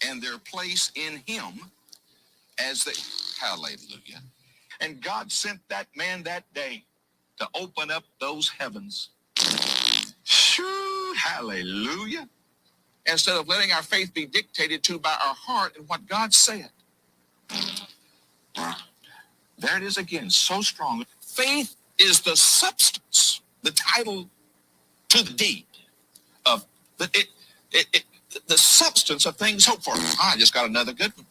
and their place in him as they, hallelujah. And God sent that man that day to open up those heavens. Shoo, hallelujah. Instead of letting our faith be dictated to by our heart and what God said. There it is again, so strong. Faith is the substance, the title to the deed of the substance of things hoped for. I just got another good one.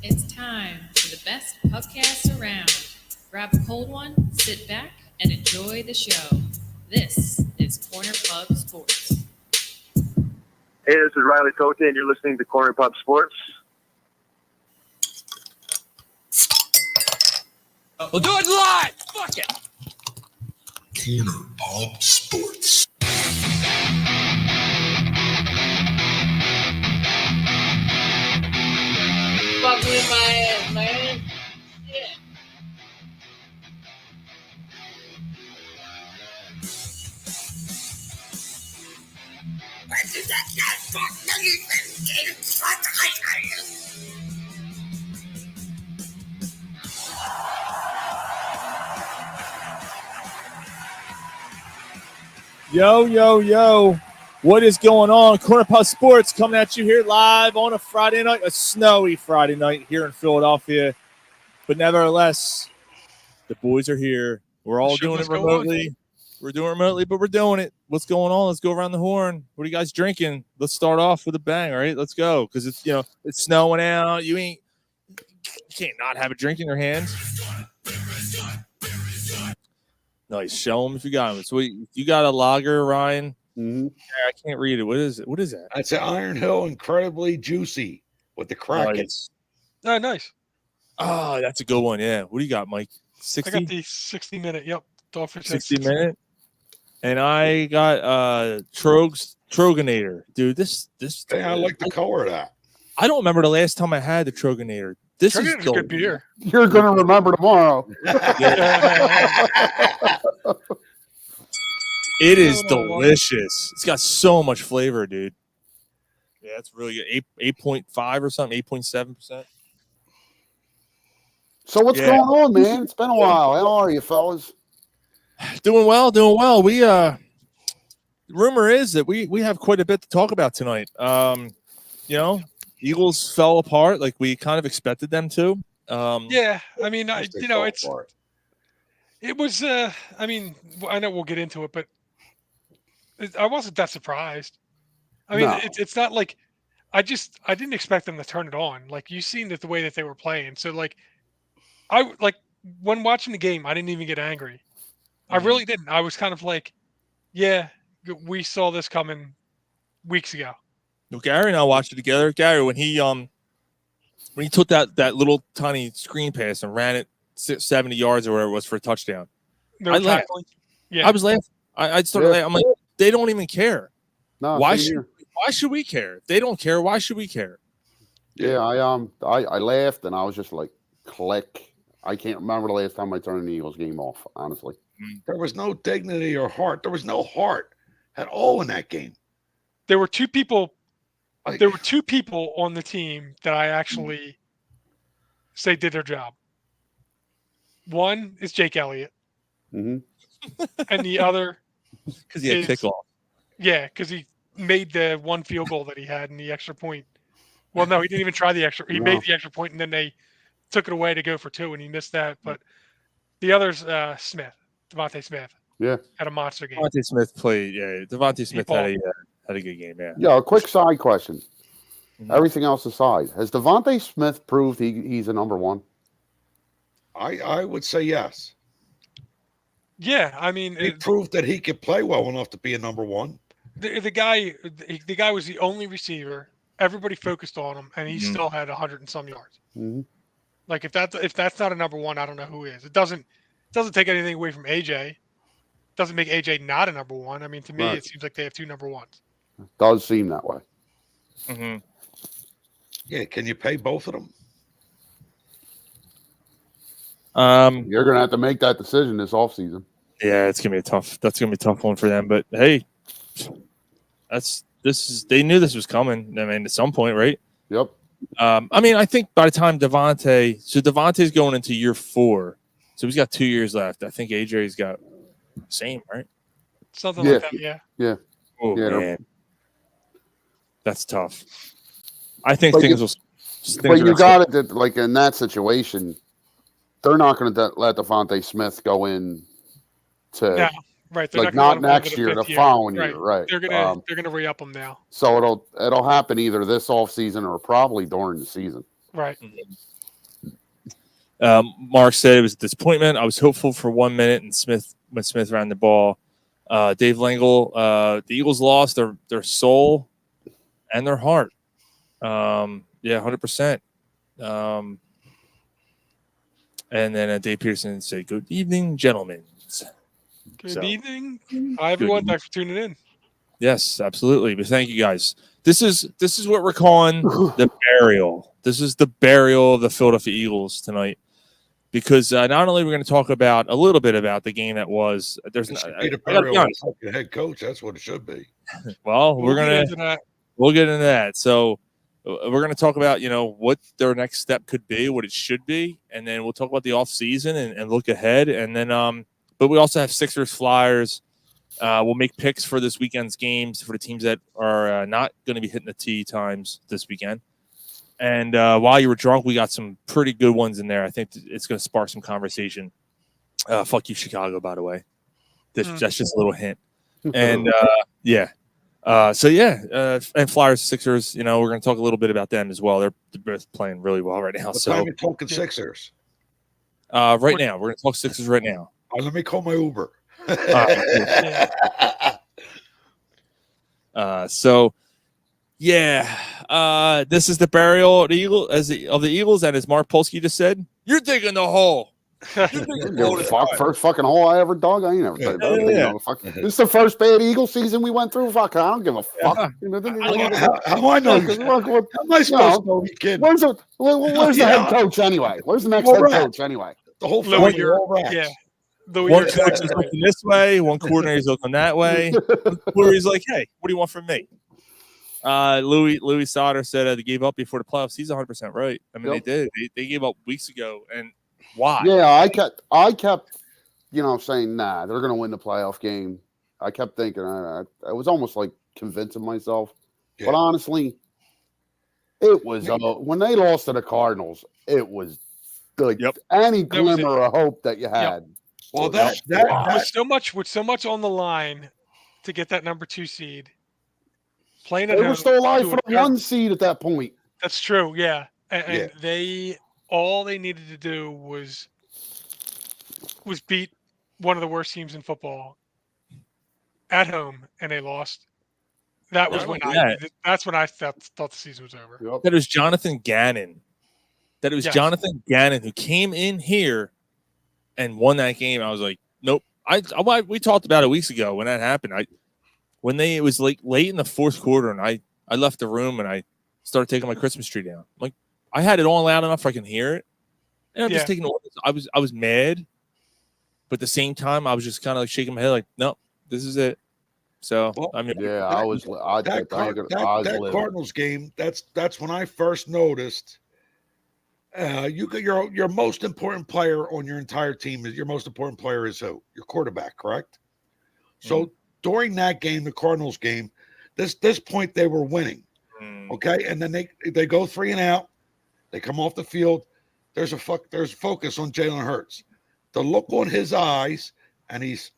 It's time for the best podcast around. Grab a cold one, sit back, and enjoy the show. This is Corner Pub Sports. Hey, this is Riley Cote, and you're listening to Corner Pub Sports. We'll do it live! Fuck it! Corner Pub Sports. Fuck with my ass, man. Yeah. Yo. What is going on? Corner Pub Sports coming at you here live on a Friday night, a snowy Friday night here in Philadelphia. But nevertheless, the boys are here. We're all doing it remotely. We're doing it remotely, but we're doing it. What's going on? Let's go around the horn. What are you guys drinking? Let's start off with a bang, all right? Let's go. Because it's it's snowing out. You can't not have a drink in your hands. Nice. Show them if you got them. So you got a lager, Ryan? Mm-hmm. Yeah, I can't read it. What is it? What is that? That's an Iron Hill, incredibly juicy with the Kraken. Nice. Oh, nice. Oh, that's a good one. Yeah. What do you got, Mike? 60? I got the 60-minute. Yep. 60-minute. And I got Troganator. Dude, this hey, I like the color of that. I don't remember the last time I had the Troganator. This is good beer. You're going to remember tomorrow. It is delicious. It's got so much flavor, dude. Yeah, it's really good. 8.5 or something, 8.7%. So what's going on, man? It's been a while. How are you, fellas? Doing well. We rumor is that we have quite a bit to talk about tonight. Eagles fell apart like we kind of expected them to. Yeah, I mean, it was. I mean, I know we'll get into it, but I wasn't that surprised. I mean, it's not like I didn't expect them to turn it on. Like you seen the way that they were playing. So when watching the game, I didn't even get angry. I really didn't. I was kind of like, yeah, we saw this coming weeks ago. Well, Gary and I watched it together. Gary, when he took that little tiny screen pass and ran it 70 yards or whatever it was for a touchdown, I laughed. Yeah, I was laughing. I started laughing. I'm like, they don't even care. No, why should we care? If they don't care, why should we care? Yeah, I laughed and I was just like, click. I can't remember the last time I turned the Eagles game off, honestly. There was no dignity or heart. There was no heart at all in that game. There were two people. There were two people on the team that I actually say did their job. One is Jake Elliott, and the other because he had kickoff. Yeah, because he made the one field goal that he had in the extra point. Well, no, he didn't even try the extra. He made the extra point, and then they took it away to go for two, and he missed that. But the other's Devontae Smith. Yeah, had a monster game. Devontae Smith played. Yeah, Devontae Smith had a good game. Yeah. Yeah. A quick side question. Everything else aside, has Devontae Smith proved he's a number one? I would say yes. Yeah, I mean, he proved that he could play well enough to be a number one. The guy was the only receiver. Everybody focused on him, and he still had 100 and some yards. Like if that's not a number one, I don't know who is. It doesn't take anything away from AJ. Doesn't make AJ not a number one. I mean, to me, It seems like they have two number ones. It does seem that way. Yeah, can you pay both of them? You're gonna have to make that decision this offseason. Yeah, it's gonna be that's gonna be a tough one for them. But hey, They knew this was coming. I mean, at some point, right? Yep. I mean, I think by the time Devontae's going into year 4, so he's got 2 years left. I think AJ's got the same, right? Something like that, yeah. Yeah. Oh Yeah, man, that's tough. I think But things you- will. But you got it. Like in that situation, they're not going to let Devontae Smith go in to No, right. They're like not, not gonna let him next go to year, the fifth following year, right? They're gonna re-up him now. So it'll happen either this off season or probably during the season. Right. Mark said it was a disappointment. I was hopeful for 1 minute, and when Smith ran the ball. Dave Langle, the Eagles lost their soul and their heart. Yeah, 100%. And then Dave Pearson said, "Good evening, gentlemen." Good evening. Hi, everyone. Thanks for tuning in. Yes, absolutely. But thank you guys. This is what we're calling the burial. This is the burial of the Philadelphia Eagles tonight. Because not only are we going to talk about a little bit about the game that was, there's It not, should be the I gotta be burial of honest. the head coach. That's what it should be. Well, We'll get into that. So we're going to talk about, what their next step could be, what it should be, and then we'll talk about the off season and look ahead. And then, but we also have Sixers, Flyers. We'll make picks for this weekend's games for the teams that are not going to be hitting the tee times this weekend. And while you were drunk, we got some pretty good ones in there. I think it's going to spark some conversation. Fuck you, Chicago, by the way. That's just a little hint. And yeah. And Flyers, Sixers, we're going to talk a little bit about them as well. They're both playing really well right now. What So time are you talking Sixers? right now, we're going to talk Sixers right now. Let me call my Uber. So yeah, this is the burial of the Eagles, and as Mark Polsky just said, you're digging the hole. First fucking hole I ever dug. I ain't never dug. This is the first bad Eagle season we went through. Fuck, I don't give a fuck. How I know? How am I supposed to know? You kidding? Where's the head coach anyway? Where's the next head coach anyway? The whole Louis, family all rats. yeah. One coach is looking this way, one coordinator is looking that way. Where he's like, "Hey, what do you want from me?" Louis Sauter said they gave up before the playoffs. He's 100% right. I mean, they did. They gave up weeks ago, and why? Yeah, I kept, saying, nah, they're gonna win the playoff game. I kept thinking, I was almost like convincing myself, but honestly, it was when they lost to the Cardinals, it was like any glimmer of hope that you had. Well, with so much on the line to get that number 2 seed. Playing at They home, were still alive for the 1 seed at that point. That's true, yeah. And they all they needed to do was beat one of the worst teams in football at home, and they lost. That was that's when I thought the season was over. Yep. That was Jonathan Gannon. Jonathan Gannon who came in here and won that game. I was like, nope. We talked about it weeks ago when that happened. It was like late in the fourth quarter, and I left the room and I started taking my Christmas tree down. Like I had it on loud enough I can hear it, and I'm just taking. I was mad, but at the same time I was just kind of like shaking my head, like, no, this is it. So that Cardinals game. That's when I first noticed. You got your most important player on your entire team your most important player is who? Your quarterback, correct? So during that game, the Cardinals game, this point they were winning. Okay, and then they go 3 and out. They come off the field. There's focus on Jalen Hurts. The look on his eyes, and he's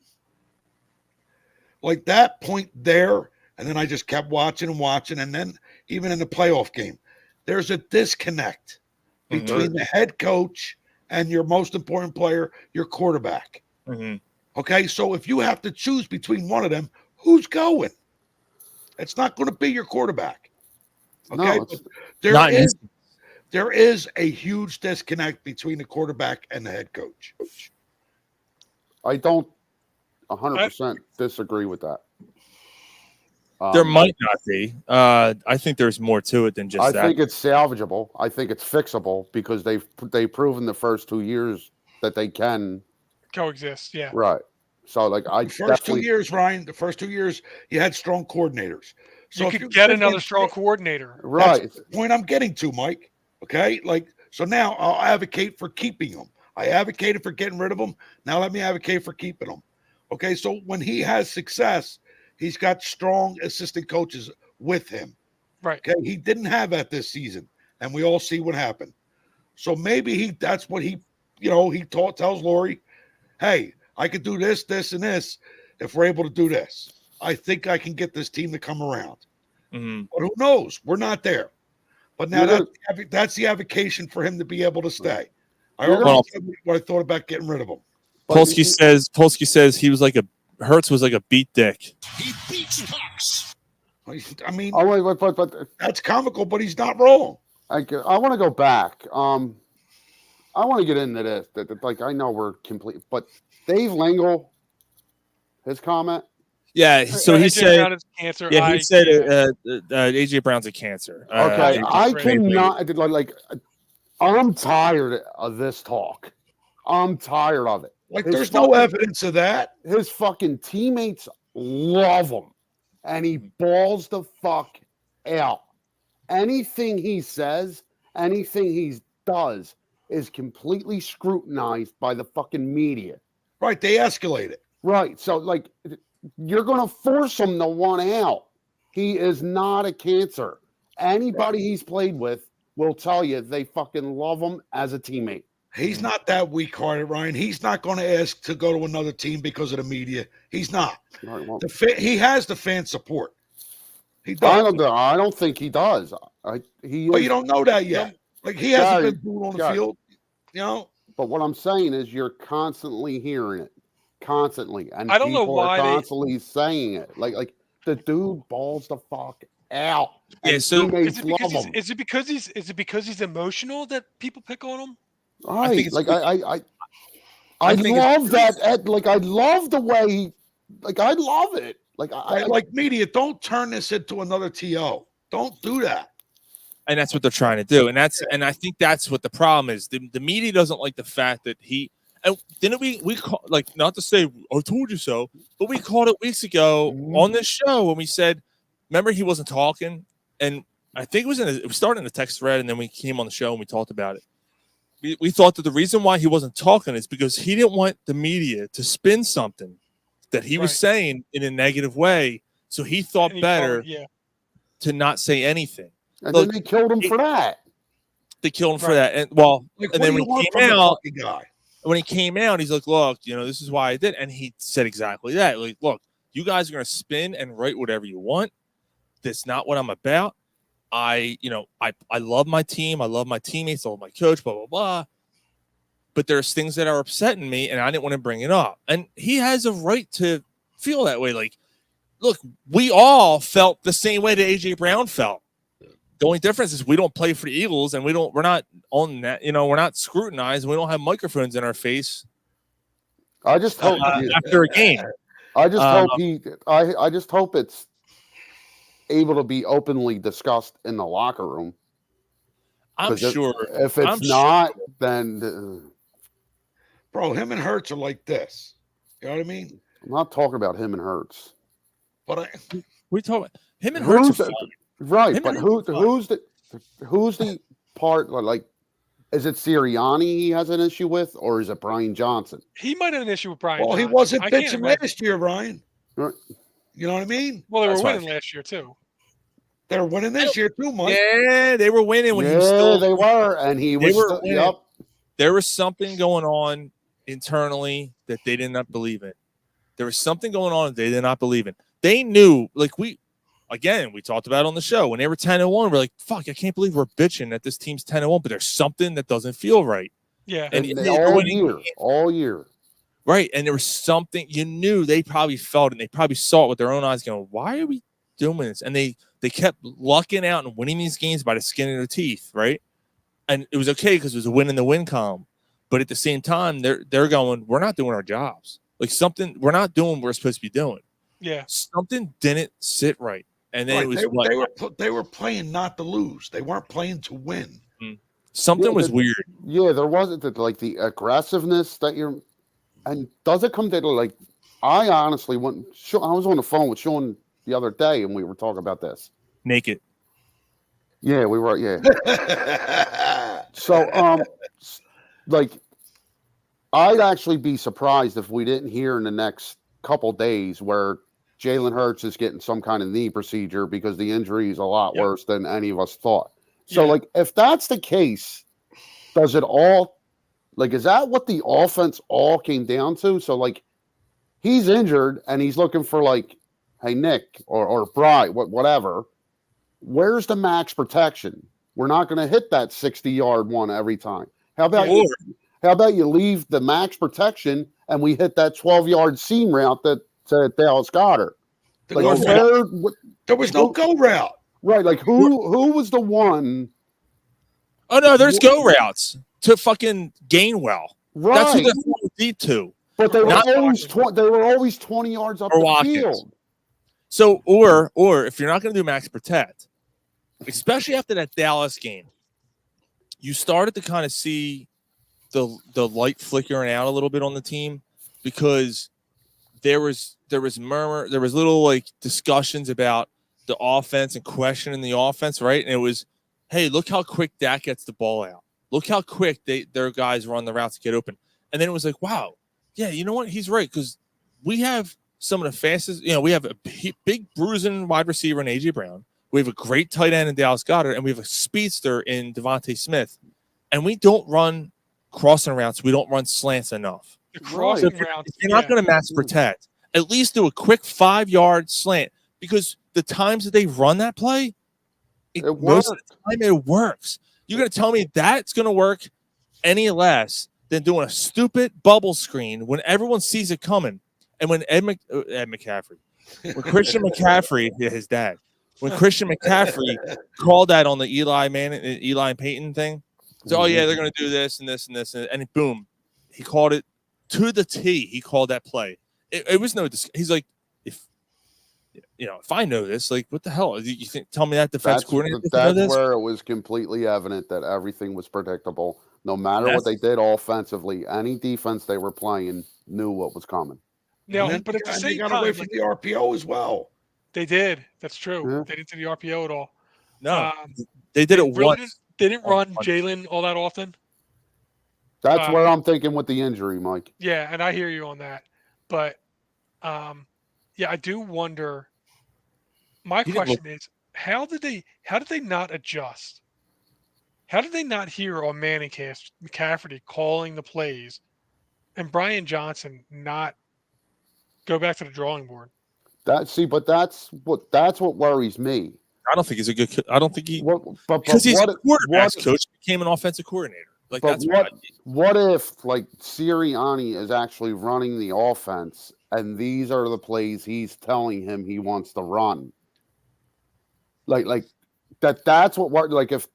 like that point there. And then I just kept watching and watching, and then even in the playoff game, there's a disconnect between the head coach and your most important player, your quarterback. Okay, so if you have to choose between one of them, who's going? It's not going to be your quarterback. Okay, there is a huge disconnect between the quarterback and the head coach. I don't 100% disagree with that. There might not be. I think there's more to it than just that. I think it's salvageable. I think it's fixable because they've proven the first 2 years that they can coexist. Yeah. Right. So like I The first definitely 2 years, Ryan, the first 2 years, you had strong coordinators. So You if could you're get thinking- another strong coordinator. right. That's the point I'm getting to, Mike. Okay, like so now I'll advocate for keeping him. I advocated for getting rid of him. Now let me advocate for keeping him. Okay, so when he has success, he's got strong assistant coaches with him. Right. Okay, he didn't have that this season, and we all see what happened. So maybe that's what he tells Lori, hey, I could do this, this, and this if we're able to do this. I think I can get this team to come around. Mm-hmm. But who knows? We're not there. But now You're that's the avocation for him to be able to stay. I You're already said what I thought about getting rid of him. Polsky says he was like Hertz was like a beat dick. He beats pucks. I mean, Oh wait, but that's comical, but he's not wrong. I want to go back. I want to get into this. That like I know we're complete, but Dave Lingle, his comment. Yeah, so he AJ said, Brown is cancer. yeah, he said AJ Brown's a cancer. Okay, I crazy. cannot like. I'm tired of this talk. I'm tired of it. Like, there's no evidence of that. His fucking teammates love him, and he balls the fuck out. Anything he says, anything he does, is completely scrutinized by the fucking media. Right, they escalate it. Right, so like, you're gonna force him to want out. He is not a cancer. Anybody he's played with will tell you they fucking love him as a teammate. He's not that weak-hearted, Ryan. He's not going to ask to go to another team because of the media. He's not. Right, well, He has the fan support. He does. I don't think he does. But you don't know that yet. Like, he hasn't been doing on the field, you know. But what I'm saying is, you're constantly hearing it, constantly, and I don't know people why are they- constantly saying it. Like the dude balls the fuck out. Yeah, and so teammates Is it love because him. is it because he's emotional that people pick on him? Right. think it's Like I I think love that. Like I love the way he. Like I love it. Like I Like media, don't turn this into another TO. Don't do that. and that's what they're trying to do. And I think that's what the problem is. The media doesn't like the fact that he. And didn't we call, like, not to say I told you so, but we called it weeks ago on this show when we said, remember he wasn't talking, and I think it was starting in the text thread, and then we came on the show and we talked about it. We thought that the reason why he wasn't talking is because he didn't want the media to spin something that he was saying in a negative way. So he thought better to not say anything. and Look, then they killed him for that. They killed him for that. And well, Like, and what then do when you want he from came the out, fucking guy? he's like, look, this is why I did. And he said exactly that. Like, look, you guys are going to spin and write whatever you want. That's not what I'm about. I love my team. I love my teammates. I love my coach, blah, blah, blah. But there's things that are upsetting me, and I didn't want to bring it up. And he has a right to feel that way. Like, look, we all felt the same way that AJ Brown felt. The only difference is we don't play for the Eagles, and we're not on that. We're not scrutinized. And we don't have microphones in our face. I just hope after a game. I just hope I just hope it's able to be openly discussed in the locker room. I'm 'Cause sure. If it's not, then Bro, him and Hurts are like this. You know what I mean? I'm not talking about him and Hurts. But we talk about him and Hurts. Who's Are the- fun. right, Him but and who's the part like? Is it Sirianni he has an issue with, or is it Brian Johnson? He might have an issue with Brian. Well, he Johnson. wasn't I can't pitching imagine. last year, Ryan. Right. You know what I mean? Well, they That's were why winning last year too. They're winning this year too, Mike. Yeah, they were winning when he was Yeah, still. they were, and he They was. were Still, winning. yep. There was something going on internally that they did not believe in. There was something going on that they did not believe in. They knew, like we talked about it on the show when they were 10-1. We're like, fuck, I can't believe we're bitching that this team's 10-1, but there's something that doesn't feel right. Yeah, And And they were winning all year. right? And there was something you knew they probably felt it, and they probably saw it with their own eyes, going, "Why are we doing this?" And they kept lucking out and winning these games by the skin of their teeth, right? And it was okay because it was a win in the win column. But at the same time, they're going, "We're not doing our jobs. Like something, we're not doing what we're supposed to be doing." Yeah, something didn't sit right, and then Right, it was they were playing not to lose. They weren't playing to win. Something was weird. Yeah, there wasn't the aggressiveness that you're, and does it come to like I honestly went. I was on the phone with Sean the other day, and we were talking about this. Naked. Yeah, we were. Yeah. So, like, I'd actually be surprised if we didn't hear in the next couple days where Jalen Hurts is getting some kind of knee procedure because the injury is a lot worse than any of us thought. So, like, if that's the case, does it all, like, is that what the offense all came down to? So, like, he's injured and he's looking for, like, hey, Nick or Bry, whatever. Where's the max protection? We're not going to hit that 60-yard one every time. How about you leave the max protection and we hit that 12-yard seam route that to Dallas Goedert? Like, there was no go route. Right. Like, who was the one? Oh, no, there's go routes to fucking Gainwell. Right. That's who they're throwing deep to. But they were always 20 yards up the field. So, or if you're not going to do max protect, especially after that Dallas game, you started to kind of see the light flickering out a little bit on the team because there was murmur, there was little like discussions about the offense and questioning the offense, right? And it was, hey, look how quick Dak gets the ball out. Look how quick their guys run the routes to get open. And then it was like, wow, yeah, you know what? He's right because we have some of the fastest, we have a big bruising wide receiver in A.J. Brown. We have a great tight end in Dallas Goedert, and we have a speedster in Devontae Smith. And we don't run crossing routes. We don't run slants enough. The crossing routes. If you're not going to max protect, at least do a quick 5-yard slant because the times that they run that play, most of the time it works. You're going to tell me that's going to work any less than doing a stupid bubble screen when everyone sees it coming. And when Ed McCaffrey, when Christian McCaffrey, his dad, when Christian McCaffrey called that on the Eli and Peyton thing, so they're going to do this and this and this, and boom, he called it to the T. He called that play. It was no. He's like, if I know this, like, what the hell? You think? Tell me that defense coordinator. That's where it was completely evident that everything was predictable. No matter what they did offensively, any defense they were playing knew what was coming. No, but at the same time, got away from the RPO as well. They did. That's true. Yeah. They didn't do the RPO at all. No, they did it once. They didn't run Jalen all that often. That's where I'm thinking with the injury, Mike. Yeah, and I hear you on that. But, I do wonder. My question is, how did they not adjust? How did they not hear on Manningcast McCaffrey calling the plays and Brian Johnson not go back to the drawing board? That's what worries me. I don't think he's a good. I don't think he because he's a quarterback coach became an offensive coordinator. Like that's what if like Sirianni is actually running the offense and these are the plays he's telling him he wants to run. Like that's what like if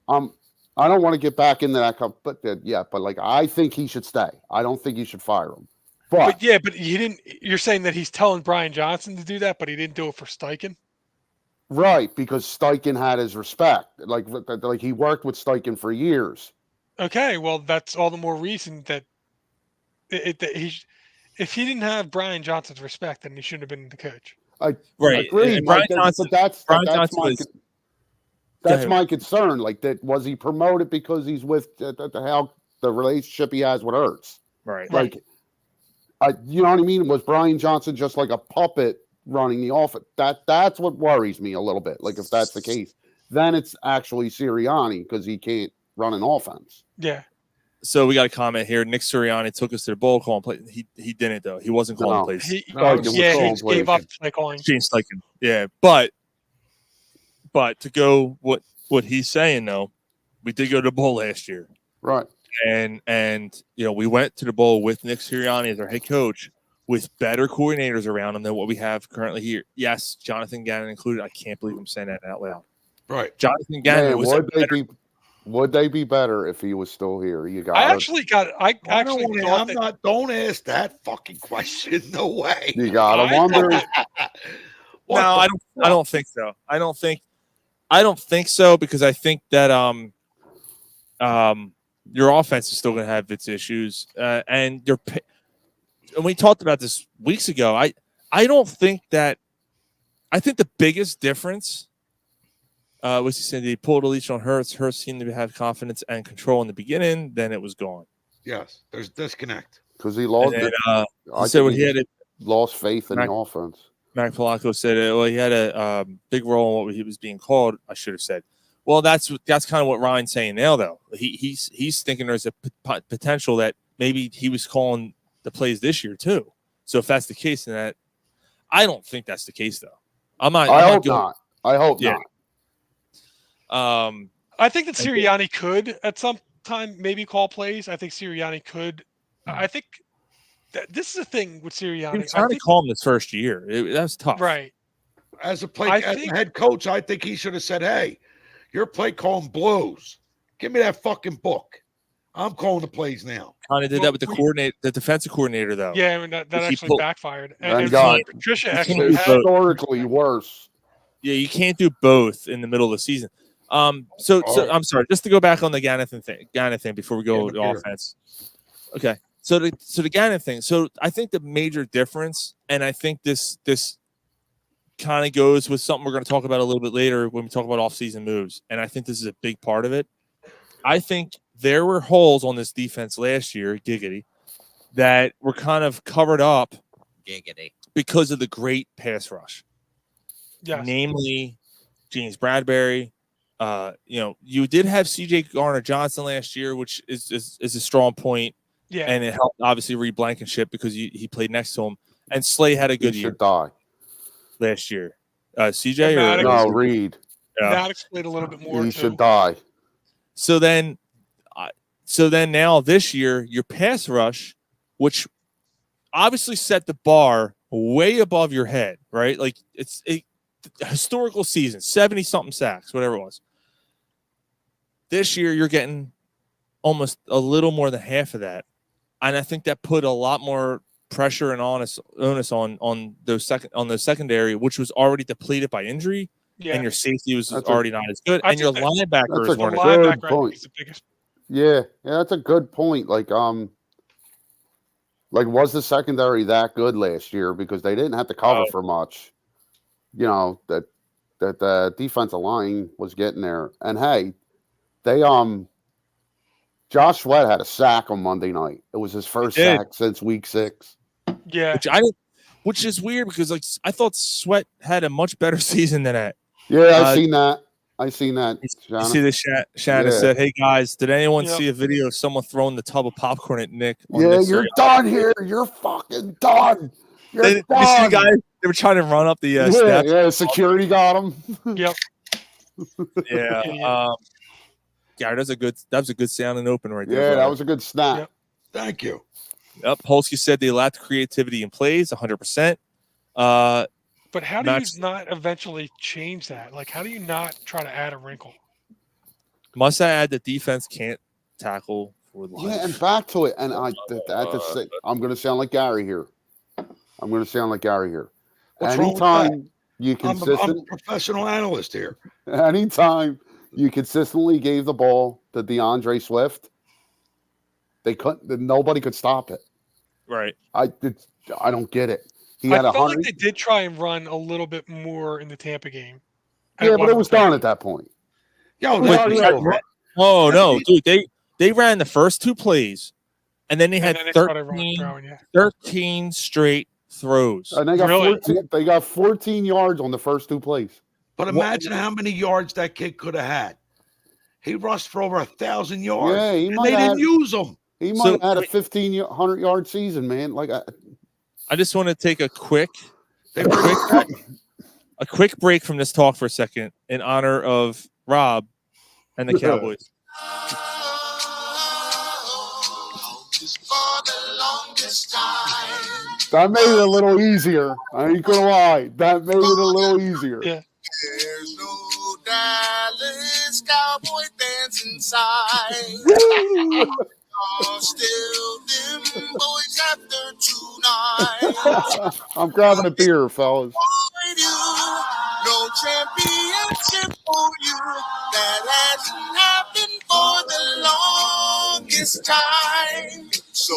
I don't want to get back into that, but like I think he should stay. I don't think you should fire him. But he didn't. You're saying that he's telling Brian Johnson to do that, but he didn't do it for Steichen, right? Because Steichen had his respect. Like he worked with Steichen for years. Okay, well that's all the more reason that if he didn't have Brian Johnson's respect, then he shouldn't have been the coach. I agree. Brian Johnson, but that's my concern. Like that, was he promoted because he's with how the relationship he has with Ertz? Right. Like, you know what I mean? Was Brian Johnson just like a puppet running the offense? That's what worries me a little bit. Like if that's the case, then it's actually Sirianni because he can't run an offense. Yeah. So we got a comment here. Nick Sirianni took us to the bowl calling play. He didn't though. He wasn't calling plays. He gave up play calling. James Steichen. Yeah, but to go what he's saying though, we did go to the bowl last year, right? And we went to the bowl with Nick Sirianni as our head coach, with better coordinators around him than what we have currently here. Yes, Jonathan Gannon included. I can't believe I'm saying that out loud. Right, Jonathan Gannon was would they be better if he was still here? Don't ask that fucking question. No way. You gotta wonder. No, I don't think so. I don't think so because I think that your offense is still going to have its issues, and and we talked about this weeks ago. I don't think that. I think the biggest difference was he said he pulled a leash on Hurts. Hurts seemed to have confidence and control in the beginning. Then it was gone. Yes, there's disconnect because he lost. Then, he said what he had lost faith in the offense. Mac Polanco said, well, he had a big role in what he was being called. I should have said. Well, that's kind of what Ryan's saying now, though. He's thinking there's a potential that maybe he was calling the plays this year too. So if that's the case, then I don't think that's the case, though. I hope not. I hope not. I think that Sirianni could at some time maybe call plays. I think Sirianni could. I think that this is the thing with Sirianni. He was trying to call him this first year. That was tough. Right. As a head coach, I think he should have said, "Hey, your play calling blows. Give me that fucking book. I'm calling the plays now." Kind of did that with the defensive coordinator, though. Yeah, I mean, that actually backfired. And God, Patricia actually historically worse. Yeah, you can't do both in the middle of the season. So I'm sorry, just to go back on the Gannon thing before we go to offense. Okay. So the Gannon thing. So I think the major difference, and I think this kind of goes with something we're going to talk about a little bit later when we talk about off-season moves, and I think this is a big part of it. I think there were holes on this defense last year, giggity, that were kind of covered up because of the great pass rush. Yes. Namely James Bradbury. You did have CJ Garner-Johnson last year, which is a strong point. Yeah. And it helped obviously Reed Blankenship because he played next to him. And Slay had a good year last year. CJ or Reed? Yeah. Maddox played a little bit more. He should die. So then now this year, your pass rush, which obviously set the bar way above your head, right? Like it's a historical season, 70-something sacks, whatever it was. This year, you're getting almost a little more than half of that. And I think that put a lot more pressure and onus on those secondary, which was already depleted by injury, and your safety was already not as good, and your linebackers weren't as good. Point. Yeah, that's a good point. Like was the secondary that good last year because they didn't have to cover for much? You know that the defensive line was getting there, and hey, they Josh Sweat had a sack on Monday night. It was his first sack since week 6. Yeah, which is weird because I thought Sweat had a much better season than that. Yeah, I seen that. You see this? Shannon said, "Hey guys, did anyone see a video of someone throwing the tub of popcorn at Nick?" You're done here. You're fucking done. You're done. You see the guys? They were trying to run up the steps. Yeah, security got him. Yep. Yeah. Gary, that was a good sound and open right there. Yeah, that was a good snap. Yep. Thank you. Yep. Polsky said they lacked creativity in plays, 100%. But how do you not eventually change that? Like, how do you not try to add a wrinkle? Must I add that defense can't tackle for the life? Yeah, and back to it. And I'm going to sound like Gary here. Anytime you consistent, I'm a professional analyst here. Anytime you consistently gave the ball to DeAndre Swift, nobody could stop it. Right. I don't get it. I felt like they did try and run a little bit more in the Tampa game. Yeah, but it was done at that point. No, dude, they ran the first 2 plays, and then they had 13 straight throws. And they got 14. They got 14 yards on the first 2 plays. But imagine how many yards that kid could have had. He rushed for over 1,000 yards. Yeah, they didn't use him. He might have had a 1,500-yard season, man. Like I just want to take a quick break from this talk for a second in honor of Rob and the Cowboys. That made it a little easier. I ain't gonna lie. That made it a little easier. Yeah. There's no Dallas Cowboy fans inside. Still them boys after tonight. I'm grabbing a beer, fellas. No championship for you. That hasn't happened for the longest longest time. So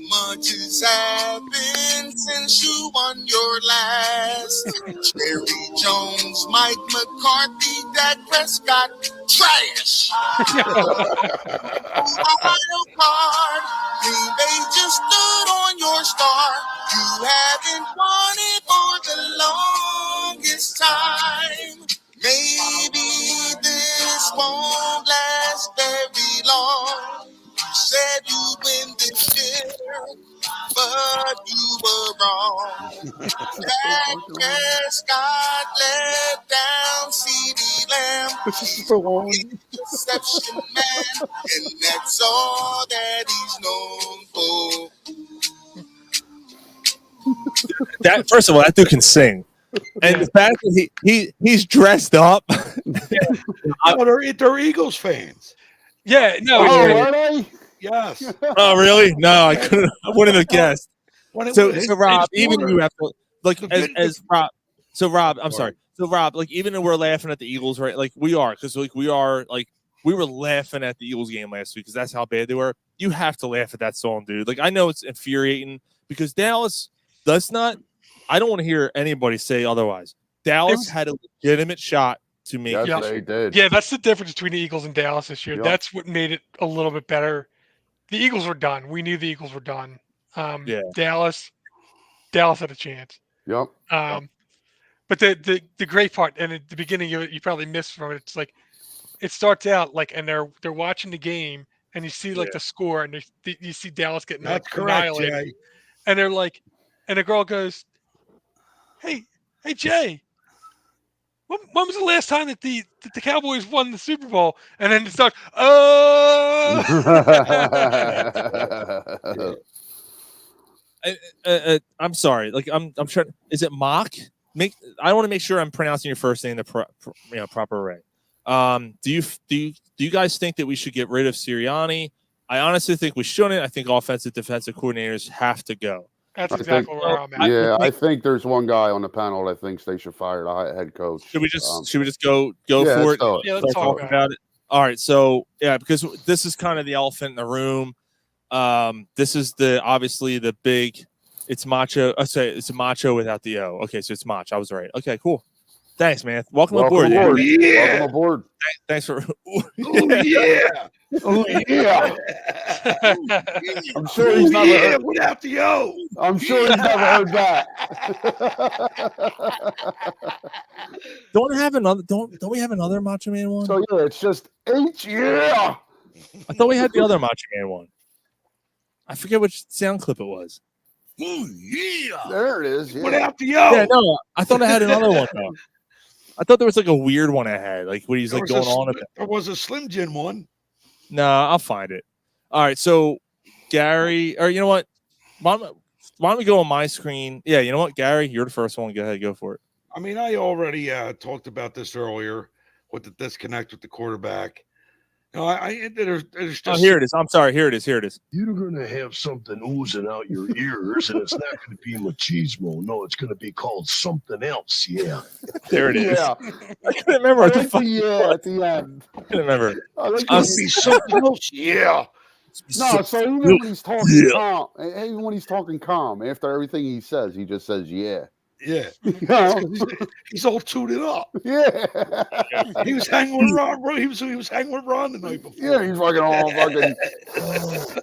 much has happened since you won your last. Jerry Jones, Mike McCarthy, Dak Prescott, trash. Wild card, Green Bay just stood on your star. You haven't won it for the longest time. Maybe this won't last very long. You said you'd win this year, but you were wrong. Dak Prescott let down CeeDee Lamb. Deception man, and that's all that he's known for. That first of all, that dude can sing, and the fact that he's dressed up. They're Eagles fans. Yeah, no. Are they? Yes. Oh, really? No, I couldn't. I wouldn't have guessed. So Rob, even you have to like as Rob. So Rob, I'm sorry. So Rob, like even though we're laughing at the Eagles, right? Like we are, because like we were laughing at the Eagles game last week because that's how bad they were. You have to laugh at that song, dude. Like I know it's infuriating because Dallas does not. I don't want to hear anybody say otherwise. Dallas had a legitimate shot to make it. Yes, they did. Yeah, that's the difference between the Eagles and Dallas this year. Yep. That's what made it a little bit better. The Eagles were done. We knew the Eagles were done. Dallas had a chance. Yep. But the great part, and at the beginning you probably missed from it. It's like it starts out like, and they're watching the game, and you see like the score, and you see Dallas getting annihilated, Jay. and they're like, and the girl goes, "Hey Jay, when was the last time that the Cowboys won the Super Bowl?" And then it starts, I'm sorry. Like I'm trying. Is it mock? I want to make sure I'm pronouncing your first name the proper way. Do you guys think that we should get rid of Sirianni? I honestly think we shouldn't. I think offensive defensive coordinators have to go. That's exactly where I'm at. Yeah, I think there's one guy on the panel that thinks they should fire the head coach. Should we just go for it? Yeah, let's talk about it. All right, so yeah, because this is kind of the elephant in the room. This is obviously the big. It's macho. I say it's a macho without the O. Okay, so it's Mach. I was right. Okay, cool. Thanks, man. Welcome aboard. Yeah. Welcome aboard. Thanks for. Yeah. Oh yeah. I'm sure he's never heard without the O. I'm sure he's never heard that. Don't we have another Macho Man one? So yeah, it's just H. Yeah. I thought we had the other Macho Man one. I forget which sound clip it was. Oh yeah. There it is. Yeah. Without the O. Yeah, no, I thought I had another one though. I thought there was like a weird one I had, like what he's like going on about. There was a Slim Jim one. No, I'll find it. All right, so Gary, or you know what? Why don't we go on my screen? Yeah, you know what, Gary, you're the first one. Go ahead, go for it. I mean, I already talked about this earlier with the disconnect with the quarterback. No, there's just. Oh, here it is. I'm sorry. Here it is. You're going to have something oozing out your ears, and it's not going to be machismo. No, it's going to be called something else. Yeah. There it is. Yeah. I couldn't remember what the fuck. Yeah, at the end. I couldn't remember. It's going to be something else. Yeah. No, so even when he's talking calm, even when he's talking calm, after everything he says, he just says, yeah. Yeah. You know? He's all tooted up. Yeah. He was hanging with Ron. He was hanging with Ron the night before. Yeah, he's fucking all fucking.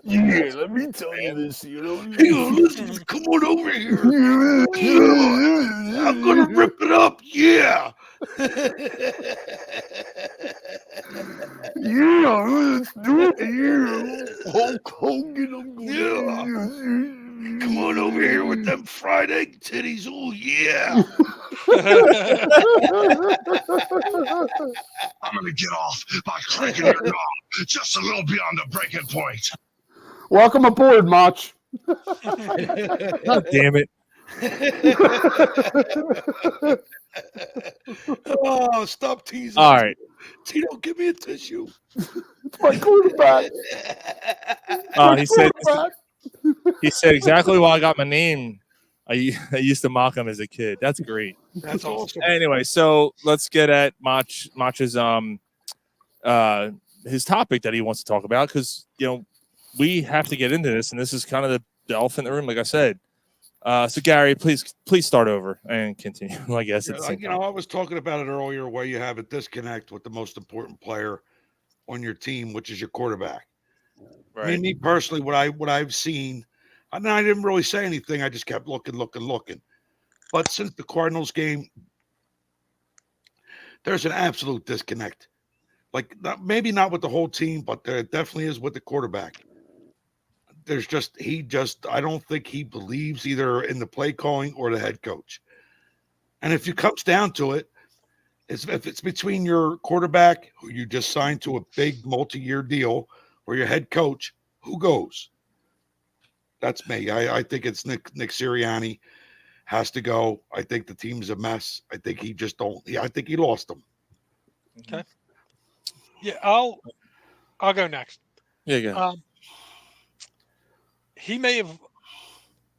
Yeah, let me tell you this. You know, hey, listen, come on over here. I'm gonna rip it up. Yeah. Yeah, let's do it here. Hulk Hogan, I'm going Come on over here with them fried egg titties. Oh, yeah. I'm going to get off by cranking your knob just a little beyond the breaking point. Welcome aboard, Mach. God damn it. Oh, stop teasing. All right. Tito, give me a tissue. It's my quarterback. He said exactly why I got my name. I used to mock him as a kid. That's great. That's awesome. Anyway, so let's get at Mach's his topic that he wants to talk about, because we have to get into this, and this is kind of the elephant in the room, like I said. So Gary, please start over and continue. I guess at the same time. I was talking about it earlier, where you have a disconnect with the most important player on your team, which is your quarterback. Right. I mean, me personally, what I've seen, I didn't really say anything. I just kept looking. But since the Cardinals game, there's an absolute disconnect. Like, maybe not with the whole team, but there definitely is with the quarterback. I don't think he believes either in the play calling or the head coach. And if it comes down to it, if it's between your quarterback, who you just signed to a big multi-year deal, or your head coach, who goes? That's me. I think it's Nick Sirianni has to go. I think the team's a mess. I think he just don't. I think he lost them. Okay. Yeah, I'll go next. Yeah, go. He may have.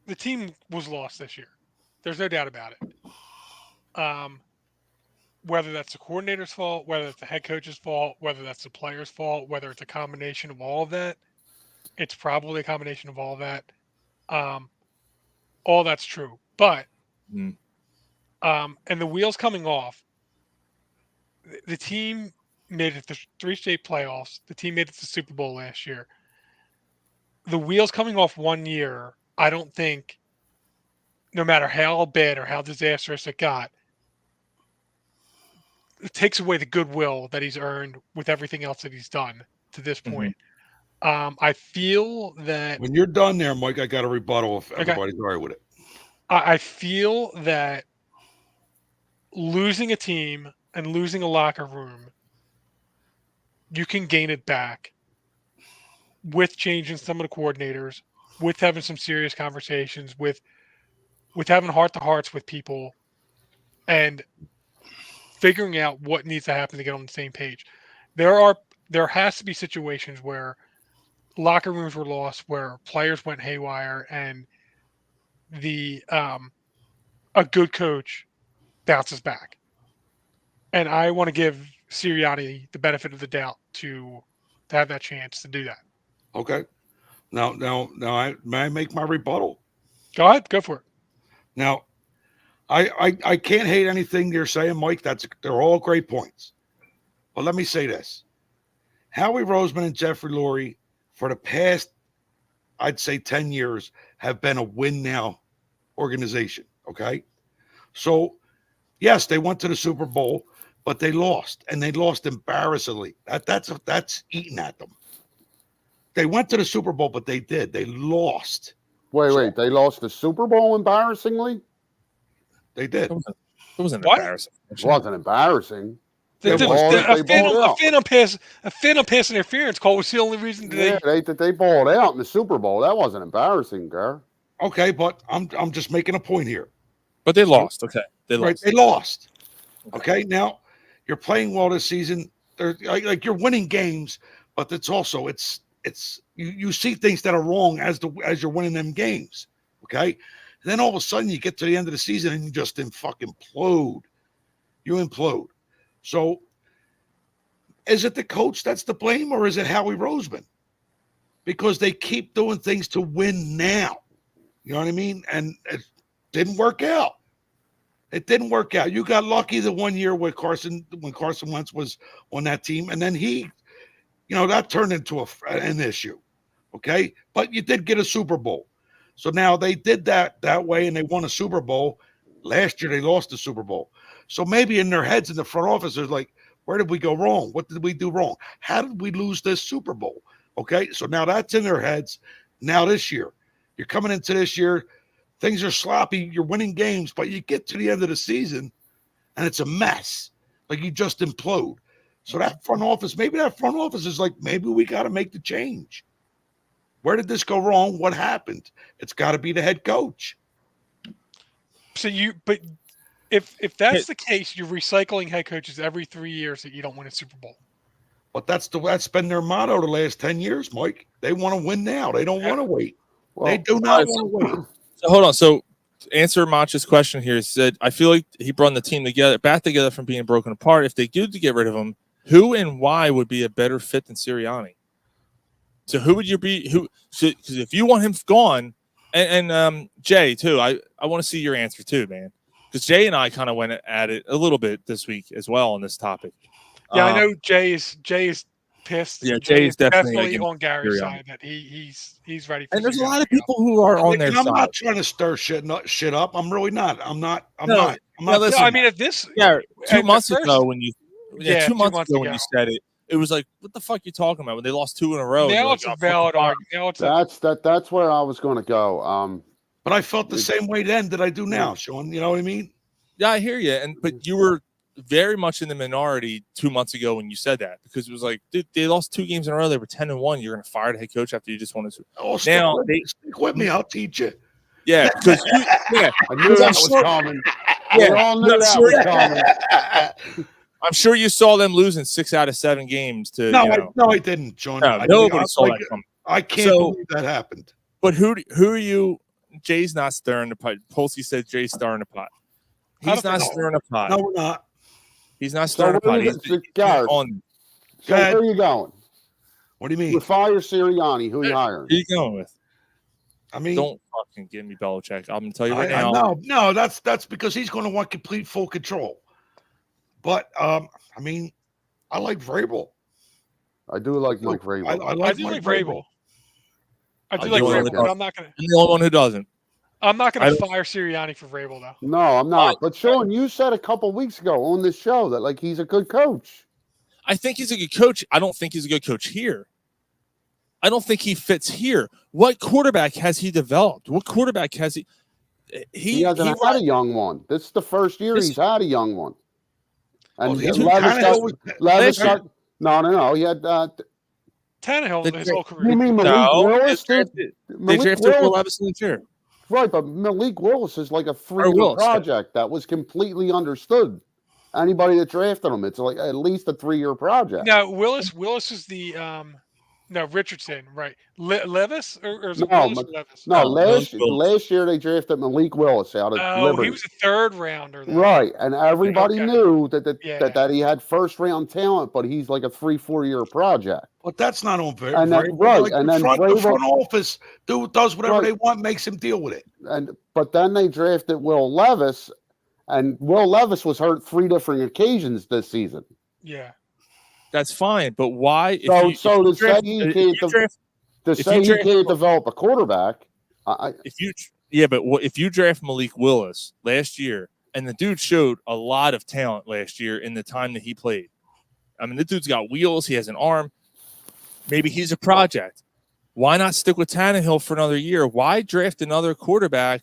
The team was lost this year. There's no doubt about it. Whether that's the coordinator's fault, whether it's the head coach's fault, whether that's the player's fault, whether it's a combination of all of that, it's probably a combination of all of that. All that's true. But, and the wheels coming off, the team made it to 3 state playoffs. The team made it to the Super Bowl last year. The wheels coming off 1 year, I don't think, no matter how bad or how disastrous it got, it takes away the goodwill that he's earned with everything else that he's done to this point. I feel that when you're done there, Mike, I got a rebuttal if everybody's all right with it. I feel that losing a team and losing a locker room, you can gain it back with changing some of the coordinators, with having some serious conversations, with having heart-to-hearts with people, and figuring out what needs to happen to get on the same page. There has to be situations where locker rooms were lost, where players went haywire, and a good coach bounces back. And I want to give Sirianni the benefit of the doubt to have that chance to do that. Okay. Now, may I make my rebuttal? Go ahead, go for it. Now, I can't hate anything you're saying, Mike. They're all great points. But let me say this. Howie Roseman and Jeffrey Lurie, for the past, I'd say 10 years, have been a win now organization. Okay. So, yes, they went to the Super Bowl, but they lost, and they lost embarrassingly. That's eating at them. They went to the Super Bowl, but they lost. Wait, they lost the Super Bowl embarrassingly? They did. It wasn't What? embarrassing. It wasn't embarrassing. A phantom pass interference call was the only reason they balled out in the Super Bowl. That wasn't embarrassing, Gar. Okay, but I'm just making a point here. But they lost. Okay, they lost. Okay, now you're playing well this season. Like you're winning games, but it's also you see things that are wrong as you're winning them games. Okay, and then all of a sudden you get to the end of the season and you just fucking implode. You implode. So, is it the coach that's to blame, or is it Howie Roseman? Because they keep doing things to win now. You know what I mean? And it didn't work out. It didn't work out. You got lucky the 1 year when Carson Wentz was on that team, and then that turned into an issue. Okay, but you did get a Super Bowl. So now they did that way, and they won a Super Bowl. Last year they lost the Super Bowl. So maybe in their heads in the front office, there's like, where did we go wrong? What did we do wrong? How did we lose this Super Bowl? Okay, so now that's in their heads. Now this year, you're coming into this year, things are sloppy. You're winning games, but you get to the end of the season, and it's a mess. Like you just implode. So that front office is like, maybe we got to make the change. Where did this go wrong? What happened? It's got to be the head coach. So if that's the case, you're recycling head coaches every 3 years that you don't win a Super Bowl. But that's been their motto the last 10 years, Mike. They want to win now. They don't want to wait. Well, they do not want to wait. So hold on. So answer Mach's question here. He said, I feel like he brought the team back together from being broken apart. If they do to get rid of him, who and why would be a better fit than Sirianni? So who would you be? Because if you want him gone, and Jay too, I want to see your answer too, man. Because Jay and I kind of went at it a little bit this week as well on this topic. Yeah, I know Jay is pissed. Yeah, Jay is definitely on Gary's side that he's ready for. And there's a lot of people who are on their I'm side. not trying to stir shit up. I'm really not. I'm not. Listen, I mean, if this 2 months ago when you 2 months ago when you said it, it was like, what the fuck you talking about? When they lost 2 in a row. Now like, it's a valid argument. That's where I was going to go. But I felt the same way then that I do now, Sean. You know what I mean? Yeah, I hear you. But you were very much in the minority 2 months ago when you said that, because it was like, dude, they lost 2 games in a row. They were 10-1. You're going to fire the head coach after you just won to. Oh, stick with me. I'll teach you. Yeah, because I knew that was coming. Yeah, we all knew that was coming. I'm sure you saw them losing 6 out of 7 games to. No, I didn't, Sean. No, nobody saw that coming. I can't believe that happened. But who are you? Jay's not stirring the pot. Polsky said Jay's stirring the pot. He's not stirring the pot. No, we're not. He's not stirring the pot. He's on. So where are you going? What do you mean? You fire Sirianni. Who are you hiring? Who are you going with? I mean, don't fucking give me Belichick. I'm gonna tell you right now. No, that's because he's going to want complete full control. But I mean, I like Vrabel. I do like Mike Vrabel. I do like Vrabel. I do like Vrabel, but I'm not gonna. I'm the only one who doesn't. I'm not gonna fire Sirianni for Vrabel though. No, I'm not. But Sean, you said a couple weeks ago on this show that like he's a good coach. I think he's a good coach. I don't think he's a good coach here. I don't think he fits here. What quarterback has he developed? What quarterback has he? He hasn't had a young one. This is the first year he's had a young one. And Levis got no. He had Tannehill his whole career. You mean Malik Willis? They drafted Will Levis in the chair. Right, but Malik Willis is like a 3-year project that was completely understood. Anybody that drafted him, it's like at least a 3-year project. No, Willis is the Richardson, right? Levis or is it No, Willis or Levis? No, last year they drafted Malik Willis out of Liberty. He was a 3rd rounder. Though. Right, and everybody knew that he had 1st-round talent, but he's like a 3-4 year project. But that's not on Vrabel. And then, right, like and the then front office does whatever they want, makes him deal with it. But then they drafted Will Levis, and Will Levis was hurt 3 different occasions this season. Yeah. That's fine, but why? To say he can't develop a quarterback, if you draft Malik Willis last year, and the dude showed a lot of talent last year in the time that he played. I mean, the dude's got wheels. He has an arm. Maybe he's a project. Why not stick with Tannehill for another year? Why draft another quarterback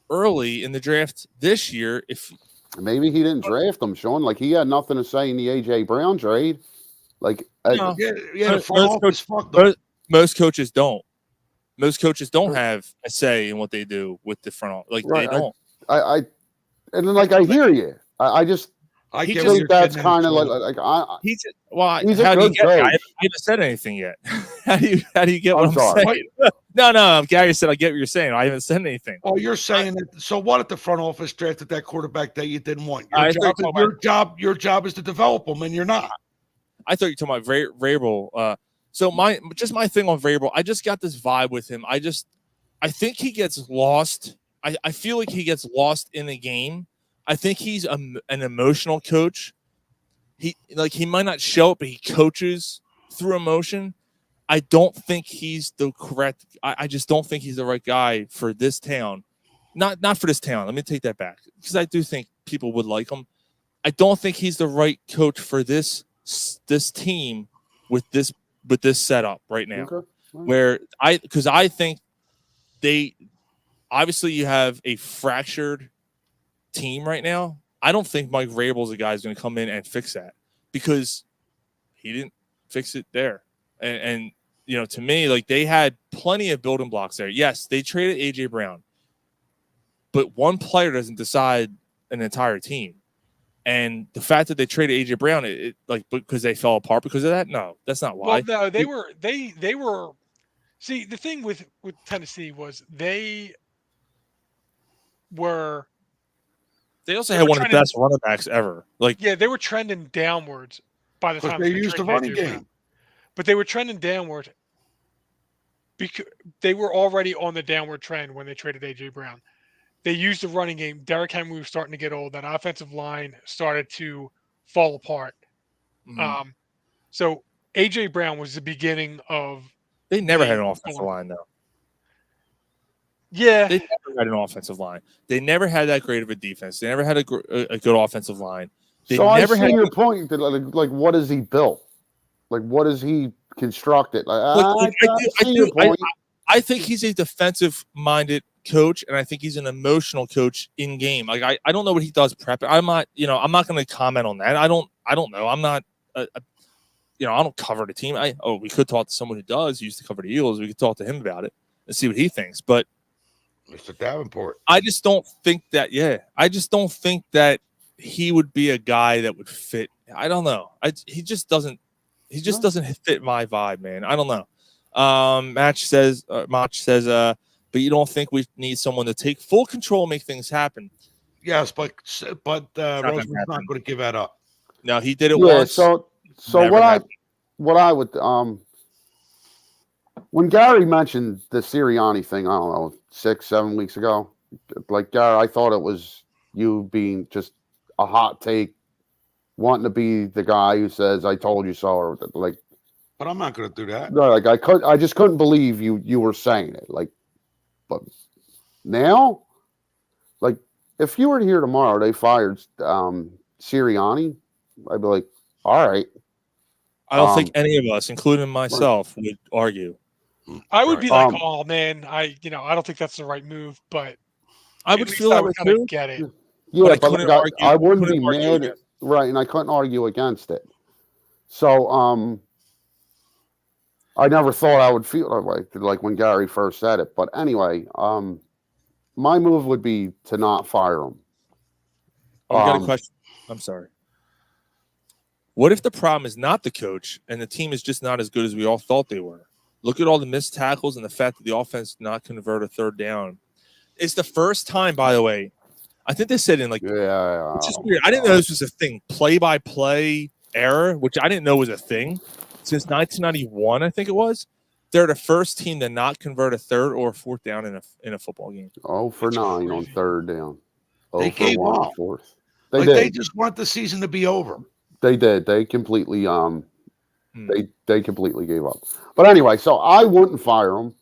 early in the draft this year? If maybe he didn't draft him, Sean. Like he had nothing to say in the A.J. Brown trade. Like, most coaches don't. Most coaches don't have a say in what they do with the front office. Like they don't. And then like I hear you. I think that's kind of he's a good coach. I haven't said anything yet. How do you get what I'm saying? No. Gary said I get what you're saying. I haven't said anything. Oh, you're saying that. So what if the front office drafted that quarterback that you didn't want? Your job is to develop them, and you're not. I thought you were talking about Vrabel. So my thing on Vrabel, I just got this vibe with him. I think he gets lost. I feel like he gets lost in the game. I think he's an emotional coach. He might not show up, but he coaches through emotion. I don't think he's the correct. I just don't think he's the right guy for this town. Not for this town. Let me take that back, because I do think people would like him. I don't think he's the right coach for this team with this setup right now. Okay. Because I think obviously you have a fractured team right now. I don't think Mike Vrabel's a guy who's going to come in and fix that, because he didn't fix it there. And to me, like, they had plenty of building blocks there. Yes, they traded A.J. Brown, but one player doesn't decide an entire team. And the fact that they traded A.J. Brown, because they fell apart because of that? No, that's not why. Well, no, they were. See, the thing with Tennessee was they also had one of the best running backs ever. They were trending downwards by the time they used the running game. But they were trending downwards because they were already on the downward trend when they traded AJ Brown. They used the running game. Derrick Henry was starting to get old. That offensive line started to fall apart. Mhm. So AJ Brown was the beginning of. They never had an offensive line, though. Yeah, they never had an offensive line. They never had that great of a defense. They never had a good offensive line. They So never I see your point. That like, what is he built? Like, what is he constructed? Like, I see your point. I think he's a defensive-minded coach, and I think he's an emotional coach in game. Like I don't know what he does prep. I'm not going to comment on that. I don't know. I'm not. I don't cover the team. We could talk to someone who does. He used to cover the Eagles. We could talk to him about it and see what he thinks. But Mr. Davenport, I just don't think that. Yeah, I just don't think that he would be a guy that would fit. I don't know. He just doesn't. He just doesn't fit my vibe, man. I don't know. Mach says, but you don't think we need someone to take full control and make things happen? Yes, but Roseman's not going to give that up. No, he did it once. So what I would when Gary mentioned the Sirianni thing, I don't know, 6-7 weeks ago, like Gary, I thought it was you being just a hot take, wanting to be the guy who says "I told you so," or like. But I'm not going to do that. No, like I just couldn't believe you were saying it. Like, but now, like, if you were here tomorrow, they fired Sirianni, I'd be like, all right. I don't think any of us, including myself, would argue. I would be like, oh man, I don't think that's the right move, but I would feel that way too. Get it. Yeah, but I wouldn't be mad, right? And I couldn't argue against it. So, I never thought I would feel that way, like when Gary first said it. But anyway, my move would be to not fire him. I got a question. I'm sorry. What if the problem is not the coach and the team is just not as good as we all thought they were? Look at all the missed tackles and the fact that the offense did not convert a third down. It's the first time, by the way. I think they said in which is weird. I didn't know this was a thing. Play-by-play error, which I didn't know was a thing. Since 1991, I think it was. They're the first team to not convert a third or fourth down in a football game. 0 for 9 on third down. They gave up. Fourth. They just want the season to be over. They did. They completely they completely gave up. But anyway, so I wouldn't fire him.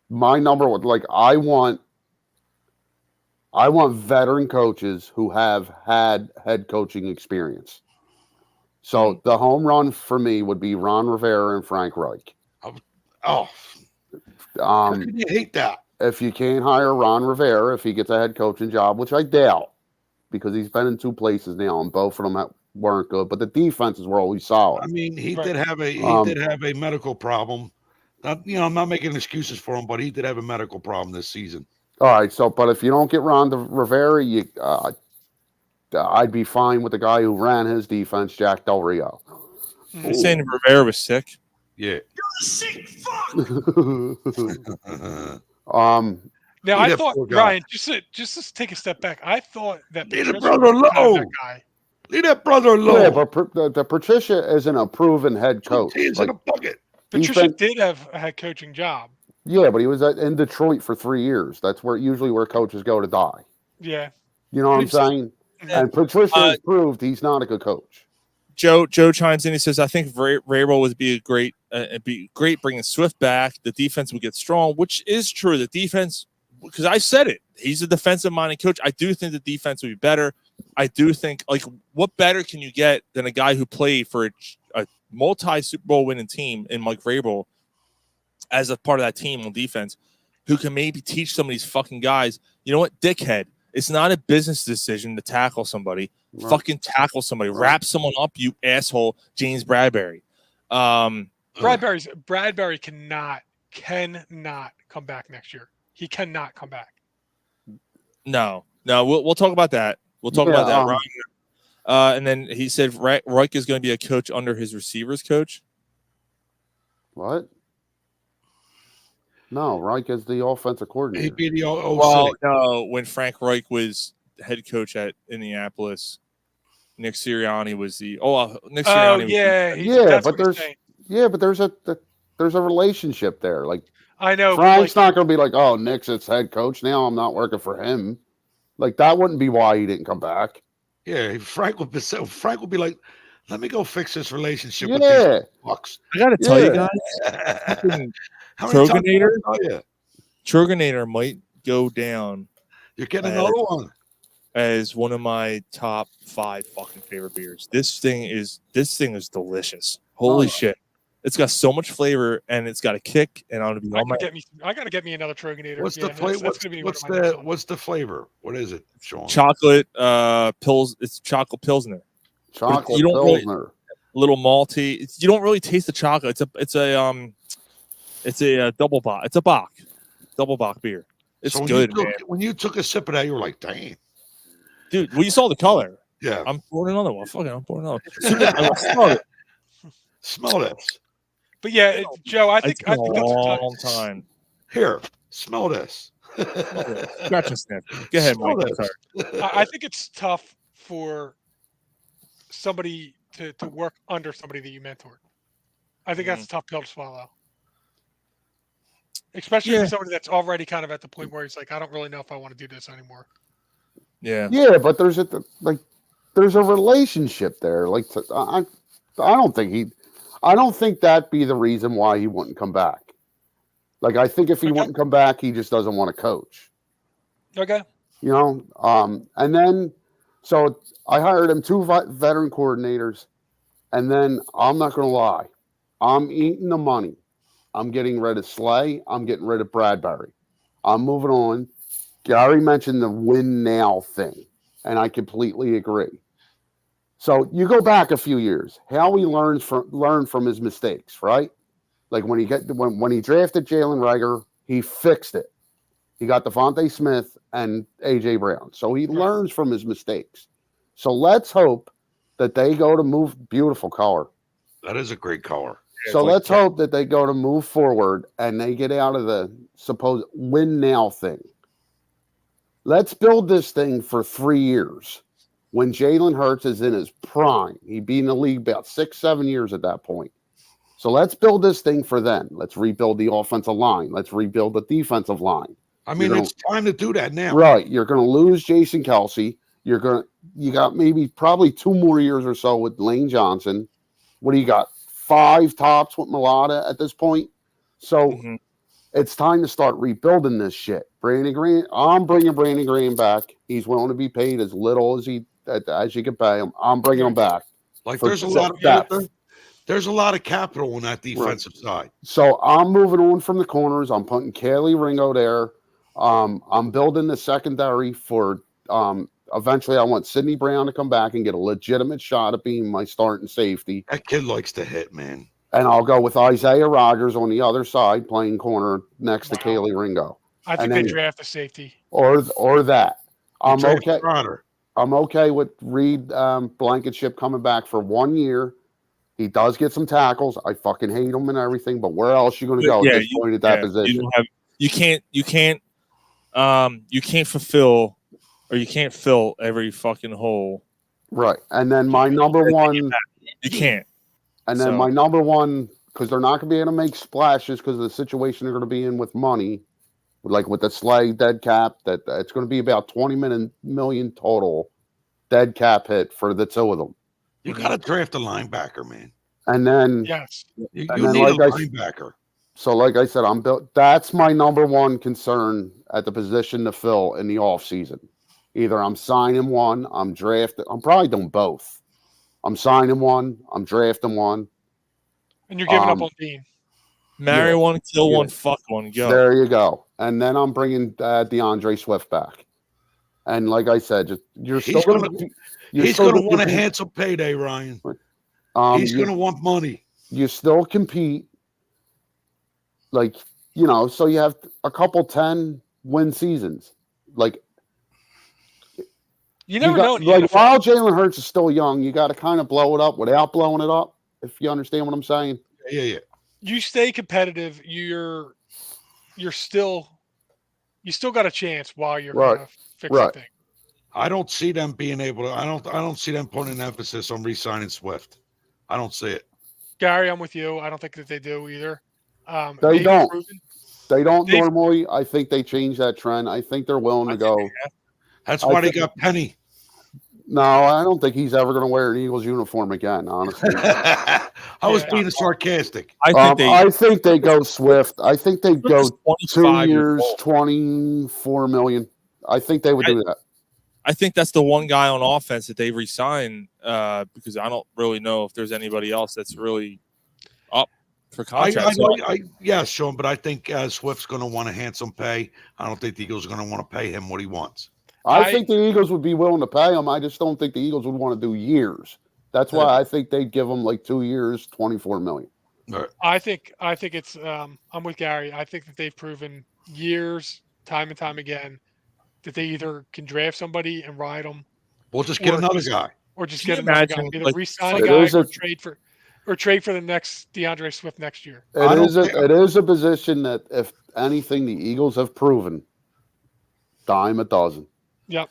My number would I want veteran coaches who have had head coaching experience. So the home run for me would be Ron Rivera and Frank Reich. How can you hate that? If you can't hire Ron Rivera, if he gets a head coaching job, which I doubt, because he's been in two places now, and both of them weren't good. But the defenses were always solid. I mean, he did have a medical problem. I'm not making excuses for him, but he did have a medical problem this season. All right, but if you don't get Ron Rivera, I'd be fine with the guy who ran his defense, Jack Del Rio. You're saying Rivera was sick? Yeah. You're a sick fuck. Now I thought, Ryan, just to take a step back, I thought that leave that brother alone. Leave that brother alone. Yeah, but the Patricia isn't a proven head coach. He's in a bucket. Patricia did have a head coaching job. Yeah, but he was in Detroit for 3 years. That's usually where coaches go to die. Yeah. You know what I'm saying? And Patricia has proved he's not a good coach. Joe chimes in. He says, "I think Vrabel would be great bringing Swift back. The defense would get strong," which is true. The defense, because I said it, he's a defensive-minded coach. I do think the defense would be better. I do think, what better can you get than a guy who played for a multi-Super Bowl winning team in Mike Vrabel as a part of that team on defense, who can maybe teach some of these fucking guys, you know what, dickhead, it's not a business decision to tackle somebody. Right. Fucking tackle somebody. Right. Wrap someone up, you asshole, James Bradbury. Bradbury cannot come back next year. He cannot come back. No, we'll talk about that. We'll talk about that. Ryan. And then he said Reich is going to be a coach under his receivers coach. What? No, Reich is the offensive coordinator. He'd be the OC. Well, no, when Frank Reich was head coach at Indianapolis, Nick Sirianni was the Nick Sirianni. But there's there's a relationship there. Like I know, but Frank's like, not going to be like, oh, Nick's its head coach now. I'm not working for him. Like that wouldn't be why he didn't come back. Yeah, Frank would be like, let me go fix this relationship with Yeah, these fucks. I got to tell you yeah. guys, fucking How many times did I Troganator, tell you? Troganator might go down You're getting another one. as one of my top 5 fucking favorite beers. This thing is delicious. Holy shit. It's got so much flavor and it's got a kick and I'm gonna be I on my gotta get me another Troganator. What's the Yeah, flavor? that's gonna be one of my next ones. What's the flavor? What is it, Sean? chocolate pills. It's chocolate pilsner. Chocolate you don't really, Pilsner. little malty. You don't really taste the chocolate. It's a double bock. It's a bock. Double bock beer. It's So good, man. when you took a sip of that, you were like, dang. Dude, well, you saw the color. Yeah. I'm pouring another one. Fucking, I'm pouring another one. Smell this. But yeah, Joe, I think It's been that's a a long time. Here, smell this. Scratch and sniff. Go ahead, Smell Mike. this. Sorry. I think it's tough for somebody to work under somebody that you mentored. I think that's a tough pill to swallow. Especially for somebody that's already kind of at the point where he's like, I don't really know if I want to do this anymore. Yeah. Yeah, but there's a relationship there. Like I don't think that'd be the reason why he wouldn't come back. Like I think if he wouldn't come back, he just doesn't want to coach. Okay. You know, and then so I hired him 2 veteran coordinators, and then I'm not going to lie, I'm eating the money. I'm getting rid of Slay. I'm getting rid of Bradbury. I'm moving on. Gary mentioned the win now thing, and I completely agree. So you go back a few years, how he learn from his mistakes, right? Like when he drafted Jalen Reagor, he fixed it. He got Devontae Smith and AJ Brown, so he learns from his mistakes. So let's hope that they go to move. Beautiful color. That is a great color. So let's hope that they go to move forward and they get out of the supposed win now thing. Let's build this thing for 3 years. When Jalen Hurts is in his prime, he'd be in the league about 6-7 years at that point. So let's build this thing for then. Let's rebuild the offensive line. Let's rebuild the defensive line. I mean, it's time to do that now. Right. You're going to lose Jason Kelsey. You got probably 2 more years or so with Lane Johnson. What do you got? 5 tops with Mulata at this point. So it's time to start rebuilding this shit. Brandon Green, I'm bringing Brandon Green back. He's willing to be paid as little as you can pay him. I'm bringing him back. Like there's a lot of capital on that defensive side. So I'm moving on from the corners. I'm putting Kelly Ringo there. I'm building the secondary for eventually I want Sidney Brown to come back and get a legitimate shot at being my starting safety. That kid likes to hit, man. And I'll go with Isaiah Rodgers on the other side playing corner next to Kelly Ringo. I think they draft a safety. Or that. I'm okay. Runner. I'm okay with Reed Blankenship coming back for 1 year. He does get some tackles. I fucking hate him and everything, but where else are you going to go at this point at that position? You can't fulfill or you can't fill every fucking hole. Right. And then my number one, you can't. And then my number one, because they're not going to be able to make splashes because of the situation they're going to be in with money, like with the Slay dead cap, that it's going to be about 20 million total dead cap hit for the 2 of them. You got to draft a linebacker, man. And then you need a linebacker. So like I said, that's my number one concern at the position to fill in the offseason. Either I'm signing one, I'm probably doing both. I'm signing one, I'm drafting one. And you're giving up on Dean. Marry one, kill one, fuck one, go. There you go. And then I'm bringing DeAndre Swift back. And like I said, he's going to want a handsome payday, Ryan. He's going to want money. You still compete. Like, so you have a couple 10-win seasons. Like, you never know. Like, while Jalen Hurts is still young, you got to kind of blow it up without blowing it up, if you understand what I'm saying. Yeah. You stay competitive. You still got a chance while you're going to fix the thing. I don't see them being able to. I don't see them putting an emphasis on re-signing Swift. I don't see it. Gary, I'm with you. I don't think that they do either. They don't. Proven. They don't normally. I think they changed that trend. I think they're willing to go. That's why they got Penny. No, I don't think he's ever going to wear an Eagles uniform again, honestly. I was being sarcastic. I think they go Swift. I think they go 2 years, 24 million. I think they would do that. I think that's the one guy on offense that they re-sign because I don't really know if there's anybody else that's really up for contract. Yeah, Sean, but I think Swift's going to want a handsome pay. I don't think the Eagles are going to want to pay him what he wants. I think the Eagles would be willing to pay him. I just don't think the Eagles would want to do years. That's why I think they'd give him like 2 years, 24 million. I think it's. I'm with Gary. I think that they've proven years, time and time again, that they either can draft somebody and ride them. We'll just get another guy, or just get another guy. Either re-sign a guy or trade for the next DeAndre Swift next year. It is a position that, if anything, the Eagles have proven dime a dozen. Yep.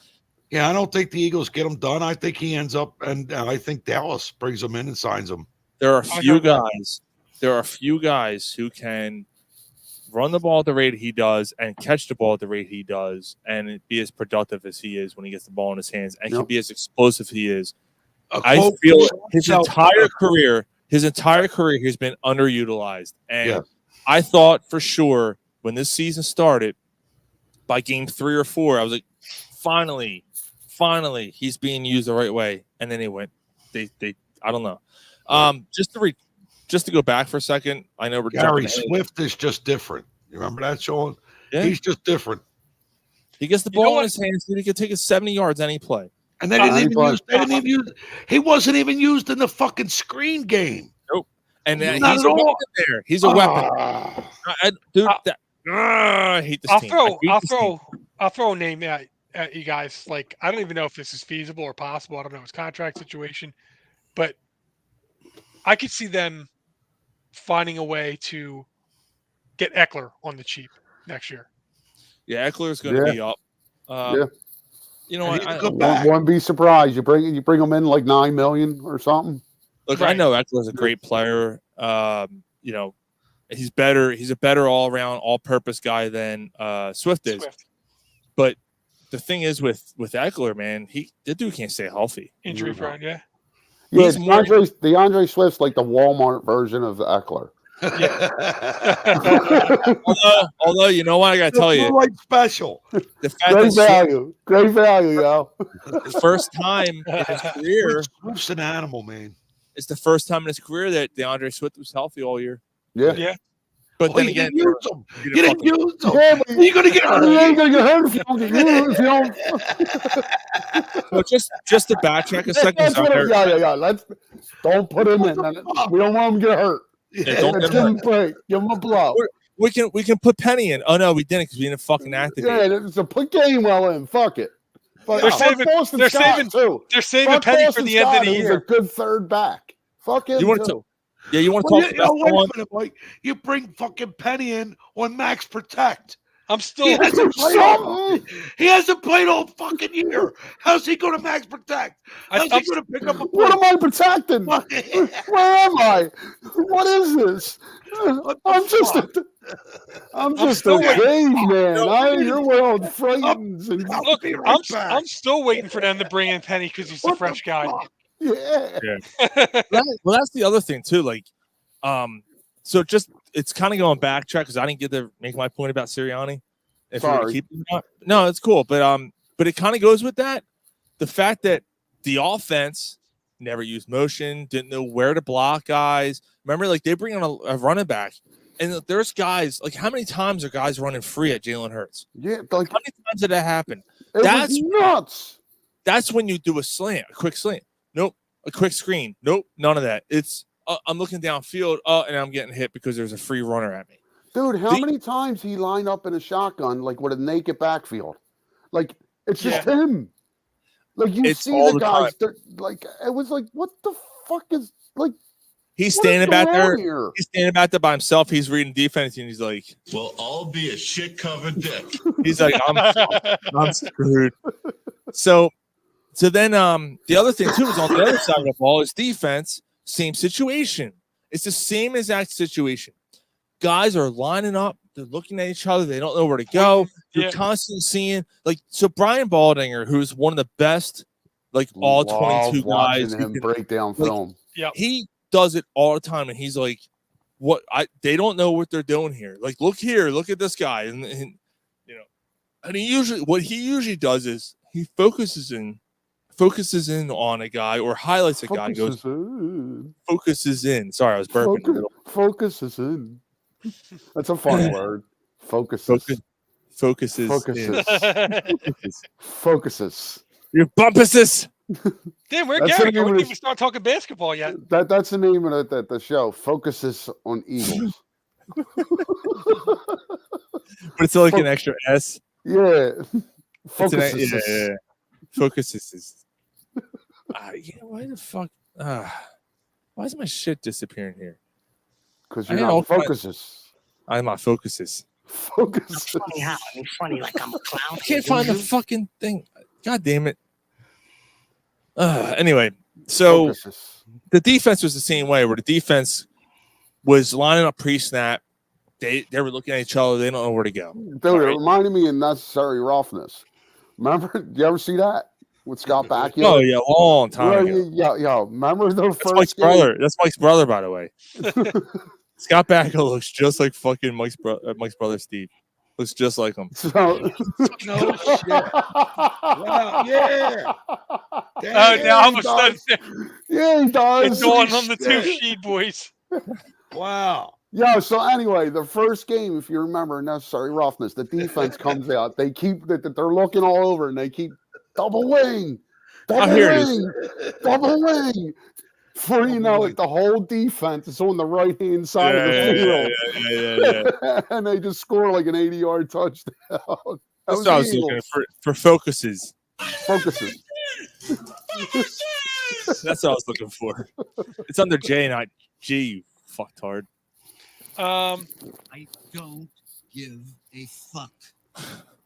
Yeah, I don't think the Eagles get him done. I think he ends up, and I think Dallas brings him in and signs him. There are a few guys. There are a few guys who can run the ball at the rate he does and catch the ball at the rate he does and be as productive as he is when he gets the ball in his hands and can be as explosive as he is. I feel his entire career he's been underutilized. And I thought for sure when this season started, by game 3 or 4, I was like, finally, he's being used the right way. And then they went, I don't know. Just to go back for a second, I know we're Gary Swift is just different. You remember that, Sean? Yeah. He's just different. He gets the ball in his hands, and he can take it 70 yards any play. And they didn't even use. He wasn't even used in the fucking screen game. Nope. And he's a weapon there. He's a weapon. I hate this team. I'll throw a name at you guys. Like, I don't even know if this is feasible or possible. I don't know his contract situation, but I could see them finding a way to get Eckler on the cheap next year. Yeah, Eckler's going to be up. You know what? I wouldn't be surprised. You bring him in like $9 million or something. Look, I know Eckler's a great player. You know, he's better. He's a better all-around, all-purpose guy than Swift is. But the thing is with Eckler, man, the dude can't stay healthy. Injury prone, yeah. Yeah, DeAndre Swift's like the Walmart version of Eckler. Yeah. although, you know what I gotta tell you, like special. The fact great value, yo. The first time in his career, Swift's an animal, man. It's the first time in his career that DeAndre Swift was healthy all year. Yeah. But then again, you didn't use them. Yeah, you're gonna get hurt. You ain't gonna get hurt if you don't get used. So just to backtrack a second. Let's don't put him in. We don't want him to get hurt. Let's give him a break. Give him a blow. We can put Penny in. Oh no, we didn't because we didn't fucking activate. Yeah, so put Gainwell in. Fuck it. They're saving Penny for the end of the year. He's a good third back. Fuck him. You want to talk about one? Like, you bring fucking Penny in on Max Protect. He hasn't played all fucking year. How's he going to Max Protect? How's he going to pick up a play? What am I protecting? Where am I? What is this? I'm just a caveman. Your world frightens. I'm still waiting for them to bring in Penny because he's a fresh guy. Yeah. Well, that's the other thing too. Like, so just it's kind of going backtrack because I didn't get to make my point about Sirianni. Sorry. No, it's cool, but it kind of goes with that. The fact that the offense never used motion, didn't know where to block guys. Remember, like they bring on a running back, and there's guys like how many times are guys running free at Jalen Hurts? Yeah, like how many times did that happen? That's nuts. That's when you do a quick slant. Nope. A quick screen. Nope. None of that. It's I'm looking downfield, and I'm getting hit because there's a free runner at me. Dude, how many times he lined up in a shotgun like with a naked backfield? Like it's just him. Like you see the guys, like it was like, what the fuck is like? He's standing back there. He's standing back there by himself. He's reading defense, and he's like, "Well, I'll be a shit covered dick." He's like, "I'm screwed." So then the other thing too is on the other side of the ball is defense. Same situation. It's the same exact situation. guys are lining up. They're looking at each other. They don't know where to go. You're Yeah. constantly seeing so Brian Baldinger, who's one of the best, all 22 guys, watching him break down film. Yeah, he does it all the time, and he's like, they don't know what they're doing here. Like, look here, look at this guy, and and what he usually does is he focuses in on a guy or highlights a guy. And goes focuses in. Sorry, I was burping. Focuses in. That's a fun word. Focuses. Focuses. Focuses. Your bumpuses. Damn, we're Gary. We didn't even start talking basketball yet. That's the name of the show. Focuses on Eagles. But it's like an extra S. Yeah. Focuses. Yeah. Focuses. Why the fuck? Why is my shit disappearing here? Because you're not focuses. I'm not focuses. Focuses. Funny how? I mean, funny like I'm a clown. I can't find the fucking thing. God damn it. Anyway, so Focuses. The defense was the same way, where the defense was lining up pre-snap. They were looking at each other. They don't know where to go. Dude, it reminded me of Necessary Roughness. Remember? Did you ever see that with Scott Bakula? Oh yeah, long time ago. Yeah. Remember the first Mike's game? brother. That's Mike's brother, by the way. Scott Bakula looks just like fucking Mike's brother Steve. Looks just like him. No shit. Wow, yeah. Now I'm a stud. Yeah, he does. It's going on the two sheet, boys. Wow. Yeah, so anyway, the first game, if you remember, Necessary Roughness, the defense comes out. They keep they're looking all over, and they keep double wing. Before you know it, the whole defense is on the right-hand side of the field. Yeah. And they just score like an 80-yard touchdown. That's what I was looking for focuses. Focuses. That's what I was looking for. It's under J, not G, you fucktard. I don't give a fuck.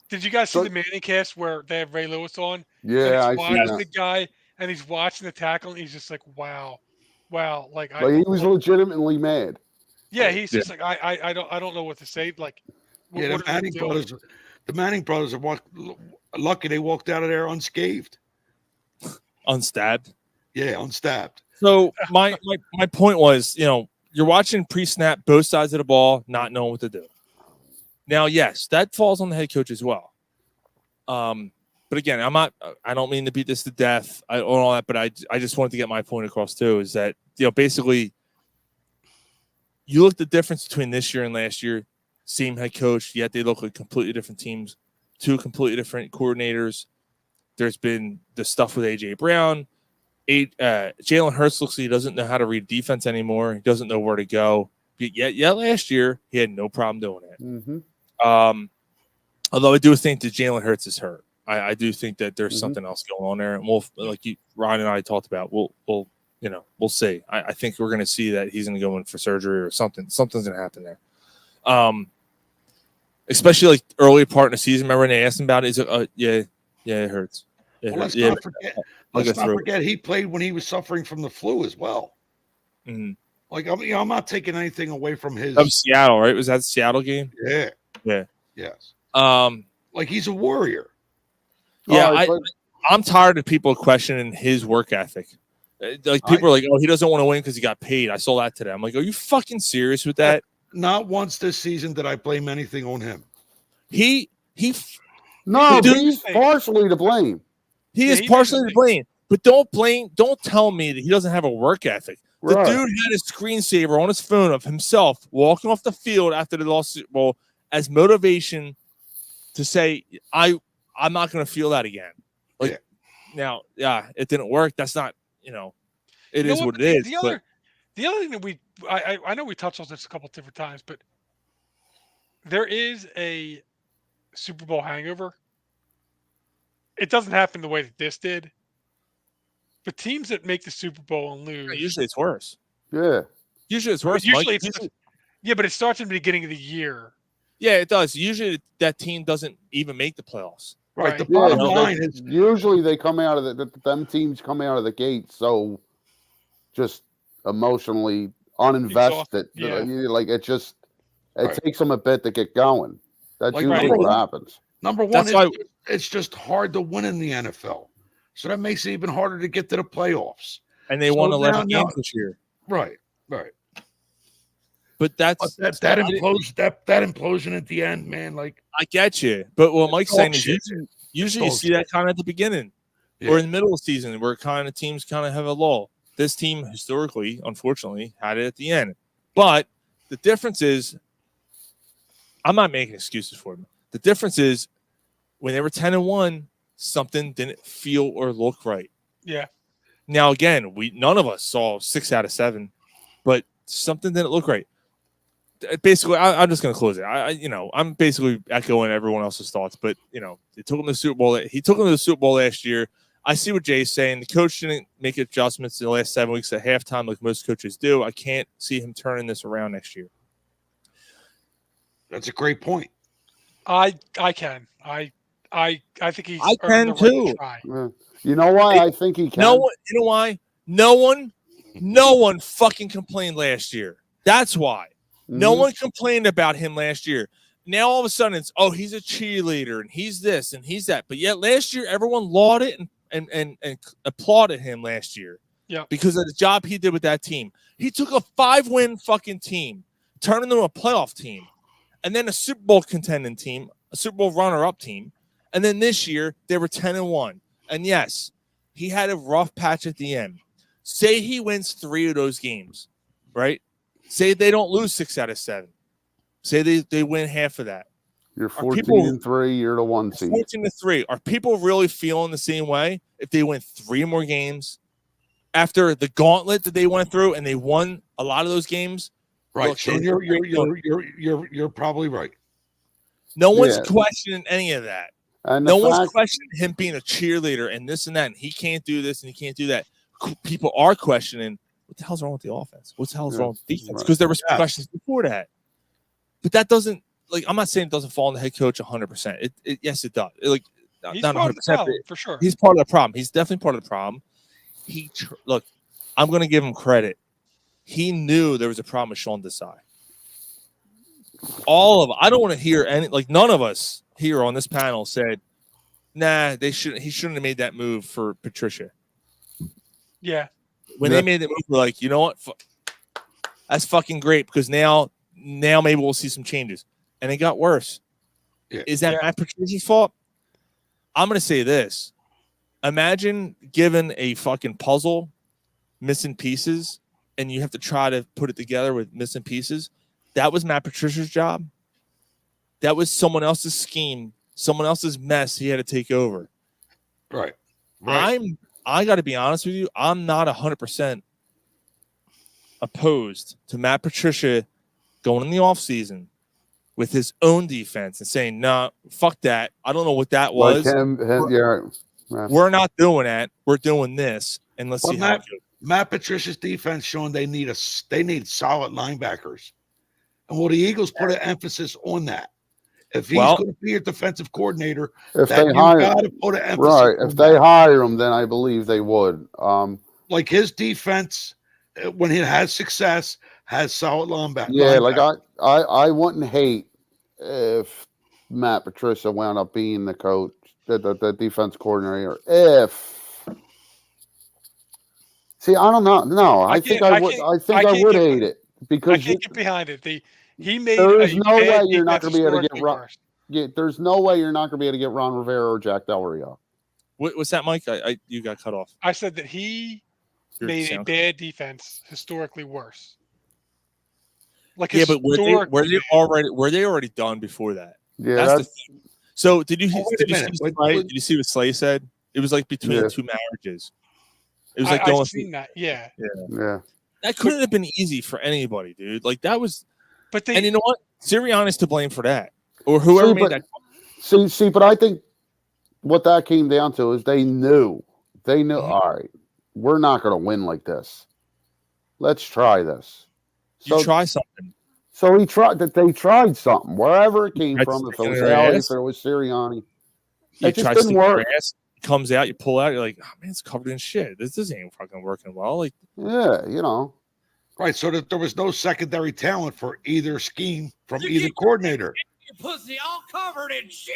Did you guys see the Manning cast where they have Ray Lewis on? Yeah, I watched the guy, and he's watching the tackle, and he's just like, wow. Like he was legitimately mad. Yeah, he's just like, I don't know what to say. Like, the Manning brothers are lucky they walked out of there unscathed. Unstabbed. Yeah, unstabbed. So my point was, you're watching pre-snap both sides of the ball, not knowing what to do. Now, yes, that falls on the head coach as well. But again, I don't mean to beat this to death on all that, but I just wanted to get my point across too, is that, basically you look at the difference between this year and last year, same head coach, yet they look like completely different teams, two completely different coordinators. There's been the stuff with AJ Brown. Jalen Hurts looks like he doesn't know how to read defense anymore. He doesn't know where to go. Yet last year he had no problem doing it. Mm-hmm. Although I do think that Jalen Hurts is hurt. I do think that there's something else going on there, and Ryan and I talked about. We'll see. I think we're going to see that he's going to go in for surgery or something. Something's going to happen there. Especially like early part in the season. Remember when they asked him about it? He's like, it hurts. Let's not forget he played when he was suffering from the flu as well. Mm-hmm. Like, I'm not taking anything away from his. Of Seattle, right? Was that the Seattle game? Yeah. Yes. Like he's a warrior. Yeah, I'm tired of people questioning his work ethic. Like people are like, "Oh, he doesn't want to win because he got paid." I saw that today. I'm like, "Are you fucking serious with that?" Not once this season did I blame anything on him. He's partially to blame. He is partially to blame, but don't tell me that he doesn't have a work ethic. The dude had a screensaver on his phone of himself walking off the field after the lost Super Bowl as motivation to say, I'm not going to feel that again. Now, it didn't work. That's not, it is what it is. The other thing that I know we touched on this a couple different times, but there is a Super Bowl hangover. It doesn't happen the way that this did. But teams that make the Super Bowl and lose. Usually it's worse. Yeah. Usually it's worse. Usually but it starts in the beginning of the year. Yeah, it does. Usually that team doesn't even make the playoffs. Right. The bottom line is usually they come out of them teams come out of the gate so just emotionally uninvested. Yeah. Like it just It takes them a bit to get going. That's Like, usually what happens. Number one, it's just hard to win in the NFL. So that makes it even harder to get to the playoffs. And they won 11 games this year. Right. But that implosion at the end, man. Like, I get you, but what Mike's saying is usually you see that kind of at the beginning or in the middle of the season, where kind of teams kind of have a lull. This team historically, unfortunately, had it at the end. But the difference is, I'm not making excuses for them. The difference is, when they were 10-1, something didn't feel or look right. Yeah. Now again, none of us saw 6 out of 7, but something didn't look right. Basically, I'm just going to close it. I'm basically echoing everyone else's thoughts, but they took him to the Super Bowl. He took him to the Super Bowl last year. I see what Jay's saying. The coach didn't make adjustments in the last 7 weeks at halftime like most coaches do. I can't see him turning this around next year. That's a great point. I can. I think he's. I can too. You know why I think he can? You know why? No one fucking complained last year. That's why. No one complained about him last year. Now all of a sudden it's, he's a cheerleader and he's this and he's that. But yet last year everyone lauded and applauded him last year. Yeah. Because of the job he did with that team. He took a 5-win fucking team, turned into a playoff team, and then a Super Bowl contending team, a Super Bowl runner-up team. And then this year they were 10-1. And yes, he had a rough patch at the end. Say he wins 3 of those games, right? Say they don't lose 6 out of 7. Say they win half of that. You're 14-3. You're the 1 seed. 14-3. Are people really feeling the same way if they win 3 more games after the gauntlet that they went through and they won a lot of those games? Right. Look, So you're probably right. No one's questioning any of that. And no one's questioning him being a cheerleader and this and that, and he can't do this and he can't do that. People are questioning, what the hell's wrong with the offense? What the hell's wrong with defense? Because there were questions before that. But that doesn't, I'm not saying it doesn't fall on the head coach 100%. Yes, it does. He's not part 100%. of the problem, for sure. He's part of the problem. He's definitely part of the problem. Look, I'm going to give him credit. He knew there was a problem with Sean Desai. I don't want to hear none of us here on this panel said, nah, he shouldn't have made that move for Patricia. Yeah. When they made that move, we're like, you know what? That's fucking great because now maybe we'll see some changes. And it got worse. Yeah. Is that Matt Patricia's fault? I'm going to say this. Imagine given a fucking puzzle, missing pieces, and you have to try to put it together with missing pieces. That was Matt Patricia's job. That was someone else's scheme, someone else's mess he had to take over. Right. I got to be honest with you. I'm not 100% opposed to Matt Patricia going in the offseason with his own defense and saying, nah, fuck that. I don't know what that was. We're not doing that. We're doing this. And let's see how it goes. Matt Patricia's defense showing they need solid linebackers. And will the Eagles put an emphasis on that? If he's going to be a defensive coordinator, if they hire him, then I believe they would. Like his defense, when it has success, has solid linebackers. Yeah, like I wouldn't hate if Matt Patricia wound up being the coach, the defense coordinator. I don't know. No, I think I would hate it because I can't get behind it. He made. There's no way you're not going to be able to get Ron. Yeah, there's no way you're not going to be able to get Ron Rivera or Jack Del Rio. What's that, Mike? You got cut off. I said that he made a bad defense historically worse. But were they already done before that? Yeah. That's the thing. So did you see what Slay said? It was like between 2 marriages. It was like I've seen that. Yeah. That couldn't have been easy for anybody, dude. Like that was. And you know what? Sirianni's to blame for that, or whoever made that. See, but I think what that came down to is they knew. All right, we're not going to win like this. Let's try this. So try something. So they tried something wherever it came from. If it was Allie, if it was Sirianni, it just didn't work. Comes out, you pull out, you're like, oh man, it's covered in shit. This ain't fucking working well. Like, yeah, Right, so that there was no secondary talent for either scheme from either coordinator. Your pussy all covered in shit.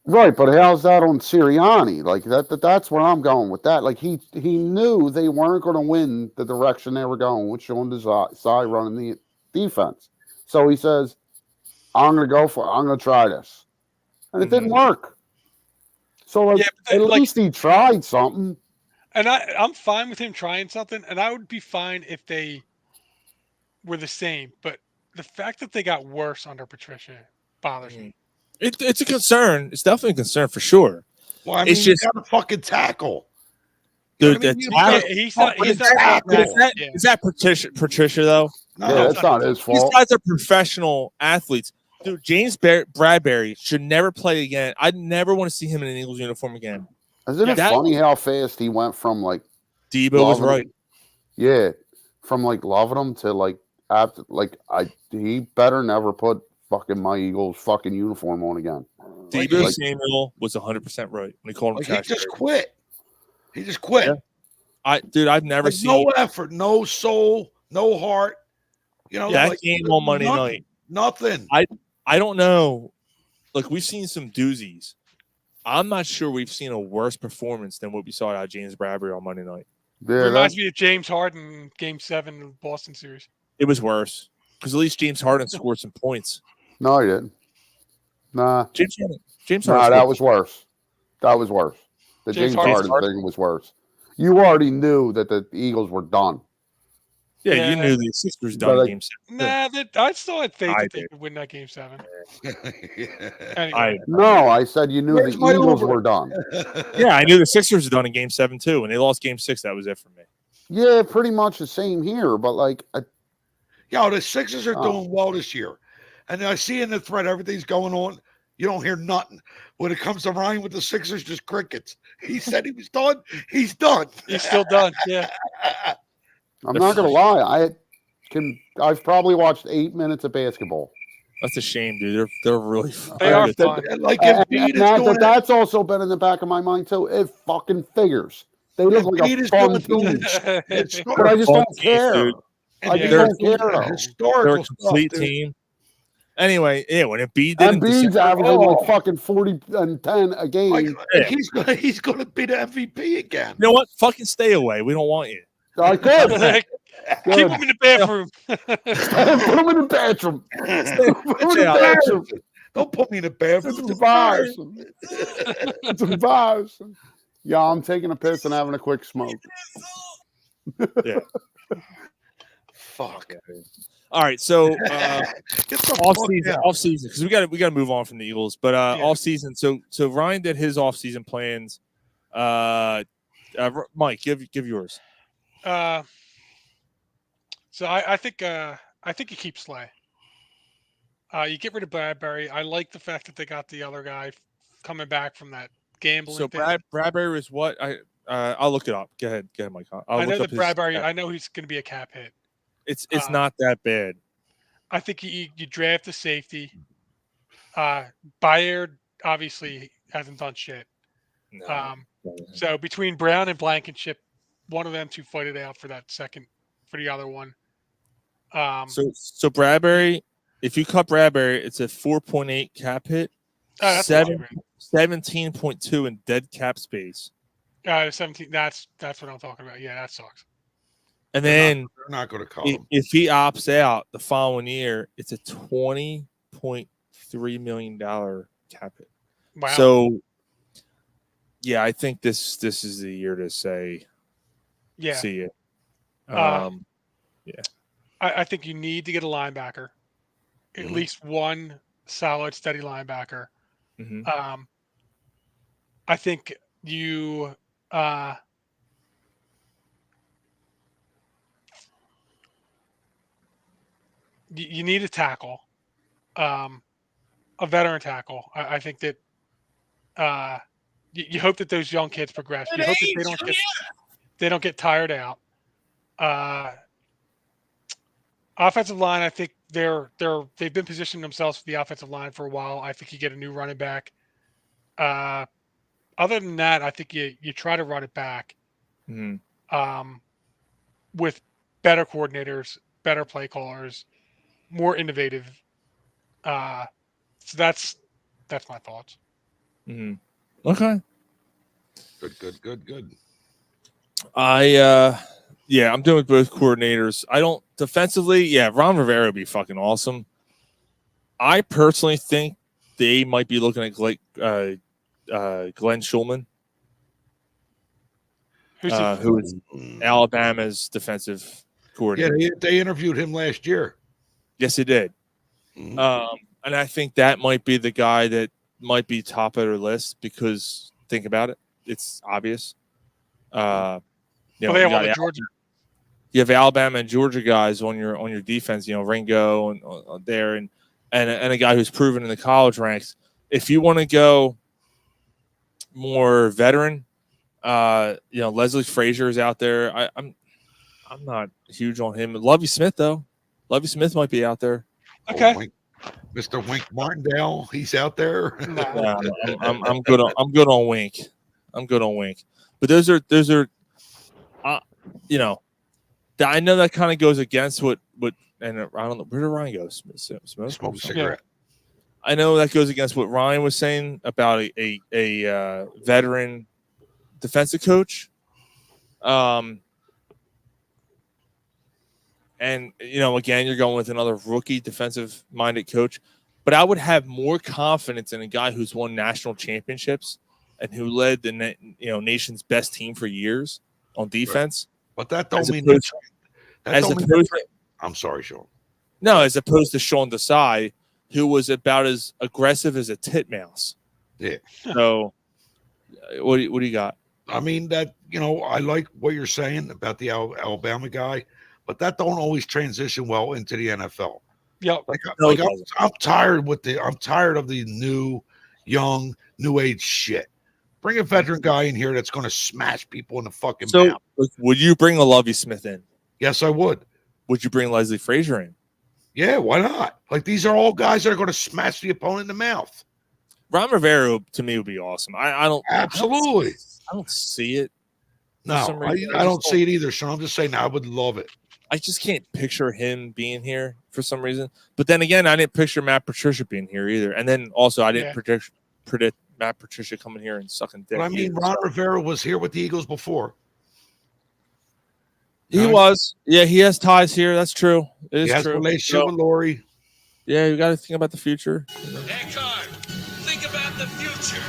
Right, but how's that on Sirianni? Like that's where I'm going with that. Like he knew they weren't going to win the direction they were going with Sean Desai running the defense. So he says, I'm going to try this. And it didn't work. So like, at least he tried something. And I'm fine with him trying something, and I would be fine if they were the same. But the fact that they got worse under Patricia bothers me. It's a concern. It's definitely a concern for sure. Well, I mean, it's just you got to fucking tackle. Dude, He's not. Is that Patricia though? No, that's not his fault. These guys are professional athletes. Dude, James Bradbury should never play again. I'd never want to see him in an Eagles uniform again. Isn't it funny how fast he went from like Debo was right. Yeah, from like loving him to like after he better never put fucking my Eagles fucking uniform on again. Debo Samuel was 100% right when he called him trash. He just quit. He just quit. Yeah. I've never seen no effort, no soul, no heart. You know, that game on Monday night. Nothing. I don't know. Like we've seen some doozies. I'm not sure we've seen a worse performance than what we saw out of James Bradbury on Monday night. Yeah, reminds me of James Harden Game 7 of the Boston series. It was worse because at least James Harden scored some points. No, he didn't. Nah. James Harden. Nah, that was worse. That was worse. The James Harden thing was worse. You already knew that the Eagles were done. Yeah, you knew the Sixers done Game 7. Nah, I still had faith that they could win that Game 7. Anyway. No, I said you knew the Eagles were done. Yeah, I knew the Sixers were done in Game 7 too. When they lost Game 6, that was it for me. Yeah, pretty much the same here, but like, the Sixers are doing well this year, and I see in the thread everything's going on. You don't hear nothing when it comes to Ryan with the Sixers. Just crickets. He said he was done. He's done. He's still done. Yeah. I'm not gonna lie. I've probably watched 8 minutes of basketball. That's a shame, dude. They're really they are fun. Like that's also been in the back of my mind too. It fucking figures. They look like a fun team, but I just don't care. I just don't care. They're a complete team. Anyway, yeah, when Embiid Embiid's averaging like fucking 40 and 10 a game. He's gonna be the MVP again. You know what? Fucking stay away. We don't want you. I could. Keep him in the bathroom. Put him in the bathroom. Put him in the bathroom. Don't put me in the bathroom. It's embarrassing. Yeah, I'm taking a piss and having a quick smoke. Yeah. Fuck. All right, so off season, because we got to move on from the Eagles, but off season. So Ryan did his off season plans. Mike, give yours. So I think you keep Slay. You get rid of Bradbury. I like the fact that they got the other guy coming back from that gambling. So thing. Bradbury was what? I'll look it up. Go ahead, Mike. I know that Bradbury. I know he's going to be a cap hit. It's not that bad. I think you draft a safety. Bayard obviously hasn't done shit. No. So between Brown and Blankenship, one of them two fight it out for that second for the other one. So Bradbury, if you cut Bradbury, it's a 4.8 cap hit, 17.2 in dead cap space. 17. That's what I'm talking about. Yeah, that sucks. And then they're not going to call him. If he opts out the following year, it's a $20.3 million cap hit. Wow. So, yeah, I think this is the year to say, see it. Yeah. I think you need to get a linebacker, at least one solid, steady linebacker. Mm-hmm. I think you you need a tackle, a veteran tackle. I think that you hope that those young kids progress. You hope that they don't get tired out. Offensive line, I think they've been positioning themselves for the offensive line for a while. I think you get a new running back. Other than that, I think you try to run it back. Mm-hmm. With better coordinators, better play callers, more innovative. So that's my thoughts. Mm-hmm. Okay. Good. I'm doing both coordinators. I don't defensively. Yeah, Ron Rivera would be fucking awesome. I personally think they might be looking at Glenn Schulman, who is Alabama's defensive coordinator. Yeah, they interviewed him last year. Yes, they did. And I think that might be the guy that might be top of their list because think about it, it's obvious. They have all the Georgia. You have Alabama and Georgia guys on your defense. Ringo and there and a guy who's proven in the college ranks. If you want to go more veteran, Leslie Frazier is out there. I'm not huge on him. Lovie Smith though. Lovie Smith might be out there. Okay. Mr. Wink Martindale, he's out there. Yeah, I'm good on Wink. I'm good on Wink. But those are I know that kind of goes against what and I don't know where did Ryan go? Smoke a cigarette. I know that goes against what Ryan was saying about a veteran defensive coach. And, again, you're going with another rookie defensive-minded coach. But I would have more confidence in a guy who's won national championships and who led the nation's best team for years on defense. Right. But that don't mean I'm sorry, Sean. No, as opposed to Sean Desai, who was about as aggressive as a titmouse. Yeah. So, what do you got? I mean, I like what you're saying about the Alabama guy. But that don't always transition well into the NFL. Yep. I'm tired I'm tired of the young, new age shit. Bring a veteran guy in here that's going to smash people in the fucking mouth. Would you bring a Lovie Smith in? Yes, I would. Would you bring Leslie Frazier in? Yeah, why not? These are all guys that are going to smash the opponent in the mouth. Ron Rivera to me would be awesome. I don't absolutely. I don't see it. No, I don't see it either. So I'm just saying I would love it. I just can't picture him being here for some reason. But then again, I didn't picture Matt Patricia being here either. And then also I didn't predict Matt Patricia coming here and sucking dick. But I mean, Ron Rivera was here with the Eagles before. He was. Yeah, he has ties here. That's true. It is he has true. a relationship with Lori. Yeah, you got to think about the future. Eckhart, think about the future.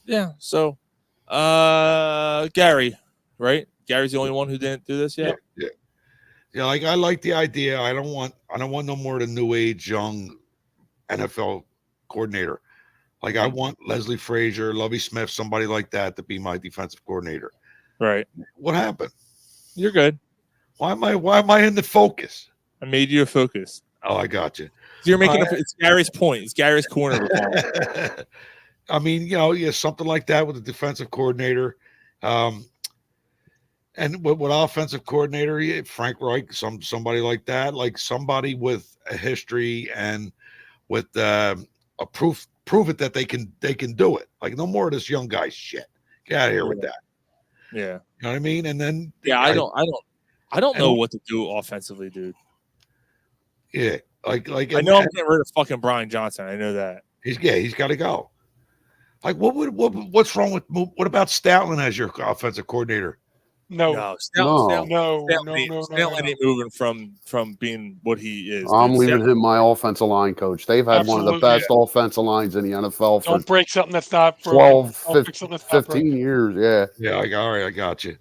Yeah. So, Gary, right? Gary's the only one who didn't do this yet. Yeah. I like the idea. I don't want no more of the new age young NFL coordinator. I want Leslie Frazier, Lovie Smith, somebody like that to be my defensive coordinator. Right. What happened? You're good. Why am I in the focus? I made you a focus. Oh, I got you. You're making it's Gary's point. It's Gary's corner. I mean, something like that with a defensive coordinator. And with offensive coordinator, Frank Reich, somebody like that, somebody with a history and with a prove it that they can do it. No more of this young guy shit. Get out of here with that. Yeah. You know what I mean? And then I don't know what to do offensively, dude. Yeah. I know I'm getting rid of fucking Brian Johnson. I know that. He's got to go. What's wrong with what about Stoutland as your offensive coordinator? No. Stoutland ain't moving from being what he is. I'm leaving him my offensive line coach. They've had one of the best offensive lines in the NFL for don't break something that's not for 12, 15 years. Yeah. Yeah, all right, I got you.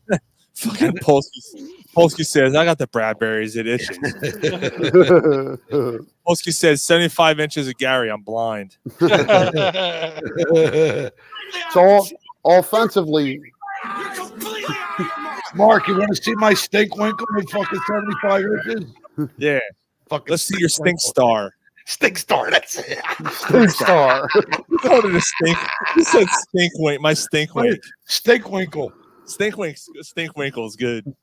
Fucking Polsky says, I got the Bradburys. It itches. Polsky says, 75 inches of Gary. I'm blind. So offensively, Mark, you want to see my stink winkle in fucking 75 inches? Yeah. Fucking let's see your stink star. Stink star, that's it. Stink star. You called it a stink. You said stink wink. My stink wink. Stink winkle. Stink winkle is good.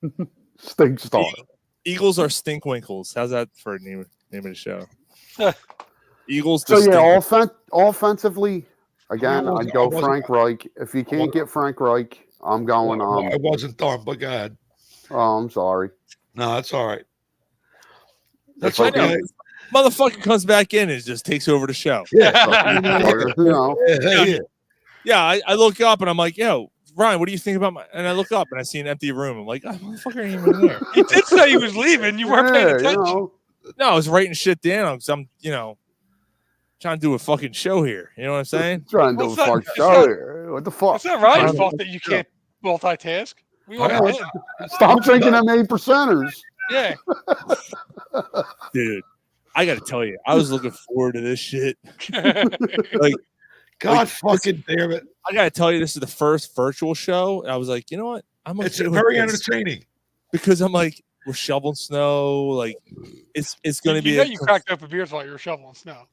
Stink star. Eagles are stink winkles. How's that for a name of the show? Eagles. So yeah, offensively, again, I'd go Frank Reich. If you can't get Frank Reich, I'm going. I wasn't done, but go ahead. Oh, I'm sorry. No, that's all right. That's I know. Motherfucker comes back in and just takes over the show. Yeah. I look up and I'm like, yo, Ryan, what do you think about my? And I look up and I see an empty room. I'm like, oh, motherfucker ain't even here. He did say he was leaving. You weren't paying attention. No, I was writing shit down because I'm, trying to do a fucking show here. You know what I'm saying? Trying to do a fucking show here. What the fuck? It's not Ryan's fault that you can't multitask. We all him. Stop drinking them 8%ers. Yeah. Dude, I got to tell you, I was looking forward to this shit. God fucking damn it. I got to tell you, this is the first virtual show. And I was like, you know what? It's very entertaining. Because I'm like, we're shoveling snow. Like, it's going to be. You cracked open beers while you were shoveling snow.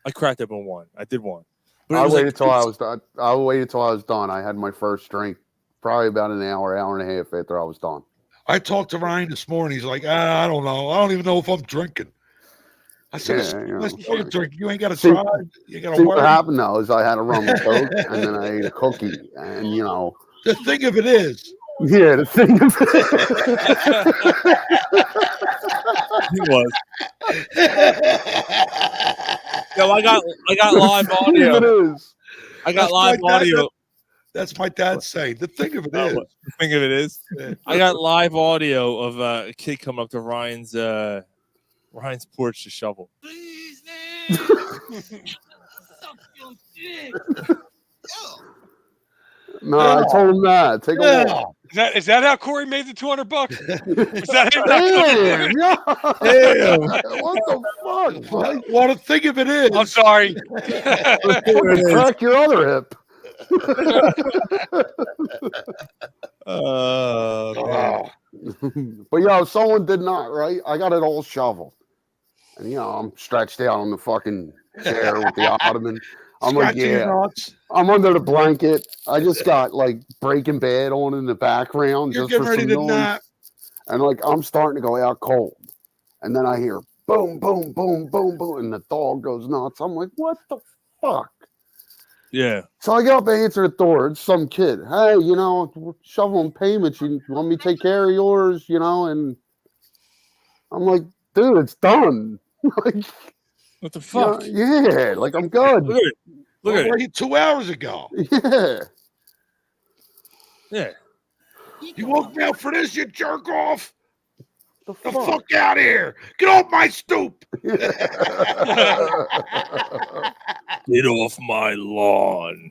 I cracked open one. I did one. But I waited till I was done. I waited till I was done. I had my first drink probably about an hour and a half after I was done. I talked to Ryan this morning. He's like, I don't know. I don't even know if I'm drinking. I said, let's drink. You ain't got to try. You got to what happened though is I had a rum and coke and then I ate a cookie. And the thing of it is. Yeah, the thing of it. He was. Yo, I got live audio. It is. I got live audio. That's my dad saying. The thing of it is. The thing of it is. I got live audio of a kid coming up to Ryan's porch to shovel. Please, man. No, I told him that. Take a walk. Is that how Corey made the $200? Was that him? Damn. What the fuck? Well, the thing of it is. I'm sorry. Crack your other hip. But someone did not, right? I got it all shoveled. And I'm stretched out on the fucking chair with the ottoman. I'm like, I'm under the blanket. I just got like Breaking Bad on in the background. You're just getting for ready some to noise. nap. And like I'm starting to go out cold. And then I hear boom, boom, boom, boom, boom, and the dog goes nuts. I'm like, what the fuck? Yeah. So I get up and answer the door. It's some kid. Hey, we're shoveling payments. You want me to take care of yours? And I'm like, dude, it's done. Like, what the fuck? Yeah, like I'm good. Look at it. 2 hours ago. Yeah. Yeah. You woke me up for this, you jerk off. The fuck out of here. Get off my stoop. Get off my lawn.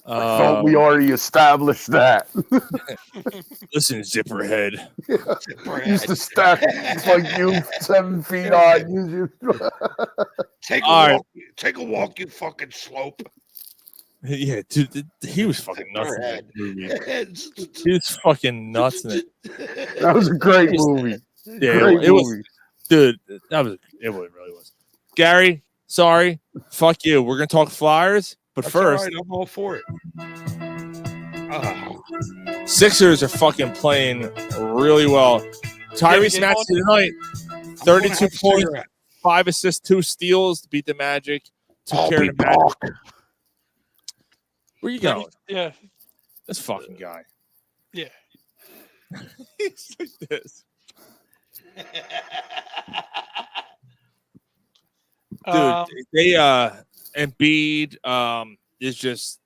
I thought we already established that. Listen, Zipperhead. Used to stack like you 7 feet high. Take a walk, you fucking slope. Yeah, dude, he was fucking nuts in that movie. He was fucking nuts in it. That was a great movie. Yeah, great it was. Dude, it really was. Gary, sorry, fuck you. We're gonna talk Flyers, but That's first, all right, I'm all for it. Sixers are fucking playing really well. Tyrese Maxey tonight, 32 points, 5 assists, 2 steals to beat the Magic. Took care of the Magic. Where you going? Yeah. This fucking guy. Yeah. He's like this. Dude, Embiid is just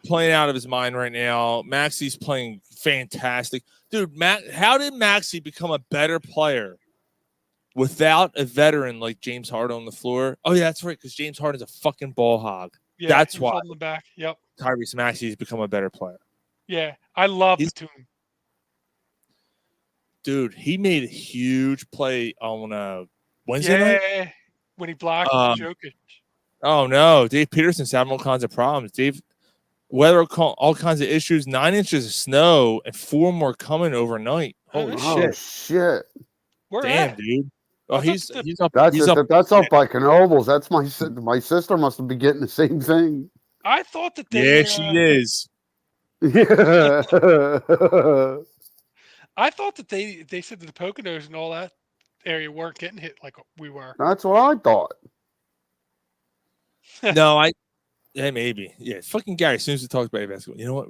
playing out of his mind right now. Maxey's playing fantastic. Dude, how did Maxey become a better player without a veteran like James Harden on the floor? Oh, yeah, that's right, because James Harden's a fucking ball hog. Yeah, that's why. On the back. Yep. Tyrese Maxey's become a better player. Yeah, I love the tune. Dude, he made a huge play on Wednesday night. Yeah, when he blocked Jokic. Oh, no. Dave Peterson's having all kinds of problems. Weather, all kinds of issues. 9 inches of snow and 4 more coming overnight. Holy shit. Damn, dude. Oh, he's up. That's up by Knoebels. That's my sister must have been getting the same thing. I thought that they. Yeah, she is. Yeah. I thought that they said that the Poconos and all that area weren't getting hit like we were. That's what I thought. No, maybe. Yeah, fucking Gary. As soon as we talked about basketball, you know what?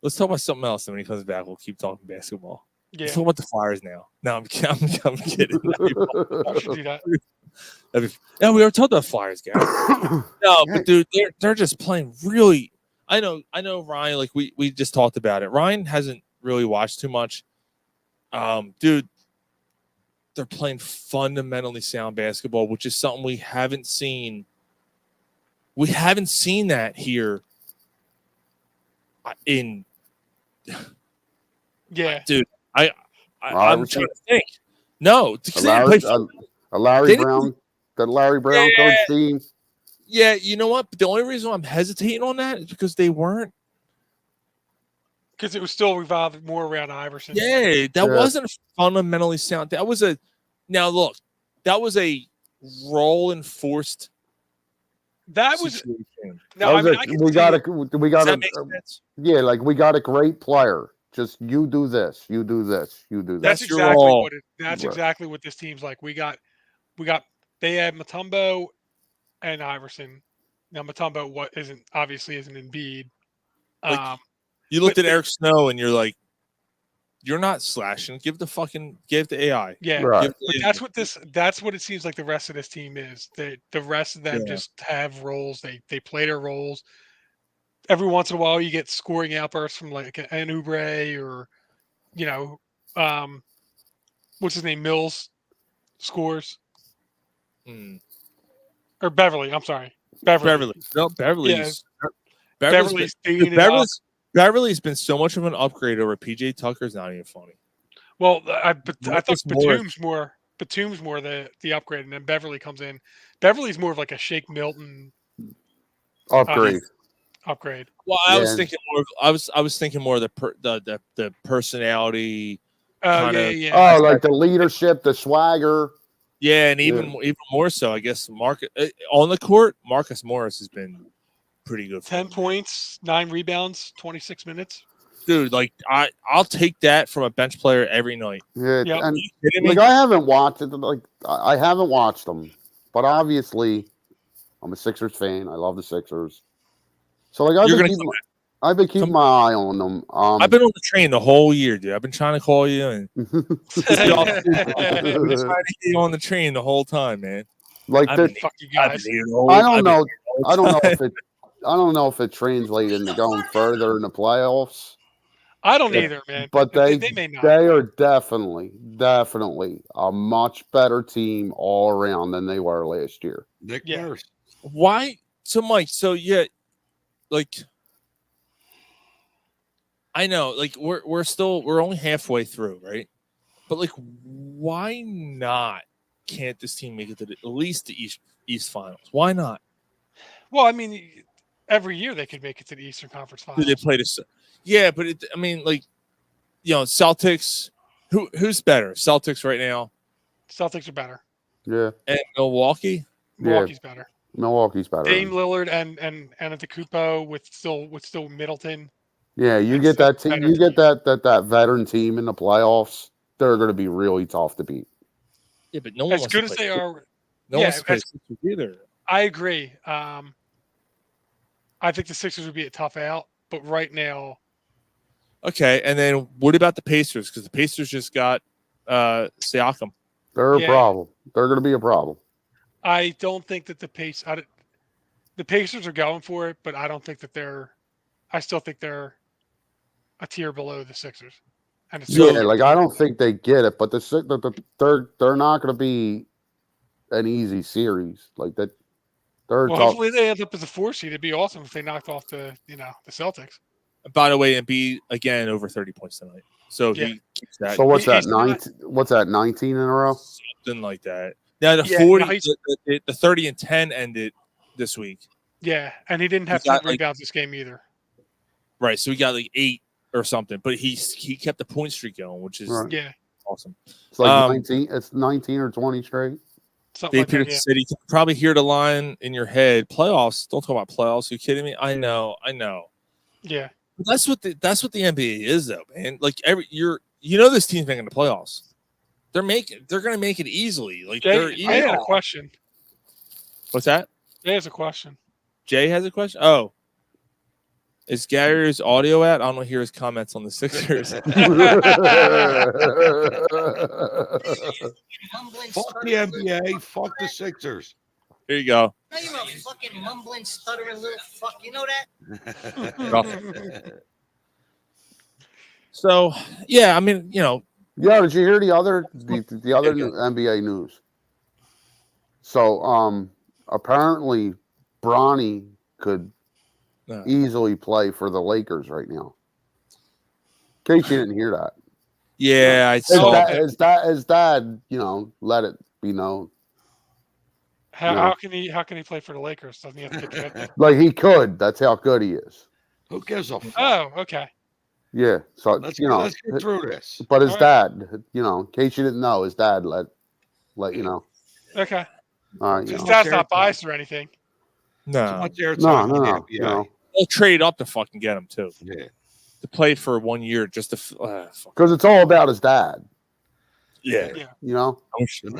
Let's talk about something else. And when he comes back, we'll keep talking basketball. Yeah. Let's talk about the Flyers now. No, I'm kidding. I'm kidding. We should do that. Yeah, we already talked about Flyers, guys. No, but dude, they're just playing really. I know, Ryan. Like we just talked about it. Ryan hasn't really watched too much. Dude, they're playing fundamentally sound basketball, which is something we haven't seen. We haven't seen that here. In dude, I'm trying to think. No, Larry Brown, the Larry Brown coach team. Yeah, you know what? But the only reason I'm hesitating on that is because they weren't. Because it was still revolving more around Iverson. Yeah, that wasn't fundamentally sound. That was a role enforced. That was situation. No, I mean, we got a great player. Just you do this, you do this, you do that. That's exactly what exactly what this team's like. They had Mutombo and Iverson. Now Mutombo isn't Embiid. You looked at Eric Snow and you're like, you're not slashing. Give the AI. Yeah, right. But that's what it seems like the rest of this team is. The rest of them just have roles. They play their roles. Every once in a while, you get scoring outbursts from like an Oubre or, what's his name, Mills scores. Or Beverly. I'm sorry, Beverly. No, Beverly's. Yeah. Beverly's been so much of an upgrade over PJ Tucker's not even funny. Well, I thought Batum's more the upgrade, and then Beverly comes in. Beverly's more of like a Shake Milton upgrade. Well, I was thinking more. I was thinking more of the personality. Like the leadership, the swagger. Yeah, and even more so, I guess. On the court, Marcus Morris has been pretty good. 10 points, 9 rebounds, 26 minutes. Dude, like I'll take that from a bench player every night. Yeah, and like I haven't watched it. Like I haven't watched them, but obviously, I'm a Sixers fan. I love the Sixers. So like I've been keeping my eye on them. I've been on the train the whole year, dude. I've been trying to call you and trying to get you on the train the whole time, man. Like fuck you guys. I don't know if it translates into going further in the playoffs. I don't either, man. But they may not. They are definitely a much better team all around than they were last year. Nick Nurse. Why? So Mike, like I know, like we're only halfway through, right? But like, why not? Can't this team make it to at least the East Finals? Why not? Well, I mean, every year they could make it to the Eastern Conference Finals. They played Celtics. Who's better? Celtics right now. Celtics are better. Yeah. And Milwaukee. Milwaukee's better. Milwaukee's better. Dame Lillard and Antetokounmpo with still Middleton. Yeah, you get that team. You get that veteran team in the playoffs. They're going to be really tough to beat. Yeah, but no one as good as they are. No one's played either. I agree. I think the Sixers would be a tough out, but right now. Okay, and then what about the Pacers? Because the Pacers just got Siakam. They're a problem. They're going to be a problem. I don't think that the Pacers are going for it, but I don't think that they're. I still think they're a tier below the Sixers. And I don't think they get it, but they're not going to be an easy series like that. Hopefully they end up as a 4 seed. It'd be awesome if they knocked off the Celtics. By the way, Embiid again over 30 points tonight. So he keeps that. So what's that? 19 in a row? Something like that. Now the 40, the 30 and 10 ended this week. Yeah, and he didn't have 10 rebounds this game either. Right, so he got like 8 or something, but he kept the point streak going, which is awesome. It's like 19. It's 19 or 20 straight. They said you can probably hear the line in your head. Playoffs. Don't talk about playoffs. Are you kidding me? I know. Yeah. But that's what the NBA is, though, man. Like this team's making the playoffs. They're going to make it easily. Like I have a question. What's that? Jay has a question. Jay has a question. Oh, Is Gary's audio out? I don't hear his comments on the Sixers. Fuck the NBA. Fuck the Sixers. Here you go. Now you're a fucking mumbling, stuttering little fuck. You know that? So, yeah, I mean, you know. Yeah, did you hear the other NBA news? So, apparently, Bronny could easily play for the Lakers right now. In case you didn't hear that. Yeah, I saw his dad, you know, let it be known. How can he play for the Lakers? Doesn't he have to get drafted? Like he could. That's how good he is. Who gives a fuck? Oh, okay. Yeah. So let's get through this. But his dad, you know, in case you didn't know, his dad let you know. Okay. All right. His dad's not biased or anything. No. No. They'll trade up to fucking get him too. Yeah. To play for 1 year just to. Because it's all about his dad. Yeah. You know. I wish I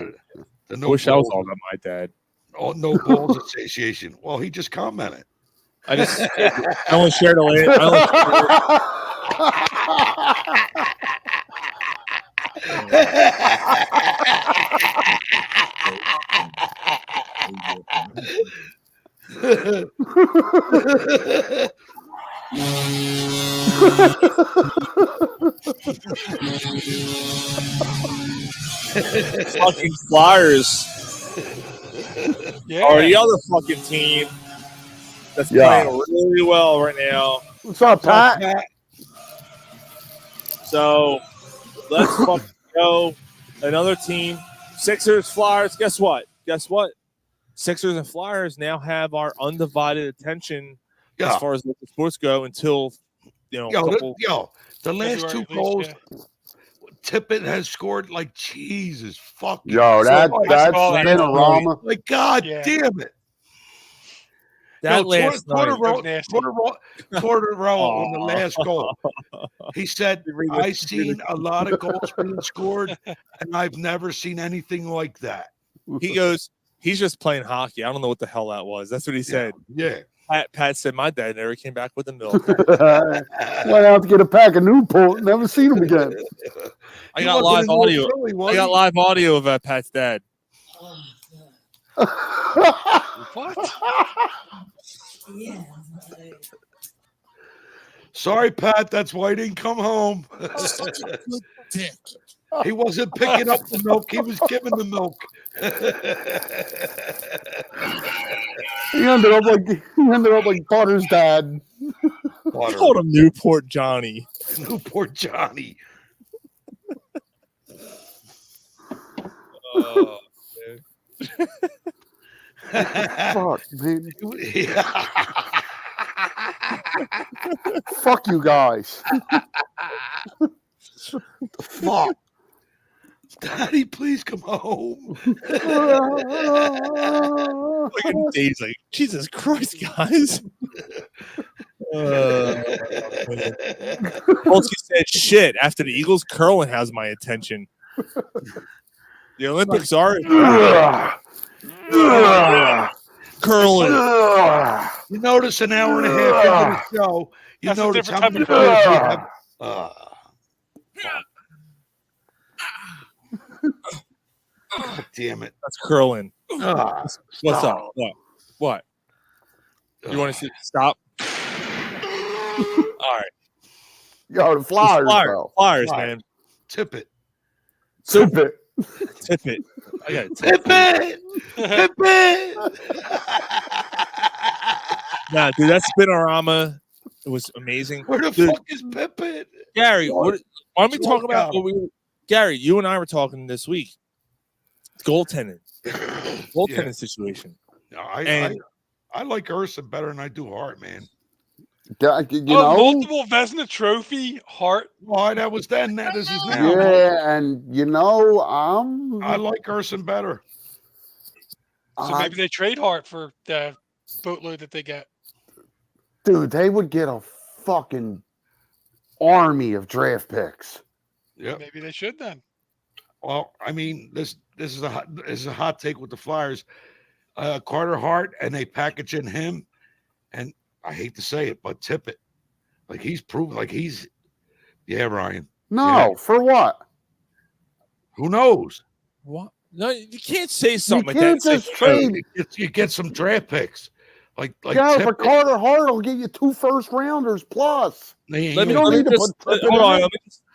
was all about my dad. Oh, no balls association. Well, he just commented. I only shared a link. Fucking Flyers. Yeah. Or the other fucking team that's playing really well right now. What's up, Pat? So let's fucking go. Another team. Sixers, Flyers. Guess what? Sixers and Flyers now have our undivided attention as far as local sports go until the last two goals. Tippett has scored like Jesus. Fuck. Yo, that's Spinorama. Like God damn it. That last Tortorella on the last goal. He said, "I seen a lot of goals being scored, and I've never seen anything like that." He goes, he's just playing hockey. I don't know what the hell that was. That's what he said. Yeah. Pat said, my dad never came back with the milk. Went out to get a pack of Newport. Never seen him again. I got live audio. I got live audio of Pat's dad. What? Yeah. Sorry, Pat. That's why he didn't come home. Dick. He wasn't picking up the milk. He was giving the milk. He ended up like Potter's dad. I called him Newport Johnny. Newport Johnny. Fuck, man. Fuck you guys. Fuck. Daddy, please come home. Look at Dave's like, Jesus Christ, guys. Polsky said, shit, after the Eagles, curling has my attention. The Olympics are curling. You notice an hour and a half into the show, you notice how many players we have. God damn it. That's curling. What's up? What? You want to see? Stop. All right. Yo, the Flyers, bro. Flyers, man. Tippett. Tippett. Tippett. I got Tippett. Tippett. Nah, dude, that spinorama, it was amazing. Where the fuck is Tippett? Gary, why don't we talk about what Gary, you and I were talking this week. Goaltending situation. I like Ursa better than I do Hart, man. You know, multiple Vezina Trophy Hart. Why that was then? That is his now. Yeah, and you know, I like Urson better. So maybe they trade Hart for the boatload that they get. Dude, they would get a fucking army of draft picks. Yeah, maybe they should then. Well, I mean, this is a hot take with the Flyers. Carter Hart, and they package in him, and I hate to say it, but Tippett. Like he's proved. Like he's. Yeah, Ryan. No, Yeah. for what? Who knows? What? No, you can't say You something like can't that. just trade. You get some draft picks. Like Yeah, Tip- but Carter Hart will get you 2 first-rounders plus. Let You don't need to put Tip in hold on. there.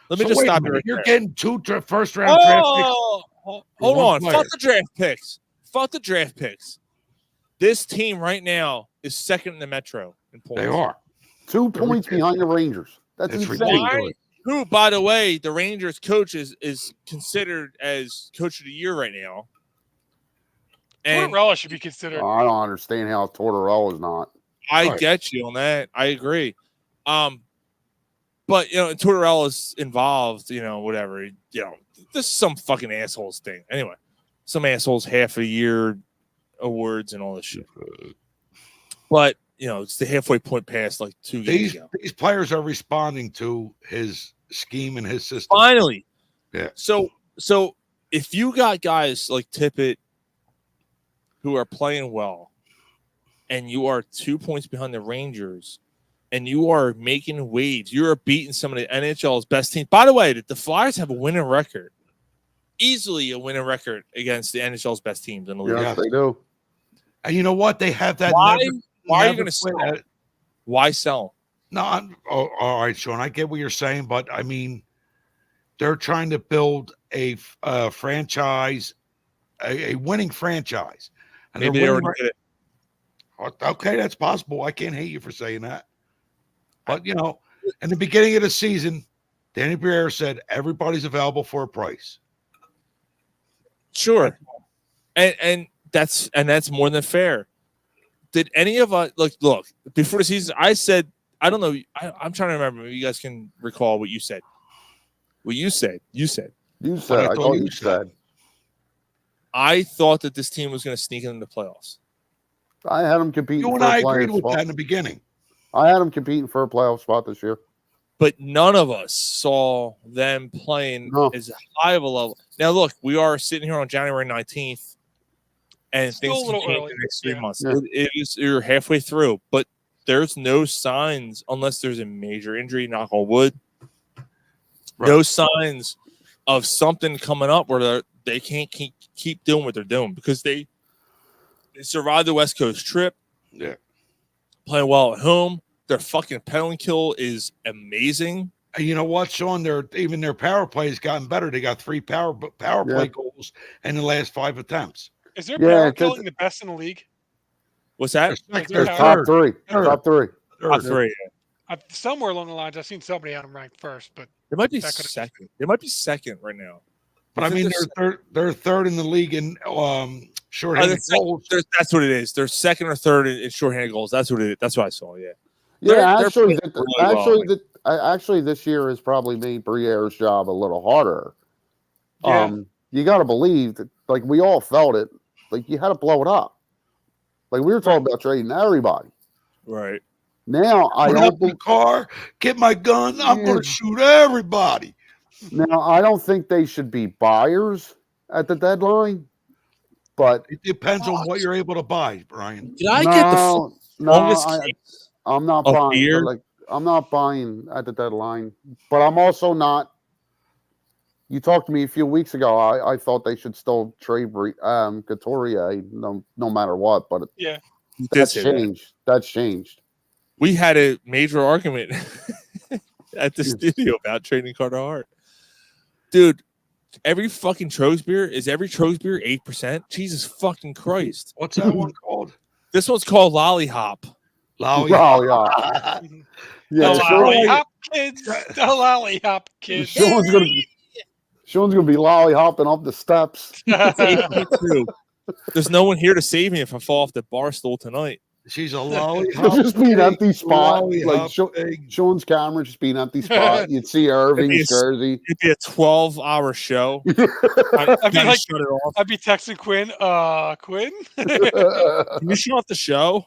Let me just wait a stop you minute. right You're there. getting 2 first-round draft picks. Hold on. player. Fuck the draft picks. Fuck the draft picks. This team right now is second in the Metro in points. They are 2 points behind the Rangers. That's It's insane. ridiculous. Who, by the way, the Rangers coach is considered as coach of the year right now. And Tortorella should be considered. I don't understand how Tortorella is not. I get you on that. I agree. But Tortorella's involved, whatever. This is some fucking assholes thing. Anyway, some assholes half a year awards and all this shit. But it's the halfway point past like 2 games ago. These players are responding to his scheme and his system. Finally. Yeah. So if you got guys like Tippett who are playing well, and you are 2 points behind the Rangers, and you are making waves, you are beating some of the NHL's best teams. By the way, the Flyers have a winning record, easily a winning record against the NHL's best teams in the league. Yes, they do. And you know what? They have that. Why are you never going to sell? quit. Why sell? No, all right, Sean. I get what you're saying, but I mean, they're trying to build a franchise, a winning franchise. And Maybe they already did it. Okay, that's possible. I can't hate you for saying that. But, in the beginning of the season, Danny Briere said everybody's available for a price. Sure. And that's more than fair. Did any of us look before the season? I said, I don't know. I'm trying to remember. Maybe you guys can recall what you said. What you said. You said. You said. I thought you said. I thought that this team was going to sneak into the playoffs. I had them competing. You and for I a playoff agreed with spot. that in the beginning. I had them competing for a playoff spot this year. But none of us saw them playing as high of a level. Now, look, we are sitting here on January 19th, and Still things a little can change early. in the next 3 Yeah. months. Yeah. You're halfway through, but there's no signs, unless there's a major injury, knock on wood, no signs of something coming up where they can't keep doing what they're doing because they survived the West Coast trip. Yeah. Playing well at home. Their fucking penalty kill is amazing. And you know what, Sean? Even their power play has gotten better. They got 3 power play goals in the last 5 attempts. Is their power killing the best in the league? What's that? They're top three. Top three. Top three. Somewhere along the lines, I've seen somebody had them ranked first, but It might be second. It might be second right now. But I mean, they're third in the league in shorthanded goals. That's what it is. They're second or third in shorthanded goals. That's what it is. That's what I saw. Yeah. Yeah, They're actually, playing really well. actually, this year has probably made Briere's job a little harder. Yeah. You got to believe that, like we all felt it. Like you had to blow it up. Like we were talking about trading everybody. Right. Now I Put don't up the car, get my gun. I'm going to shoot everybody. Now I don't think they should be buyers at the deadline, but it depends on what you're able to buy, Brian. Did I get the longest case I'm not of buying. beer? Like I'm not buying at the deadline, but I'm also not. You talked to me a few weeks ago. I thought they should still trade Couturier no matter what, but yeah, that's changed. That's changed. We had a major argument at the studio about trading Carter Hart. Dude, every fucking Trogs beer, is every Trogs beer 8%? Jesus fucking Christ. What's that one called? This one's called Lollihop. Lollihop. The lollihop kids. The lollihop kids. Sean's gonna be lollihopping up the steps. There's no one here to save me if I fall off the bar stool tonight. She's a lollihop. It'll just be an empty spot. Like Lollihop Sean's camera just be an empty spot. You'd see Irving's jersey. It'd be a 12-hour show. I'd be like, shut it off. I'd be texting Quinn. Quinn. Can you shut off the show?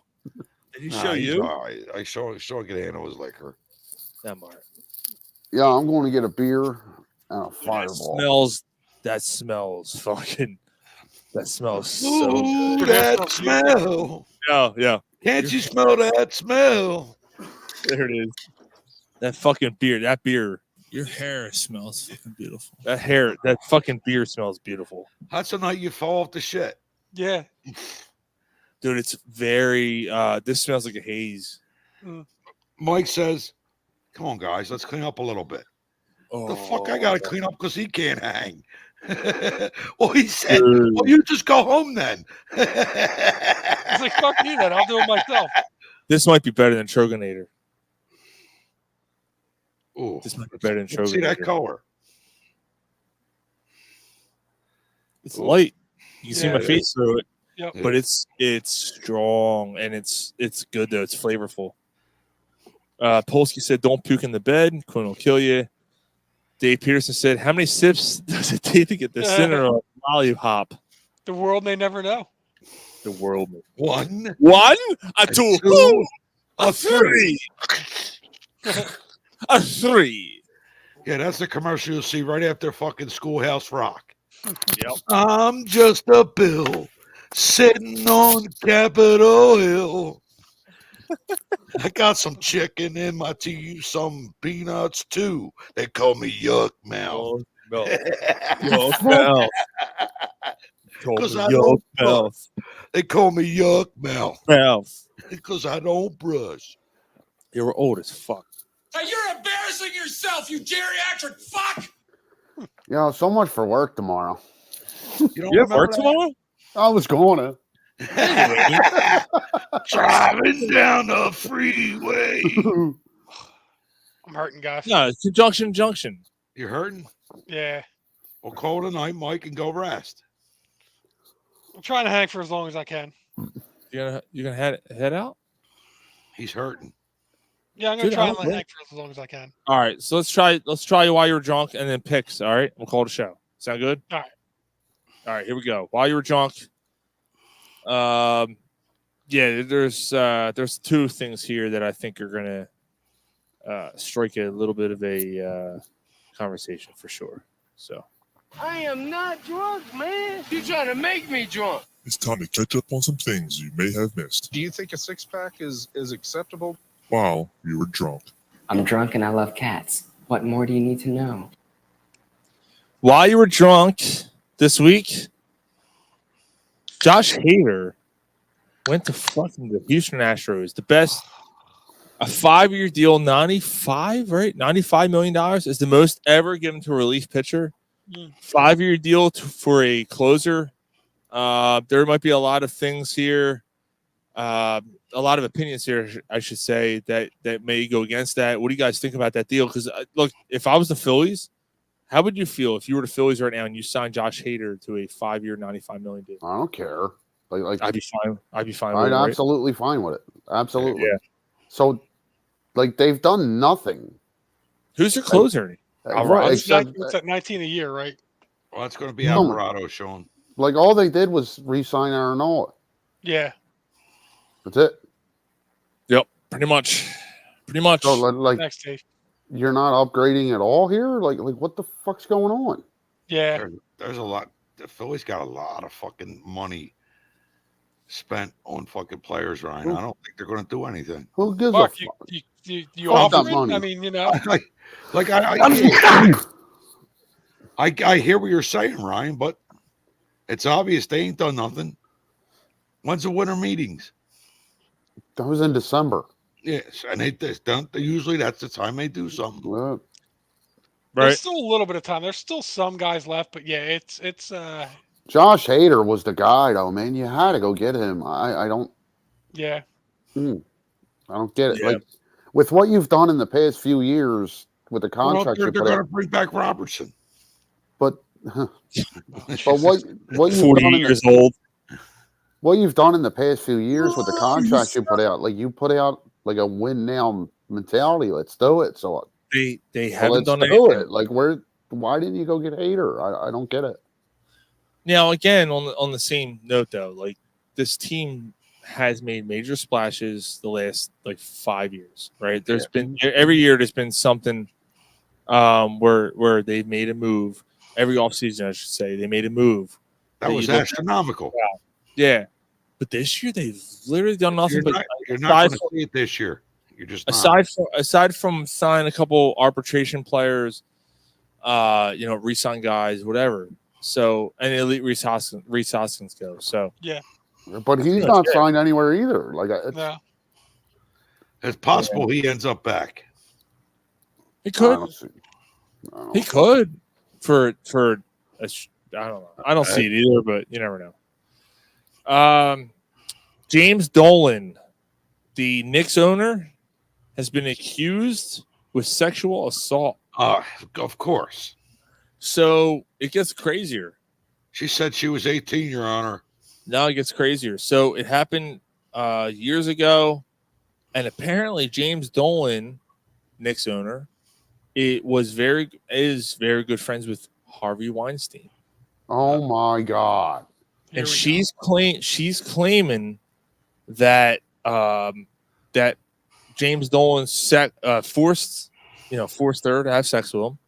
Did he show he's you? all right. I saw can handle his liquor. Yeah, I'm going to get a beer and a fireball. That smells fucking. That smells so Ooh, good. that smell. Yeah. Can't you smell that smell? There it is. That fucking beer. That beer. Your hair smells fucking beautiful. That fucking beer smells beautiful. That's the night you fall off the shit. Yeah. Dude, it's very this smells like a haze. Mike says, come on, guys, let's clean up a little bit. The fuck I gotta clean up because he can't hang. Well, he said, well, you just go home then. It's like, fuck you then. I'll do it myself. This might be better than Troganator. Ooh, this might be better than Troganator. See that color? It's light. You can see my it face is. through it. Yep. But it's strong and it's good though. It's flavorful. Polsky said, "Don't puke in the bed. Quinn will kill you." Dave Peterson said, "How many sips does it take to get the center of a lollipop?" The world may never know. The world. One, a two, a three, a three. Yeah, that's the commercial you'll see right after fucking Schoolhouse Rock. Yep. I'm just a bill sitting on Capitol Hill. I got some chicken in my tea, some peanuts too. They call me Yuck Mouth. No. Yuck Mouth. Because I don't brush. They call me Yuck Mouth. Because I don't brush. You were old as fuck. Hey, you're embarrassing yourself, you geriatric fuck! So much for work tomorrow. You have work tomorrow? I was going to. Driving down the freeway. I'm hurting, guys. No, it's junction. You're hurting? Yeah. We'll call it a night, Mike, and go rest. I'm trying to hang for as long as I can. You gonna head out? He's hurting. Yeah, I'm gonna try and Dude, hang for as long as I can. All right, so let's try you while you're drunk and then picks. All right, we'll call it a show. Sound good? All right. All right, here we go. While you were drunk, there's two things here that I think are gonna strike a little bit of a conversation for sure. So I am not drunk, man. You trying to make me drunk? It's time to catch up on some things you may have missed. Do you think a six-pack is acceptable? While you were drunk. I'm drunk and I love cats. What more do you need to know? while you were drunk this week, Josh Hader went to fucking the Houston Astros. The best, a 5-year deal, 95, right? $95 million is the most ever given to a relief pitcher. 5-year deal for a closer. There might be a lot of things here, a lot of opinions here, I should say, that may go against that. What do you guys think about that deal? Because, look, if I was the Phillies, how would you feel if you were the Phillies right now and you signed Josh Hader to a 5-year, $95 million deal? I don't care. Like I'd be fine. I'd be fine. I'm with it, absolutely fine with it. Absolutely. Yeah. So, like, they've done nothing. Who's your closer? It's at 19 a year, right? Well, that's going to be Alvarado, Sean. Like, all they did was re-sign Arenado. Yeah. That's it. Yep. Pretty much. So, like, Next, Dave. you're not upgrading at all here? Like what the fuck's going on? Yeah. There's a lot. The Phillies got a lot of fucking money spent on fucking players, Ryan. I don't think they're going to do anything. Who gives Fuck, a fuck? you Fuck offer that it? money. I mean, you know. I hear what you're saying, Ryan, but it's obvious they ain't done nothing. When's the winter meetings? That was in December. Yes, and usually that's the time they do something. Right. There's still a little bit of time. There's still some guys left, but yeah, it's Josh Hader was the guy, though, man. You had to go get him. I don't. Yeah. I don't get it. Yeah. Like, with what you've done in the past few years with the Well, contract, they're you put going to out, bring back Robertson. but what you've 48 done years old. What you've done in the past few years with the contract you put out, like you put out like a win now mentality. Let's do it. So they haven't done let's anything. do it. Like why didn't you go get Hader? I don't get it. Now, again, on the same note, though, like this team has made major splashes the last like 5 years, right? There's been every year there's been something where they've made a move. Every offseason, I should say, they made a move. That was astronomical. Yeah. But this year they've literally done nothing You're but not going to see it this year. You're just not. aside from signing a couple arbitration players, re-sign guys, whatever. So and elite Reese Hoskins go. So yeah, but he's not signed anywhere either. Like no. It's possible he ends up back. He could. He could for I don't know. I don't see it either, but you never know. James Dolan, the Knicks owner, has been accused with sexual assault. Of course. So it gets crazier. She said she was 18, Your Honor. Now it gets crazier. So it happened years ago, and apparently James Dolan, Knicks owner, is very good friends with Harvey Weinstein. Oh my God! And she's claiming that that James Dolan forced her to have sex with him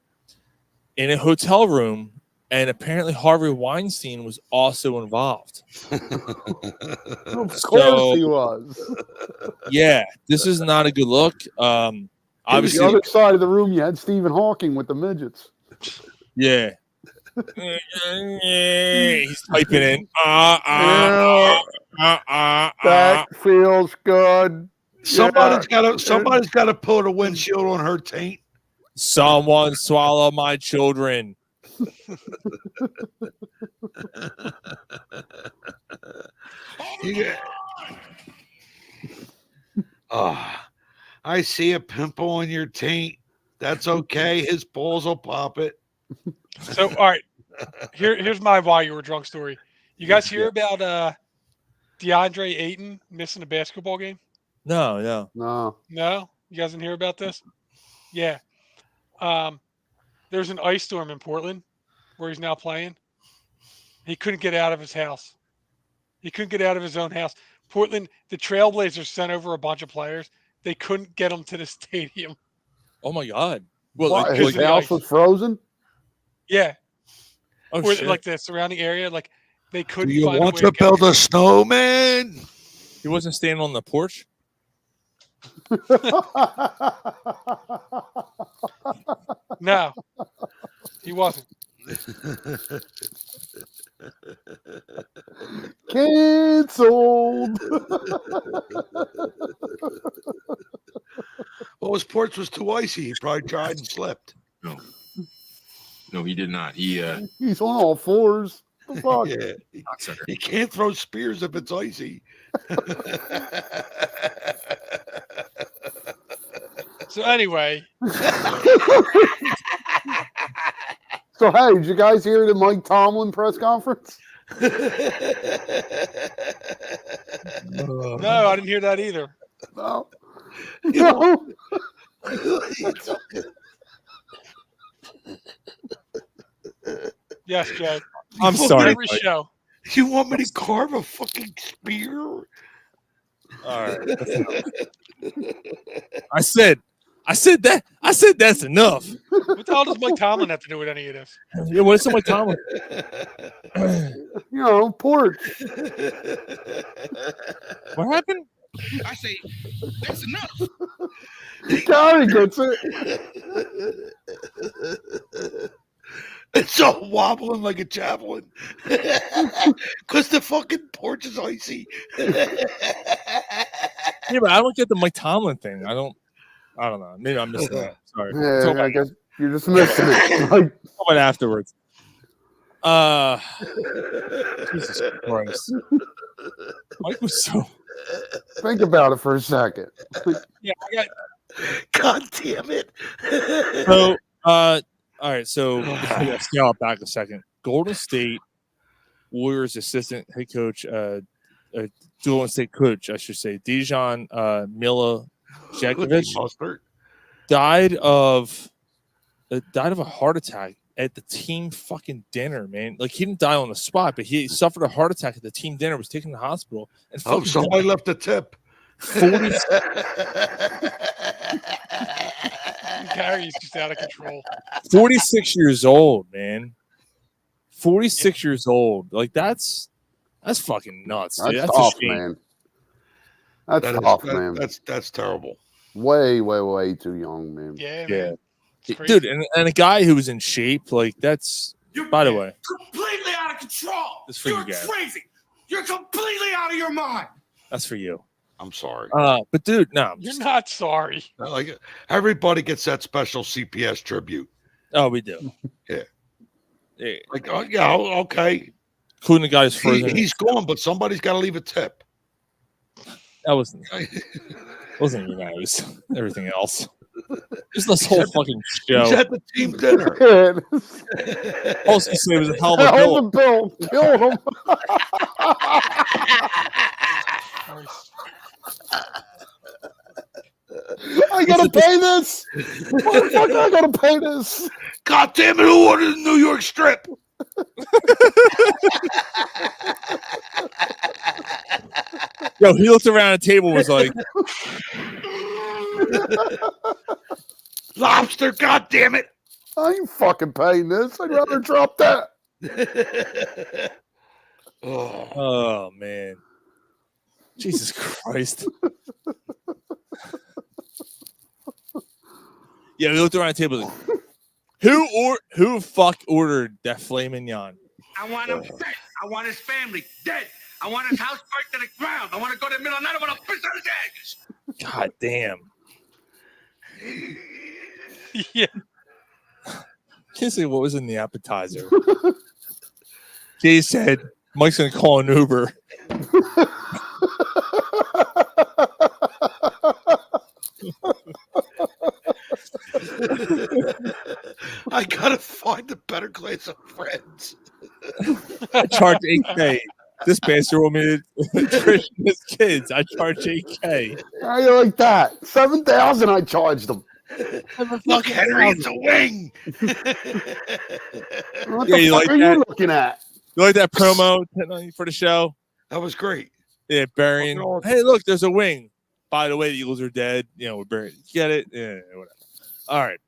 in a hotel room, and apparently Harvey Weinstein was also involved. Of course he was. Yeah, this is not a good look. Obviously, the other side of the room, you had Stephen Hawking with the midgets. Yeah. He's typing in. That feels good. Somebody's got to put a windshield on her taint. Someone swallow my children. I see a pimple on your taint. That's okay. His balls will pop it. So, all right. Here's my why you were drunk story. You guys hear about DeAndre Ayton missing a basketball game? No. No? You guys didn't hear about this? Yeah. There's an ice storm in Portland where he's now playing. He couldn't get out of his house. He couldn't get out of his own house. Portland, the Trailblazers sent over a bunch of players. They couldn't get him to the stadium. Oh my God! Well, what, his house was frozen. Yeah. Oh, or shit. like the surrounding area, like they couldn't. Do you find want a way to build a snowman? He wasn't standing on the porch. No, he wasn't. Cancelled. Well, his porch was too icy. He probably tried and slept. No, he did not. He's on all fours. The fuck? Yeah. He can't throw spears if it's icy. So anyway. So hey, did you guys hear the Mike Tomlin press conference? No, I didn't hear that either. No. Yes, Joe. I'm sorry. Every show. You want me to carve a fucking spear? All right. I said that's enough. What the hell does Mike Tomlin have to do with any of this? Yeah, what is Mike Tomlin? Porch. What happened? I say that's enough. Gary gets it. It's all wobbling like a javelin. Because the fucking porch is icy. Yeah, but I don't get the Mike Tomlin thing. I don't know. Maybe I'm missing that. Sorry. Yeah, I guess you're just missing it. Like, how about afterwards? Jesus Christ. Mike was so. Think about it for a second. Yeah, I got. God damn it. So, all right. So, let's scale it back a second. Golden State Warriors assistant head coach, Golden State coach, I should say, Dejan Milojevic, died of a heart attack at the team fucking dinner, man. Like, he didn't die on the spot, but he suffered a heart attack at the team dinner, was taken to the hospital. And somebody left a tip. 40 Gary's just out of control. 46 years old, man. 46 years old. Like, that's fucking nuts. Dude. That's That's tough, a shame. man. That's tough, man. That's terrible. Way, way, way too young, man. Yeah, Yeah. man. It's crazy. Dude, and a guy who was in shape, like that's. By the way, Completely out of control. That's for You're you guys. crazy. You're completely out of your mind. That's for you. I'm sorry. But dude, no. You're not sorry. Like everybody gets that special CPS tribute. Oh, we do. Yeah. Yeah. Like, oh yeah, okay. Including the guy who's frozen. He's gone, but somebody's got to leave a tip. That wasn't you guys. It was everything else. Just this whole fucking show. He's at the team dinner. Also, say it was a hell of a bill. Killed him. I gotta pay this. Motherfucker, I gotta pay this. God damn it! Who ordered the New York strip? Yo, he looked around the table and was like, lobster, god damn it. I ain't fucking paying this. I'd rather drop that. oh man. Jesus Christ. Yeah, we looked around the table like, who fuck ordered that filet mignon? I want him dead. I want his family dead. I want his house burnt to the ground. I want to go to the middle of the night. I want to piss on his eggs. God damn. Yeah. Can't say what was in the appetizer. Jay said Mike's gonna call an Uber. I gotta find a better class of friends. I charge $8K. This bastard want me to trick his kids. I charge $8K. How you like that? $7,000 I charged them. Look, Henry, it's a wing. What Yeah, the you fuck like are that? you looking at? You like that promo for the show? That was great. Yeah, burying. Hey, look, there's a wing. By the way, the Eagles are dead. You know, we're burying. Get it? Yeah, whatever. All right.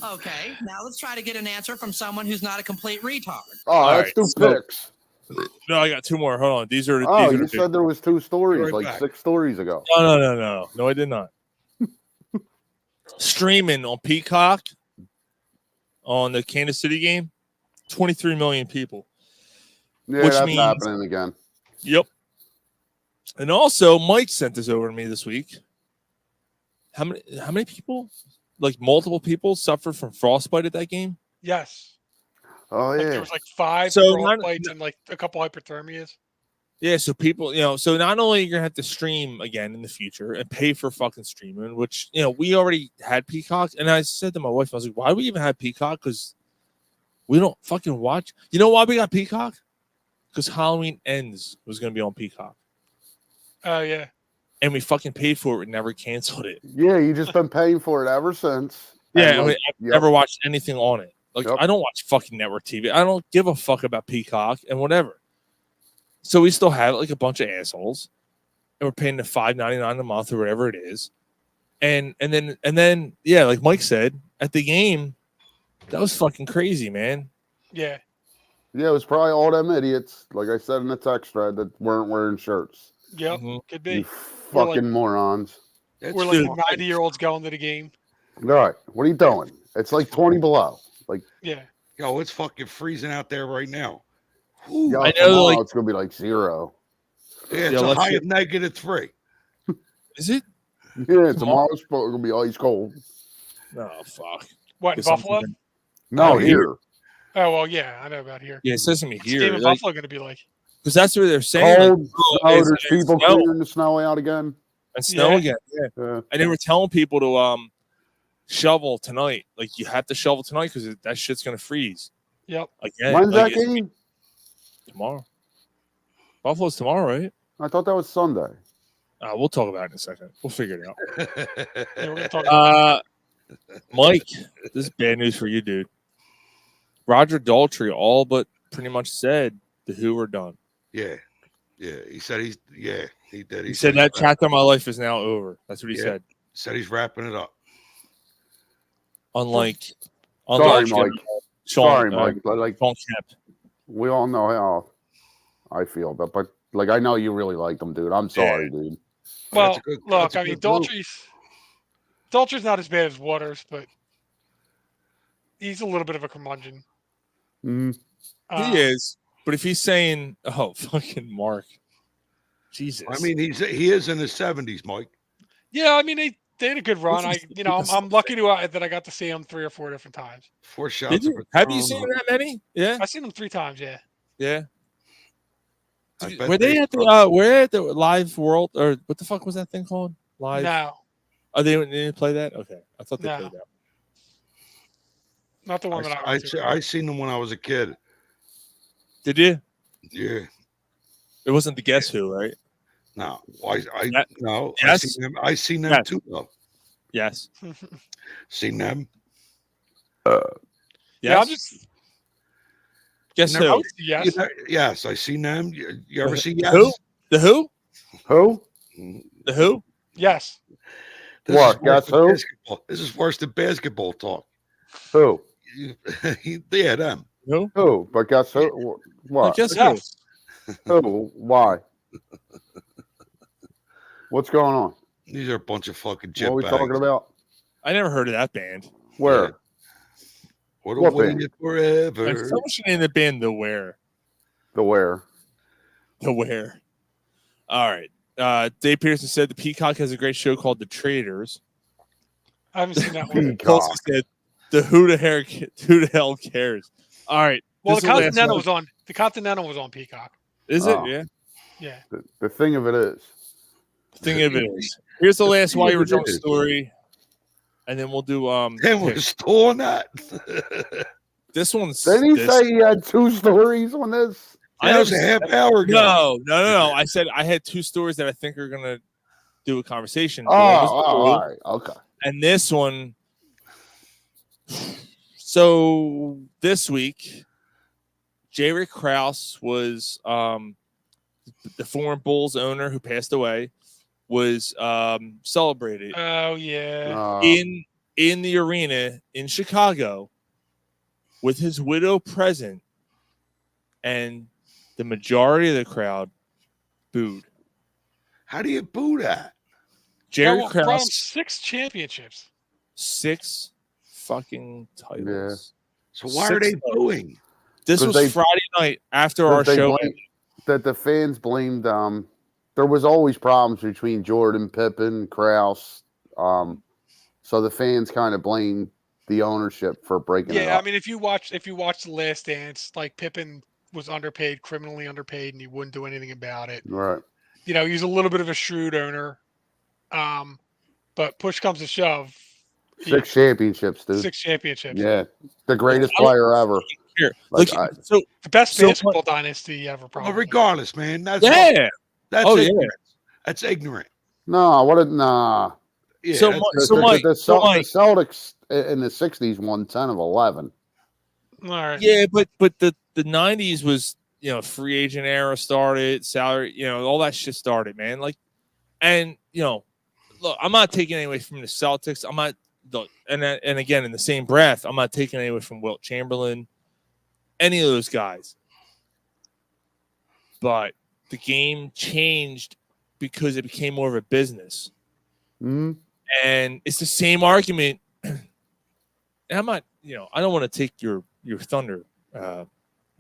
Okay, now let's try to get an answer from someone who's not a complete retard. Oh, All that's right, two picks. No, I got two more. Hold on. These are. Oh, these are you the said there was two stories, Right like back. 6 stories ago. No, I did not. Streaming on Peacock on the Kansas City game, 23 million people. Yeah, Which that's means- happening again. Yep. And also, Mike sent this over to me this week. How many people, like multiple people, suffered from frostbite at that game? Yes. Oh Like, yeah. there was like 5 So frostbites and like a couple hypothermias. Yeah, so people, so not only you're gonna have to stream again in the future and pay for fucking streaming, which we already had Peacock, and I said to my wife, I was like, why do we even have Peacock? Because we don't fucking watch. You know why we got Peacock? Because Halloween Ends was gonna be on Peacock, Oh yeah. and we fucking paid for it and never canceled it. Yeah, you just been paying for it ever since. Yeah, And, I mean, I've never watched anything on it. Like, Yep. I don't watch fucking network TV. I don't give a fuck about Peacock and whatever. So we still have like a bunch of assholes, and we're paying the $5.99 a month or whatever it is, and then yeah, like Mike said at the game, that was fucking crazy, man. Yeah. Yeah, it was probably all them idiots, like I said in the text thread, that weren't wearing shirts. Yep. Mm-hmm. Could be. You fucking morons. We're like 90-year-olds going to the game. All right, what are you doing? It's like 20 below. Like, Yeah. Yo, it's fucking freezing out there right now. yo, I know, tomorrow like- it's gonna be like 0. Yeah, it's Yeah, a let's high see. of -3. Is it? Yeah, tomorrow's gonna be ice cold. No, fuck. What, in Guess I'm Buffalo? thinking- No, Oh, here. Oh, well, yeah, I know about here. Yeah, it says to me What's the game here in because Buffalo going to be like? that's what they're saying. Cold, like, snow, it's- there's it's people snow. clearing the snow out again. And snow Yeah. again. Yeah. Yeah. And they were telling people to shovel tonight. Like you have to shovel tonight because that shit's gonna freeze Yep. again. When's like, that game? Tomorrow. Buffalo's tomorrow, right? I thought that was Sunday. We'll talk about it in a second. We'll figure it out. Yeah, we're gonna talk about Mike, this is bad news for you, dude. Roger Daltrey all but pretty much said the Who are done. Yeah. He said he did. He said that chapter of my life is now over. That's what he Yeah. said. Said he's wrapping it up. Unlike Sorry, Mike. Sean, Sorry, Mike. But like, Sean Kemp. we all know how I feel, but like I know you really like them, dude. I'm sorry, dude. Well, that's a good look, I mean, group. Daltrey's not as bad as Waters, but he's a little bit of a curmudgeon. He is. But if he's saying, oh, fucking Mark. Jesus. I mean, he is in his 70s, Mike. Yeah, I mean, they had a good run. I'm lucky that I got to see him 3 or 4 different times. 4 shots. Have you seen that many? Yeah. I've seen them 3 times. Yeah. Yeah. I Were they at the Live World, or what the fuck was that thing called? Live? No. Oh, they didn't play that? Okay. I thought they played that. Not the one that I went to. I seen them when I was a kid. Did you? Yeah. It wasn't the Guess Who, right? No. No. Yes. I seen them too, though. Yes. Seen them. Yes. Yeah, I'm just. Guess Never- who? Yes. Yes, I seen them. You ever see Yes? Who? The Who? Who? The Who? Yes. This What? is worse Guess than who? basketball. This is worse than basketball talk. Who? Yeah, them. Who? Who? But guess who? What? Guess Yes. Who? Why? What's going on? These are a bunch of fucking What are we jetbags. talking about? I never heard of that band. Where? What What awaited band? forever. Someone should name the band The Where. The where? The Where. All right. Dave Pearson said the Peacock has a great show called The Traders. I haven't seen that one. Tulsi said the Who the hell cares? All right. Well, this the is last Continental one. was on. The Continental was on Peacock. Is Oh. it? Yeah. Yeah. The thing of it is. Thing of it is. Here's the last thing Why of You Were it Drunk is. story. And then we'll do And we're picks. still on that. This one's Didn't he this. say he had 2 stories on this? That was a half hour ago. No. I said I had 2 stories that I think are gonna do a conversation. Oh, One was the Who, all right. Okay. and this one. So this week, J. Rick Krause was the former Bulls owner who passed away, was celebrated Oh yeah. in the arena in Chicago with his widow present, and the majority of the crowd booed. How do you boo that? Jerry Brought him Krause, 6 championships. 6 fucking titles. So why are they booing? This 'Cause was they- Friday night after our That they show. blame- that the fans blamed. There was always problems between Jordan, Pippen, Krause. So the fans kind of blamed the ownership for breaking it Yeah, I up. mean, if you watch The Last Dance, like Pippen was underpaid, criminally underpaid, and he wouldn't do anything about it. Right. You know, he's a little bit of a shrewd owner. But push comes to shove. 6 championships, dude. 6 championships. Yeah, the greatest player ever. Here, Like, look, so The best So basketball dynasty ever, probably. Well, regardless, man. That's yeah. That's Oh, yeah. ignorant. That's ignorant. No, nah. Yeah, So that's- So Mike, the so Mike- Celtics in the 60s won 10 of 11. All right. Yeah, but the 90s was, free agent era started, salary, all that shit started, man. Like, and look, I'm not taking any away from the Celtics. I'm not, and again, in the same breath, I'm not taking any away from Wilt Chamberlain, any of those guys. But the game changed because it became more of a business. Mm-hmm. And it's the same argument. And I'm not, I don't want to take your thunder,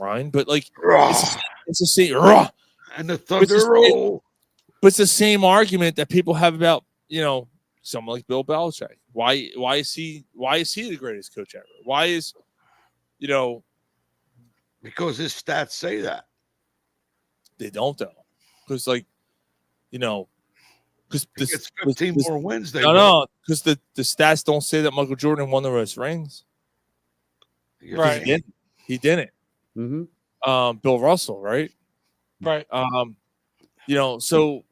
Ryan, but like it's the same. And the thunder roll. But it's the same argument that people have about, someone like Bill Belichick. Why is he the greatest coach ever? Why is, Because his stats say that. they don't though? Because because He gets 15 more wins. no, because the stats don't say that Michael Jordan won the most rings. Right. He didn't. Mm-hmm. Bill Russell, right? Right. So,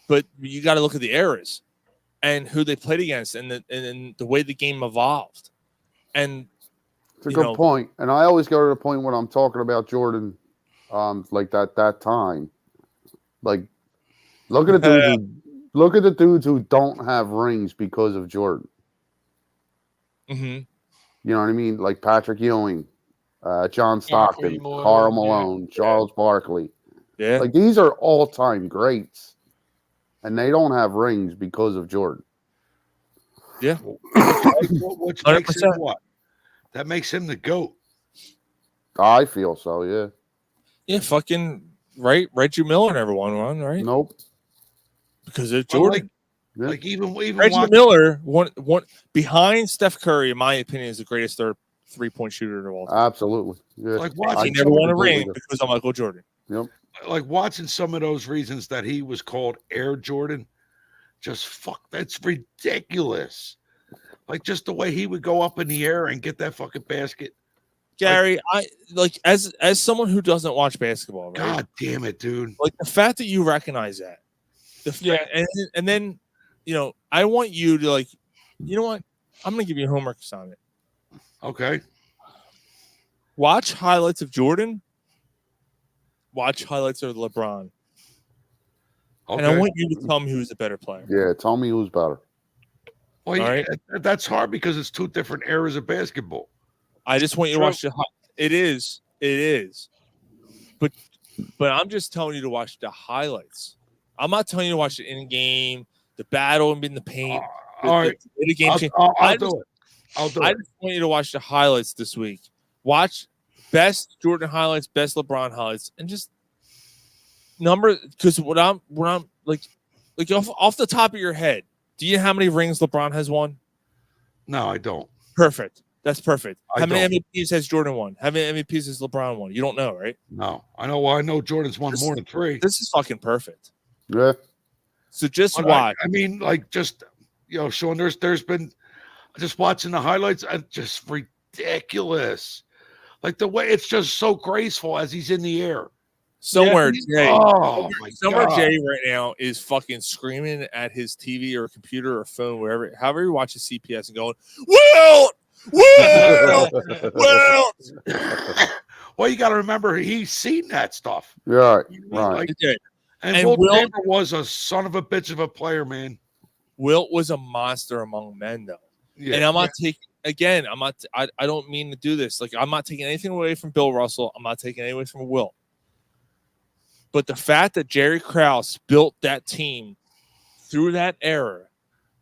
but you got to look at the eras and who they played against, and the way the game evolved. And It's a good point. And I always go to the point when I'm talking about Jordan, like that time. Like, look at the dudes who don't have rings because of Jordan. Mm-hmm. You know what I mean? Like Patrick Ewing, John Stockton, Malone, Karl Malone, Charles Barkley. Yeah. Like, these are all-time greats. and they don't have rings because of Jordan. Yeah. Which makes him 100%. what? That makes him the GOAT. I feel so, yeah. Yeah, fucking Reggie Miller never won one, right? Nope. Because of But Jordan. Like even Reggie watching, Miller, one behind Steph Curry, in my opinion, is the greatest three-point shooter of all time. Absolutely. Yeah. like He watching never won a ring completely because of Michael Jordan. Yep. like watching some of those reasons that he was called Air Jordan. That's ridiculous. Like just the way he would go up in the air and get that fucking basket. Gary, I like as someone who doesn't watch basketball, right? God damn it, dude. Like the fact that you recognize that. And then, I want you to like, you know what? I'm gonna give you a homework assignment. Okay. Watch highlights of Jordan. Watch highlights of LeBron. Okay. And I want you to tell me who's the better player. Yeah, tell me who's better. Well, All yeah, right. that's hard because it's two different eras of basketball. I just want you to watch the. It is. But I'm just telling you to watch the highlights. I'm not telling you to watch the in game, the battle and in the paint. All right. The game change. I'll do it. I'll do I it. just want you to watch the highlights this week. Watch best Jordan highlights, best LeBron highlights, and just number because what I'm like off the top of your head. Do you know how many rings LeBron has won? No, I don't. Perfect. That's perfect. I How many don't. MVPs has Jordan won? How many MVPs has LeBron won? You don't know, right? No, I know. Well, I know Jordan's won more than 3. This is fucking perfect. Yeah. So just But watch. I mean, like, just Sean. There's been just watching the highlights. Just ridiculous. Like the way it's just so graceful as he's in the air. Somewhere, Yeah. Jay. Oh, my somewhere, God. Jay right now is fucking screaming at his TV or computer or phone, wherever, however he watches CPS, and going, "Wilt, Wilt." Well, you got to remember he's seen that stuff. Right. Like, Okay. and And Wilt Wilt- Chamber was a son of a bitch of a player, man. Wilt was a monster among men, though. Yeah. And I'm not taking again. I'm not. I don't mean to do this. Like I'm not taking anything away from Bill Russell. I'm not taking anything away from Wilt. But the fact that Jerry Krause built that team through that era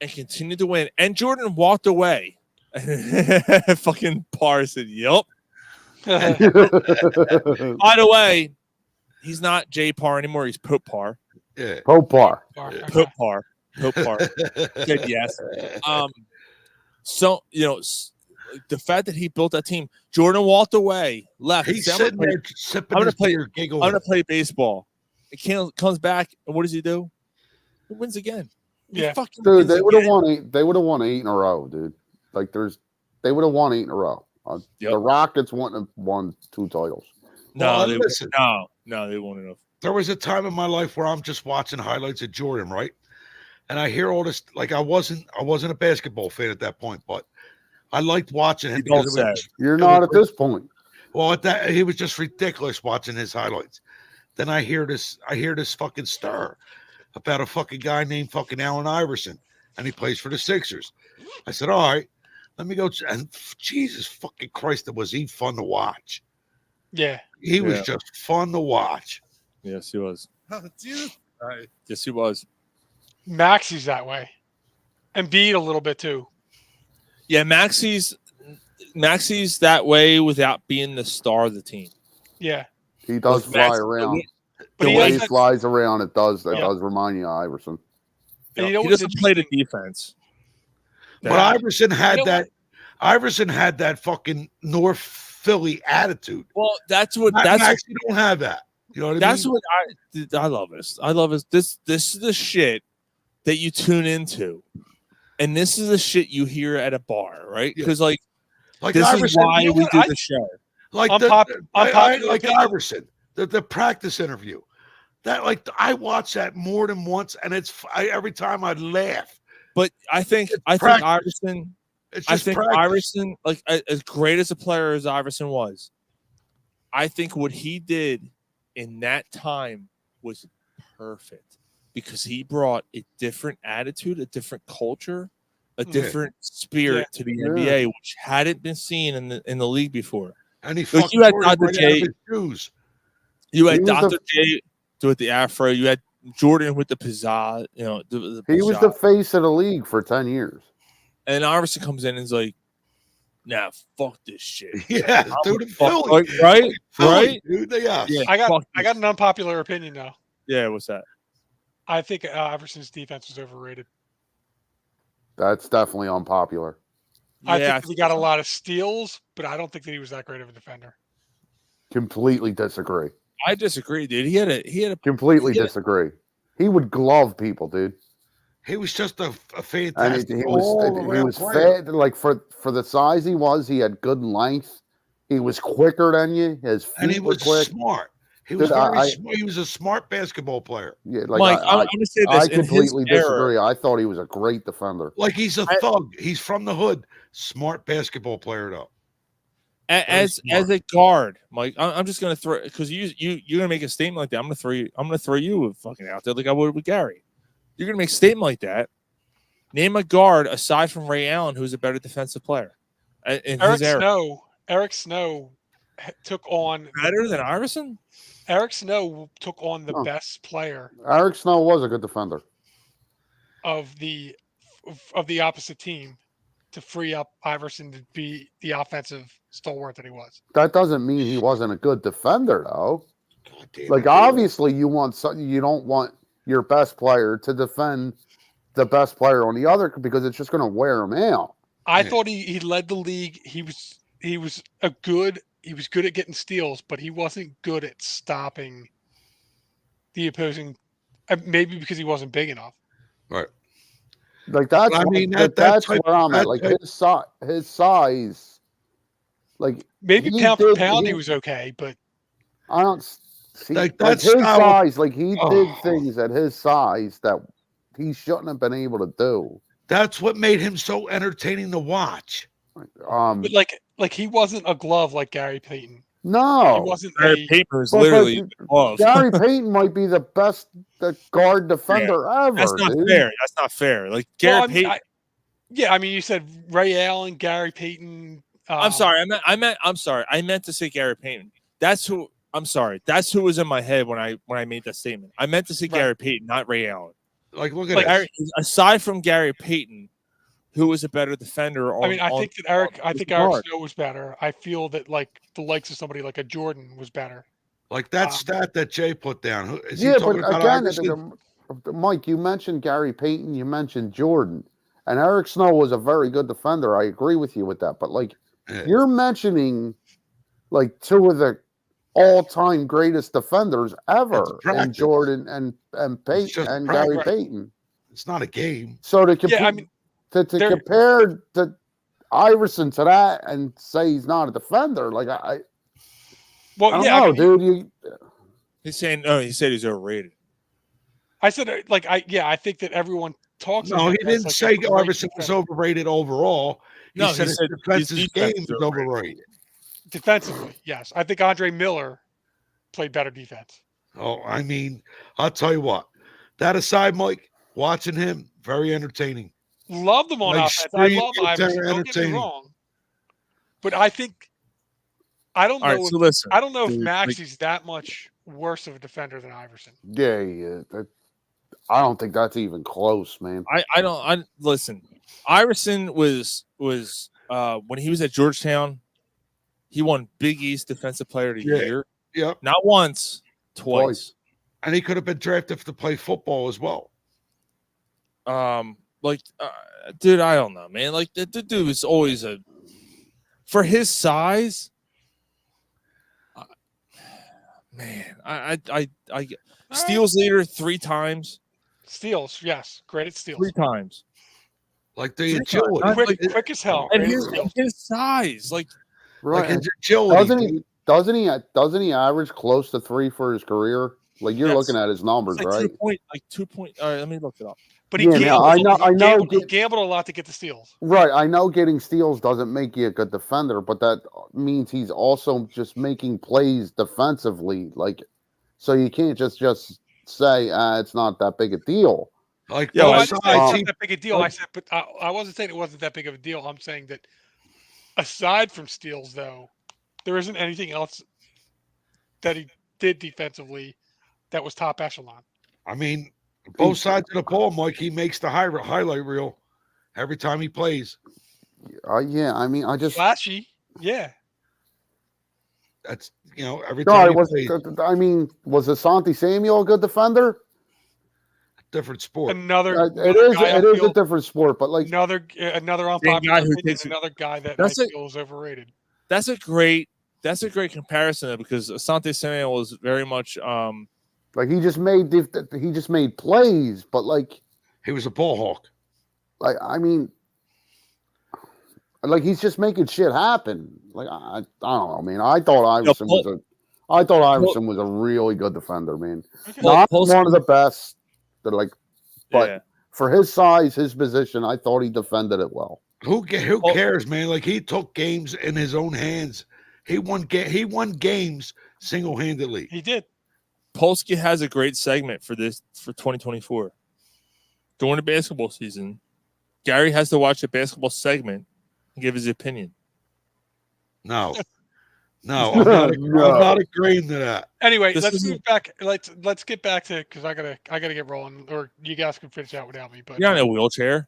and continued to win, and Jordan walked away. Fucking Parr said, "Yep." By the way, he's not Jay Parr anymore. He's Pope Parr. Yeah. Popar. Pope Parr. Pope Parr. Said yes. So the fact that he built that team, Jordan walked away, left. He's said, sitting there sipping I'm his gonna beer, giggling. I'm gonna play baseball. It comes back, and what does he do? He wins again. He fucking Dude, wins they would have again. won 8. They would have won 8 in a row, dude. Like they would have won 8 in a row. The Rockets wouldn't have won 2 titles. No, Well, they listen. they won't enough. There was a time in my life where I'm just watching highlights of Jordan, right? And I hear all this. Like I wasn't a basketball fan at that point, but I liked watching him because it was, You're not at this point. well, at that he was just ridiculous watching his highlights. Then I hear this fucking stir about a fucking guy named fucking Allen Iverson, and he plays for the Sixers. I said, all right, let me go. And Jesus fucking Christ, was he fun to watch? Yeah. He was just fun to watch. Yes, he was. Oh, Jesus. Yes, he was. Maxie's that way. And Embiid a little bit too. Yeah, Maxie's that way without being the star of the team. Yeah. He does fly Max- around. But The he way has he flies around, it does Yeah. remind you of Iverson. And you know he what's doesn't play the defense. But Iverson had You know that. Iverson had that fucking North Philly attitude. Well, that's what Max, you don't have that. You know what I that's mean? what I love this. I love this. This is the shit that you tune into, and this is the shit you hear at a bar, right? Because like this Iverson, is why you know we what? do the show. Like I'm the, I'm popular like opinion. Iverson, the practice interview. That like I watch that more than once, and every time I laugh. But I think practice. Iverson. It's I just think practice. Iverson, like as great as a player as Iverson was, I think what he did in that time was perfect because he brought a different attitude, a different culture, a different spirit to the NBA, which hadn't been seen in the league before. And he like fucking you had tore him Dr. right out of J. his shoes. You had He was Dr. J. do it the afro. You had Jordan with the pizzazz, you know, the He was the pizzazz. face of the league for 10 years. And Iverson comes in and is like, "Nah, fuck this shit." Yeah, I'm dude, in fuck- Philly, right, Philly, right. dude. Yeah, I got fuck I got an unpopular opinion though. Yeah, what's that? I think Iverson's defense was overrated. That's definitely unpopular. I think that he got a lot of steals, but I don't think that he was that great of a defender. Completely disagree. I disagree, dude. He had a Completely disagree. He would glove people, dude. He was just a And fantastic he all-around was player. fat, like for the size he was. He had good length. He was quicker than you. His feet And he were was quick. smart. He was Dude, very smart. He was a smart basketball player. Yeah, like Mike, I'm gonna say this. I In his completely era, disagree. I thought he was a great defender. Like he's a thug. He's from the hood. Smart basketball player though. as a guard, Mike, I'm just gonna throw because you're gonna make a statement like that. I'm gonna throw you fucking out there like I would with Gary. You're gonna make a statement like that. Name a guard aside from Ray Allen who's a better defensive player. In his era. Eric Snow took on Better than Iverson? Eric Snow took on the best player Eric Snow was a good defender. of the opposite team to free up Iverson to be the offensive stalwart that he was. That doesn't mean he wasn't a good defender, though. Like it. obviously, you don't want your best player to defend the best player on the other because it's just going to wear him out. I thought he led the league. He was good at getting steals, but he wasn't good at stopping the opposing. Maybe because he wasn't big enough. Right. Like that's I mean, that's type- where I'm at. that Like type- his size. Like Maybe he pound for did- pound he was okay, but I don't see Like, like that's his how- size. Like he did Oh. things at his size that he shouldn't have been able to do. That's what made him so entertaining to watch. but like he wasn't a glove like Gary Payton. He No, wasn't Gary a Payton was But- literally but the glove. Gary Payton might be the best guard defender ever. That's not dude. fair. That's not fair. Like Gary Well, Payton. I mean, you said Ray Allen, Gary Payton. I'm sorry. I'm sorry. I meant to say Gary Payton. That's who. I'm sorry. That's who was in my head when I made that statement. I meant to say Gary Payton, not Ray Allen. Like, look at Like, this. aside from Gary Payton, who was a better defender? I mean, I think Eric guard. Snow was better. I feel that like the likes of somebody like a Jordan was better. Like that stat that Jay put down. Is he Yeah, but talking about again, Iverson? Mike, you mentioned Gary Payton, you mentioned Jordan, and Eric Snow was a very good defender. I agree with you with that, but like you're mentioning like two of the all-time greatest defenders ever, It's in practice. Jordan and Payton just and practice. Gary Payton. It's not a game. So to compare, Yeah, I mean, to compare the Iverson to that and say he's not a defender, like I don't know, dude. He's saying no. He said he's overrated. I said I think that everyone talks. No, about he him as, didn't like, say a great Iverson was defender. overrated overall. No, he said his defensive game was overrated. Defensively, yes. I think Andre Miller played better defense. Oh, I mean, I'll tell you what. That aside, Mike, watching him, very entertaining. Love them on offense. I Extremely love Iverson. Don't get me entertaining. wrong. But I think I don't know. All right, so listen, I don't know if dude, Maxey's that much worse of a defender than Iverson. Yeah. I don't think that's even close, man. I listen. Iverson was when he was at Georgetown, he won Big East Defensive Player of the Year. Yep. Not once, twice. And he could have been drafted to play football as well. Dude, I don't know, man. Like the dude is always for his size. Man, I steals leader 3 times. Steals, yes, great at steals. 3 times. Like the agility. Quick as hell. And Great at his steals. size, like Right. his agility. Doesn't he average close to 3 for his career? Like you're Yes. looking at his numbers, it's like right? 2 point. All right, let me look it up. But he Yeah, gambled. no, I know. He gambled a lot to get the steals. Right, I know getting steals doesn't make you a good defender, but that means he's also just making plays defensively. Like, so you can't just say it's not that big a deal. Like, No, I didn't say it's um, not that big a deal. I said, but I wasn't saying it wasn't that big of a deal. I'm saying that aside from steals, though, there isn't anything else that he did defensively that was top echelon. I mean, both sides of the ball, Mike. He makes the highlight reel every time he plays. Yeah, I mean, I just flashy. Yeah. That's every no. time I he was. plays, I mean, was Asante Samuel a good defender? different sport. Another It is. guy I It is a feel, different sport, but like another Same unpopular guy who opinion, takes. another guy that I That's a feel is overrated. that's a great comparison though, because Asante Samuel was very much like he just made plays, but like he was a ball hawk. Like I mean, like he's just making shit happen. Like I don't know, man. I thought Iverson was a really good defender, man. Not one of the best. But for his size, his position, I thought he defended it well. Who cares, man? Like he took games in his own hands. He won games single-handedly. He did. Polsky has a great segment for 2024. During the basketball season, Gary has to watch a basketball segment and give his opinion. No, I'm not agreeing to that. Anyway, let's move back. Let's get back to because I gotta get rolling, or you guys can finish out without me. But you're not in a wheelchair.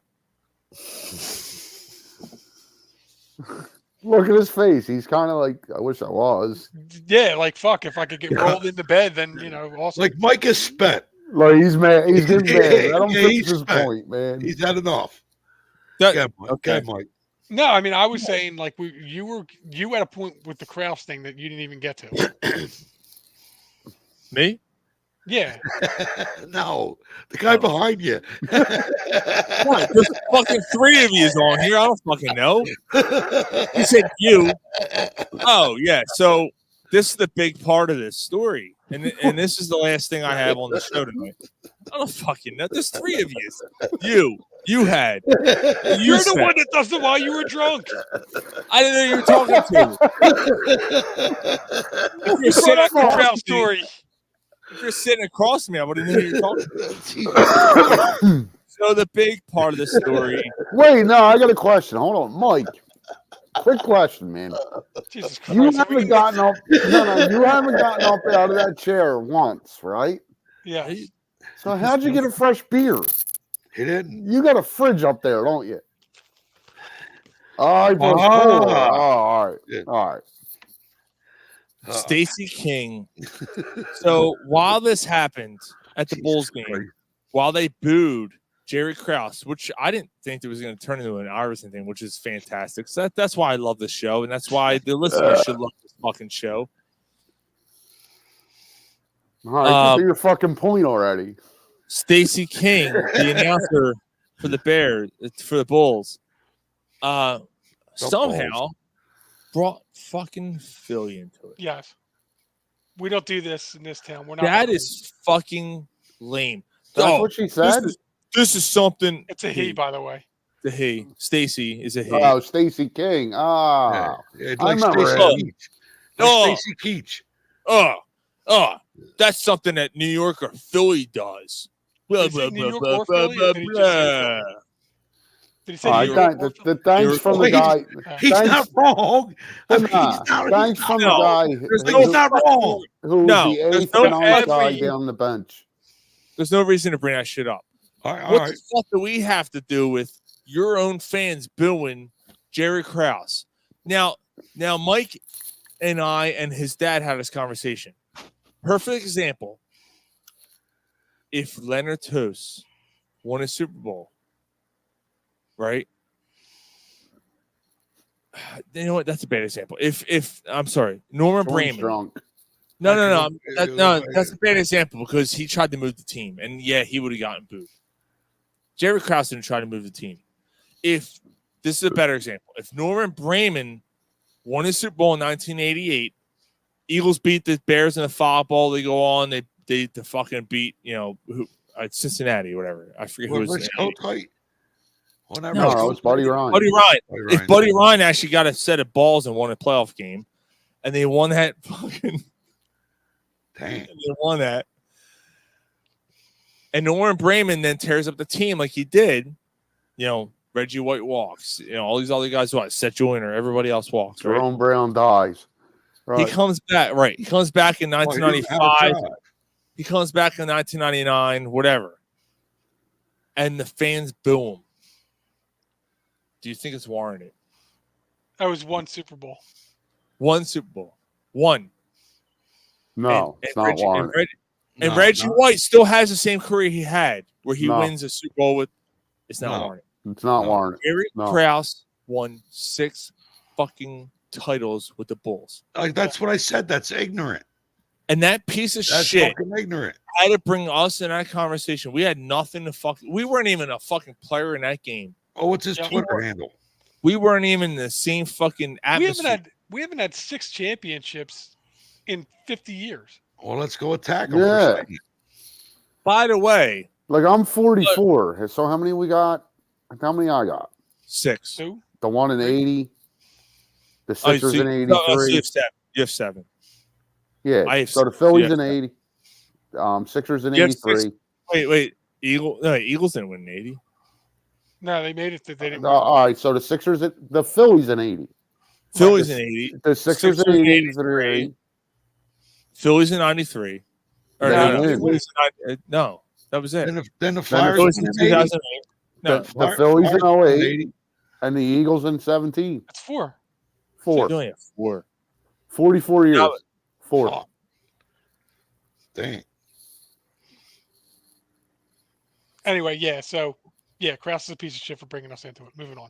Look at his face. He's kind of like, I wish I was. Yeah, like fuck. If I could get rolled into bed, then awesome. Like Mike is spent. Like he's mad. He's getting mad. Let him finish he's his spent. point, man. He's had enough. Okay, Mike. No, I mean I was saying like you at a point with the Kraus thing that you didn't even get to. Me? Yeah. No, the guy behind you. What? There's fucking three of you on here. I don't fucking know. You said you. Oh yeah. So this is the big part of this story, and this is the last thing I have on the show tonight. I don't fucking know. There's three of you. You had. You're the one that does it while you were drunk. I didn't know you were talking to. You brought up the Kraus story. If you're sitting across from me, I would have known who you're talking to. So the big part of the story. Wait, no, I got a question. Hold on, Mike. Quick question, man. Jesus Christ, You haven't gotten up. No, you haven't gotten up out of that chair once, right? Yeah. So how'd you get a fresh beer? He didn't. You got a fridge up there, don't you? All right, cool. All right. Yeah. All right. Stacey King. So while this happened at the Bulls game, while they booed Jerry Krause, which I didn't think it was going to turn into an Iverson thing, which is fantastic. So that's why I love this show, and that's why the listeners should love this fucking show. All right, get to your fucking point already. Stacey King, the announcer for the Bulls, somehow brought fucking Philly into it. Yes. We don't do this in this town. We're not. That is fucking lame. That's what she said. This is something. It's a he, by the way. The he. Stacy is a he. Oh, Stacey King. Ah, Yeah, I remember Stacey it. Stacey Keach. That's something that New York or Philly does. Blah, blah, New blah, York blah, or blah, Philly, or blah, did he just say blah. Philly? Did he say New York? The thanks from the guy. He's not wrong. Thanks from the guy He's not wrong. who was the eighth announced guy down the bench. There's no reason to bring that shit up. All right, What the fuck do we have to do with your own fans booing Jerry Krause? Now, Mike and I and his dad had this conversation. Perfect example. If Leonard Toos won a Super Bowl, right? You know what? That's a bad example. If I'm sorry, Norman Braman. Drunk. No, that's a bad example because he tried to move the team, and yeah, he would have gotten booed. Jerry Krause didn't try to move the team. If this is a better example, if Norman Braman won a Super Bowl in 1988, Eagles beat the Bears in the foul ball. They go on, they fucking beat Cincinnati or whatever. I forget who was. No, it was Buddy Ryan. Buddy Ryan. If Buddy Ryan actually got a set of balls and won a playoff game, and they won that fucking. Dang. They won that. And Norman Braman then tears up the team like he did. Reggie White walks. All these other guys walk. Seth Joyner, everybody else walks. Right? Jerome Brown dies. Right. He comes back. Right. He comes back in 1995. He comes back in 1999, whatever, and the fans boo him. Do you think it's warranted? That was one Super Bowl. One Super Bowl. One. No, it's not warranted. And Reggie White still has the same career he had, where he No. wins a Super Bowl with. It's not warranted. It's not warranted. Eric No. Krause won 6 fucking titles with the Bulls. Like that's what I said. That's ignorant. And that piece of That's shit fucking ignorant. had to bring us in that conversation. We had nothing to fuck. We weren't even a fucking player in that game. Oh, what's his Twitter handle? We weren't even the same fucking atmosphere. We haven't had 6 championships in 50 years. Well, let's go attack him. Yeah. By the way, Like I'm 44. So how many we got? How many I got? 6. 2. The one in 80. The Oh, Sixers so in you- 83. no, so you have 7. Yeah. I have So the six. Phillies Yeah. in 80. Sixers in You have 6. 83. Wait. Eagles didn't win in 80. No, they made it. They didn't. All right. So the Sixers, the Phillies in 80. Phillies in 80. The Sixers in 83. Phillies in 93. Or They no, win. Phillies in 90, no, that was it. Then the Flyers Phillies in in 80. 2008. No, The Phillies in Flyers 08. And the Eagles in 17. That's 4. so 4. you only have 4. 44 years. No. 4. Dang. Anyway, yeah. So, yeah, Krause is a piece of shit for bringing us into it. Moving on.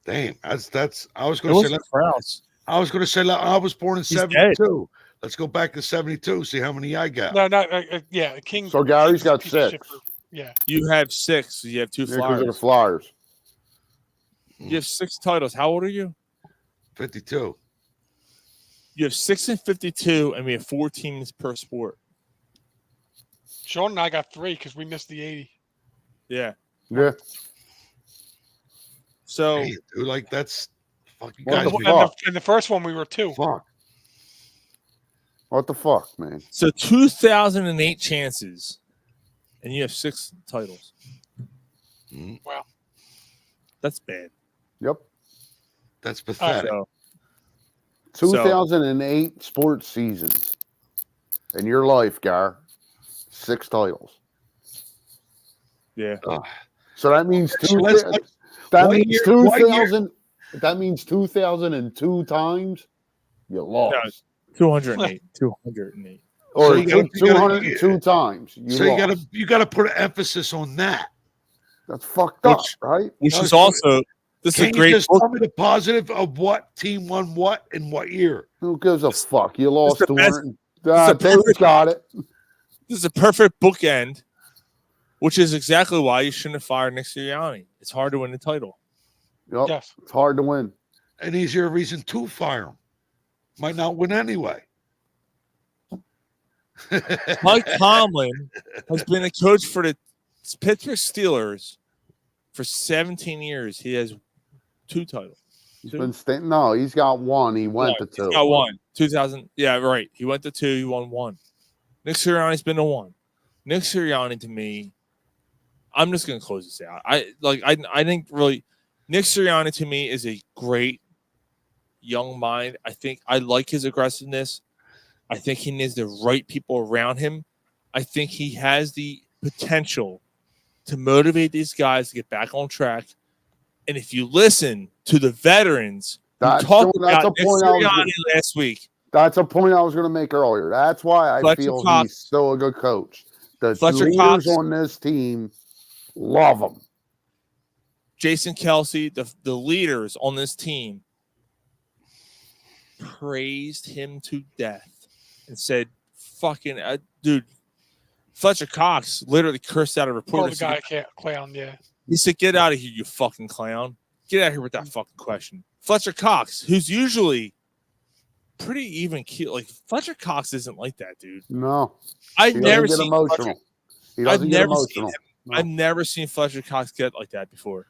Damn. That's. I was It going to say. wasn't Krause. I was going to say. I was born in He's 72. Let's go back to 72. See how many I got. No, yeah, King. So Gary's King's a got piece of 6. shit for- Yeah. You have 6. So you have 2 Because of the Flyers. Flyers. You have 6 titles. How old are you? 52. You have 6 and 52, and we have 4 teams per sport. Sean and I got 3 because we missed the 80. Yeah. Yeah. So Hey, dude, like that's fucking What guys. the be- fuck? And the first one we were 2. Fuck. What the fuck, man? So 2008 chances, and you have 6 titles. Wow. That's bad. Yep. That's pathetic. So 2008 sports seasons in your life, Gar. 6 titles. yeah. So that means So let's- that what means year- 2000. That means 2002 times you lost, No, 208. 208. or So you gotta- you gotta- 202 times you So lost. you gotta put an emphasis on that. That's fucked up, Which- right? Which No, is so- also this is Can a you great just book. tell me the positive of what team won what in what year? Who gives a fuck? You lost the best- 200. a Dave's perfect- got it. This is a perfect bookend, which is exactly why you shouldn't have fired Nick Sirianni. It's hard to win the title. Yep. Yes. It's hard to win. An easier reason to fire him. Might not win anyway. Mike Tomlin has been a coach for the Pittsburgh Steelers for 17 years. He has 2 titles. He's been no, he's got 1. He went to 2. He got 1. 2000. Yeah, right. He went to 2. He won 1. Nick Sirianni's been to 1. Nick Sirianni, to me, I'm just going to close this out. I think really Nick Sirianni to me is a great young mind. I think I like his aggressiveness. I think he needs the right people around him. I think he has the potential to motivate these guys to get back on track. And if you listen to the veterans who That's talked the- that's about a Nick point I was Sirianni gonna- last week, That's a point I was going to make earlier. That's why I Fletcher feel Cox. he's still a good coach. The Fletcher leaders Cox. on this team love him. Jason Kelsey, the leaders on this team, praised him to death and said, fucking, dude, Fletcher Cox literally cursed out a Call reporter. the guy a clown, yeah. He said, get out of here, you fucking clown. Get out of here with that fucking question. Fletcher Cox, who's usually pretty even keel. Like, Fletcher Cox isn't like that, dude. No. I've He never doesn't get seen emotional. Fletcher, He I've doesn't get never seen emotional. him. No. I've never seen Fletcher Cox get like that before.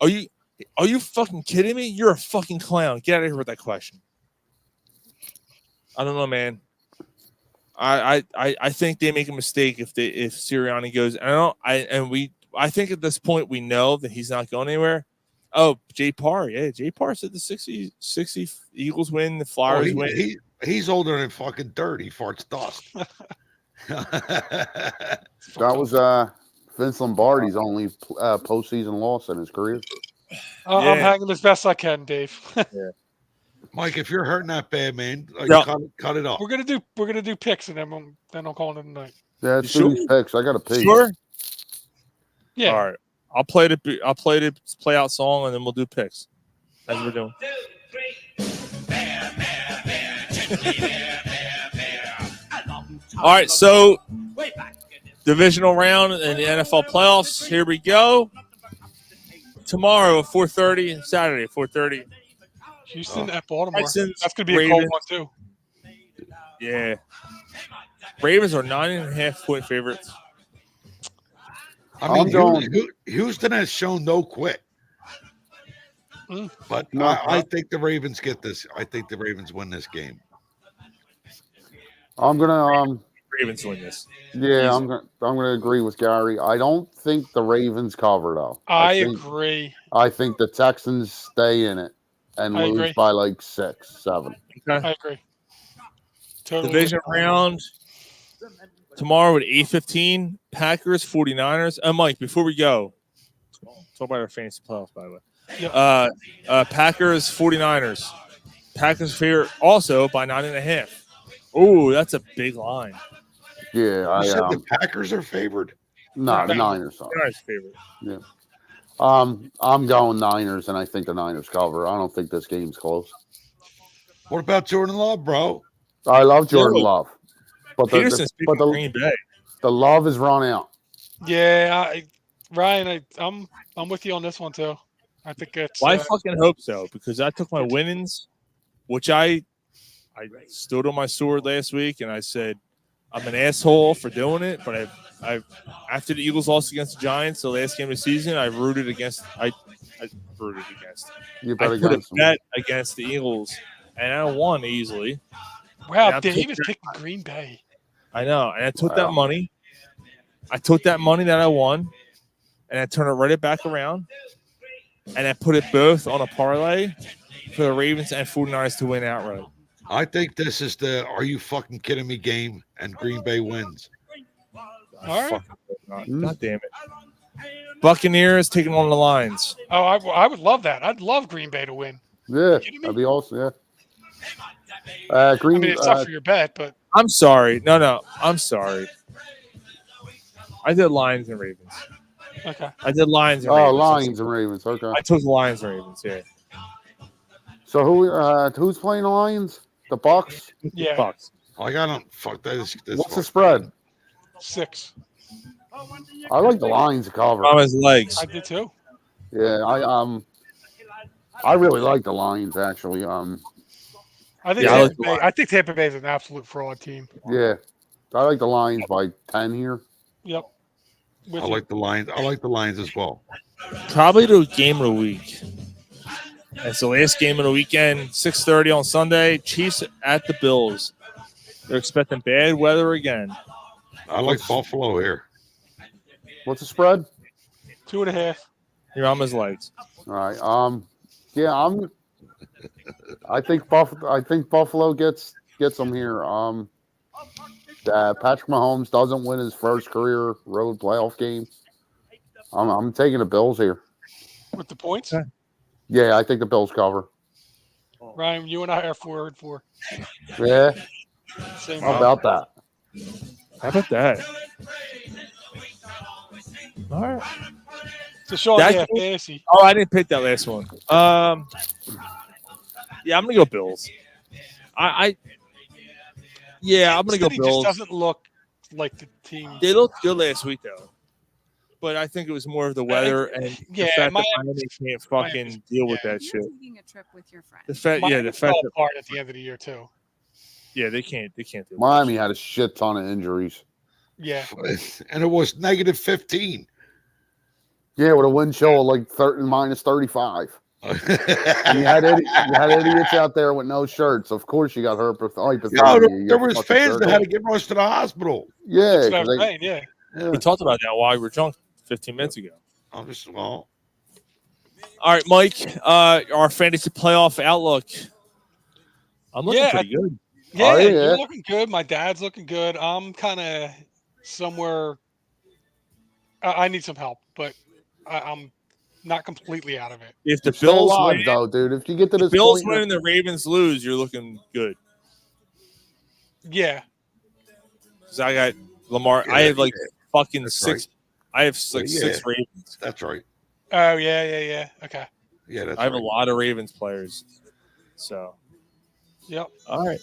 Are you fucking kidding me? You're a fucking clown. Get out of here with that question. I don't know, man. I think they make a mistake if Sirianni goes. I think at this point we know that he's not going anywhere. Oh, Jay Parr, yeah, Jay Parr said the 60 Eagles win, the Flyers win. He's older than fucking dirt. He farts dust. That was Vince Lombardi's only postseason loss in his career. I'm hanging as best I can, Dave. Mike, if you're hurting that bad, man, like, Yeah. cut it off. We're gonna do picks and then I'll call it a night. Yeah, let's do these picks. I got to pee. Sure. Yeah. All right. I'll play the play out song and then we'll do picks. As we're doing. All right, so divisional round in the NFL playoffs. Here we go. Tomorrow at 4:30, Saturday at 4:30. Houston at Baltimore. Texans, That's gonna be a Ravens. cold one too. Yeah. Ravens are 9.5-point favorites. I mean, Houston has shown no quit. But I think the Ravens get this. I think the Ravens win this game. I'm gonna Ravens win this. Yeah, I'm gonna agree with Gary. I don't think the Ravens cover though. I agree. I think the Texans stay in it and I lose agree. by like 6, 7. Okay. I agree. Totally. Division round tomorrow at 8:15. Packers, 49ers. Mike, before we go, talk about our fantasy playoffs, by the way. Yep. Packers, 49ers. Packers favorite also by 9.5. Oh, that's a big line. Yeah, You said the Packers are favored. No, the Niners are. Niners favorite. Yeah. I'm going Niners, and I think the Niners cover. I don't think this game's close. What about Jordan Love, bro? I love Jordan Love, but Peterson's picking Green Bay. The love is run out. Yeah, Ryan, I'm with you on this one too. I think it's. Well, I fucking hope so because I took my winnings, which I stood on my sword last week, and I said I'm an asshole for doing it. But I after the Eagles lost against the Giants the last game of the season, I rooted against. I rooted against. You bet I put a against them. bet against the Eagles, and I won easily. Wow, And I Dave took is that- picking Green Bay. I know, and I took that money. I took that money that I won, and I turned it right back around, and I put it both on a parlay for the Ravens and 49ers to win outright. I think this is the "Are you fucking kidding me?" game, and Green Bay wins. All right. God damn it! Buccaneers taking on the Lions. Oh, I would love that. I'd love Green Bay to win. Yeah, that'd be awesome. Yeah. Green. I mean, it's tough for your bet, but I'm sorry. No, I'm sorry. I did Lions and Ravens. okay. I did Lions and Ravens. Lions and Ravens. Okay. I took Lions and Ravens. Yeah. So who's playing the Lions? The Bucks. Yeah. Bucks. I got them. Fuck that. What's the spread? 6. I like the Lions to cover. On his legs. I did too. Yeah, I really like the Lions actually. I think Tampa Bay is an absolute fraud team. Yeah, I like the Lions by 10 here. Yep. I like the Lions. I like the Lions as well. Probably the game of the week. It's the last game of the weekend, 6:30 on Sunday. Chiefs at the Bills. They're expecting bad weather again. I like Buffalo here. What's the spread? 2.5. You're on his legs. All right. Yeah, I think Buffalo gets them here. Patrick Mahomes doesn't win his first career road playoff game. I'm taking the Bills here. With the points? Yeah, I think the Bills cover. Ryan, you and I are 4-4. Yeah. Same How about that? How about that? All right. So, Sean, That- fantasy. Oh, I didn't pick that last one. Yeah, I'm gonna go Bills. I'm gonna go City Bills. just doesn't look like the team. They looked good last week though, but I think it was more of the weather and the Yeah, fact that Miami- Miami can't fucking deal with that shit. Taking a trip with your friend. The fact, Miami the fact fell that apart at the end of the year too. they can't do it. Miami had a shit ton of injuries. Yeah. And it was -15. Yeah, with a wind chill of like -35. You had idiots out there with no shirts. Of course, you got hypothermia. There was fans that had to get rushed to the hospital. Yeah, That's what I'm 'cause they- saying, yeah. We talked about that while we were drunk 15 minutes ago. Well, All right, Mike. Our fantasy playoff outlook. I'm looking Yeah, pretty good. Yeah, yeah. you're looking good. My dad's looking good. I'm kind of somewhere. I need some help, but I'm not completely out of it. If the You're still Bills win, alive, though, dude. If you get to the this Bills point, win and the Ravens lose, you're looking good. Yeah. Because I got Lamar. Yeah, I have like yeah. fucking That's six. right. I have like Yeah, six Ravens. That's right. Oh yeah. Okay. Yeah, that's I have right. a lot of Ravens players. So, Yep. all right,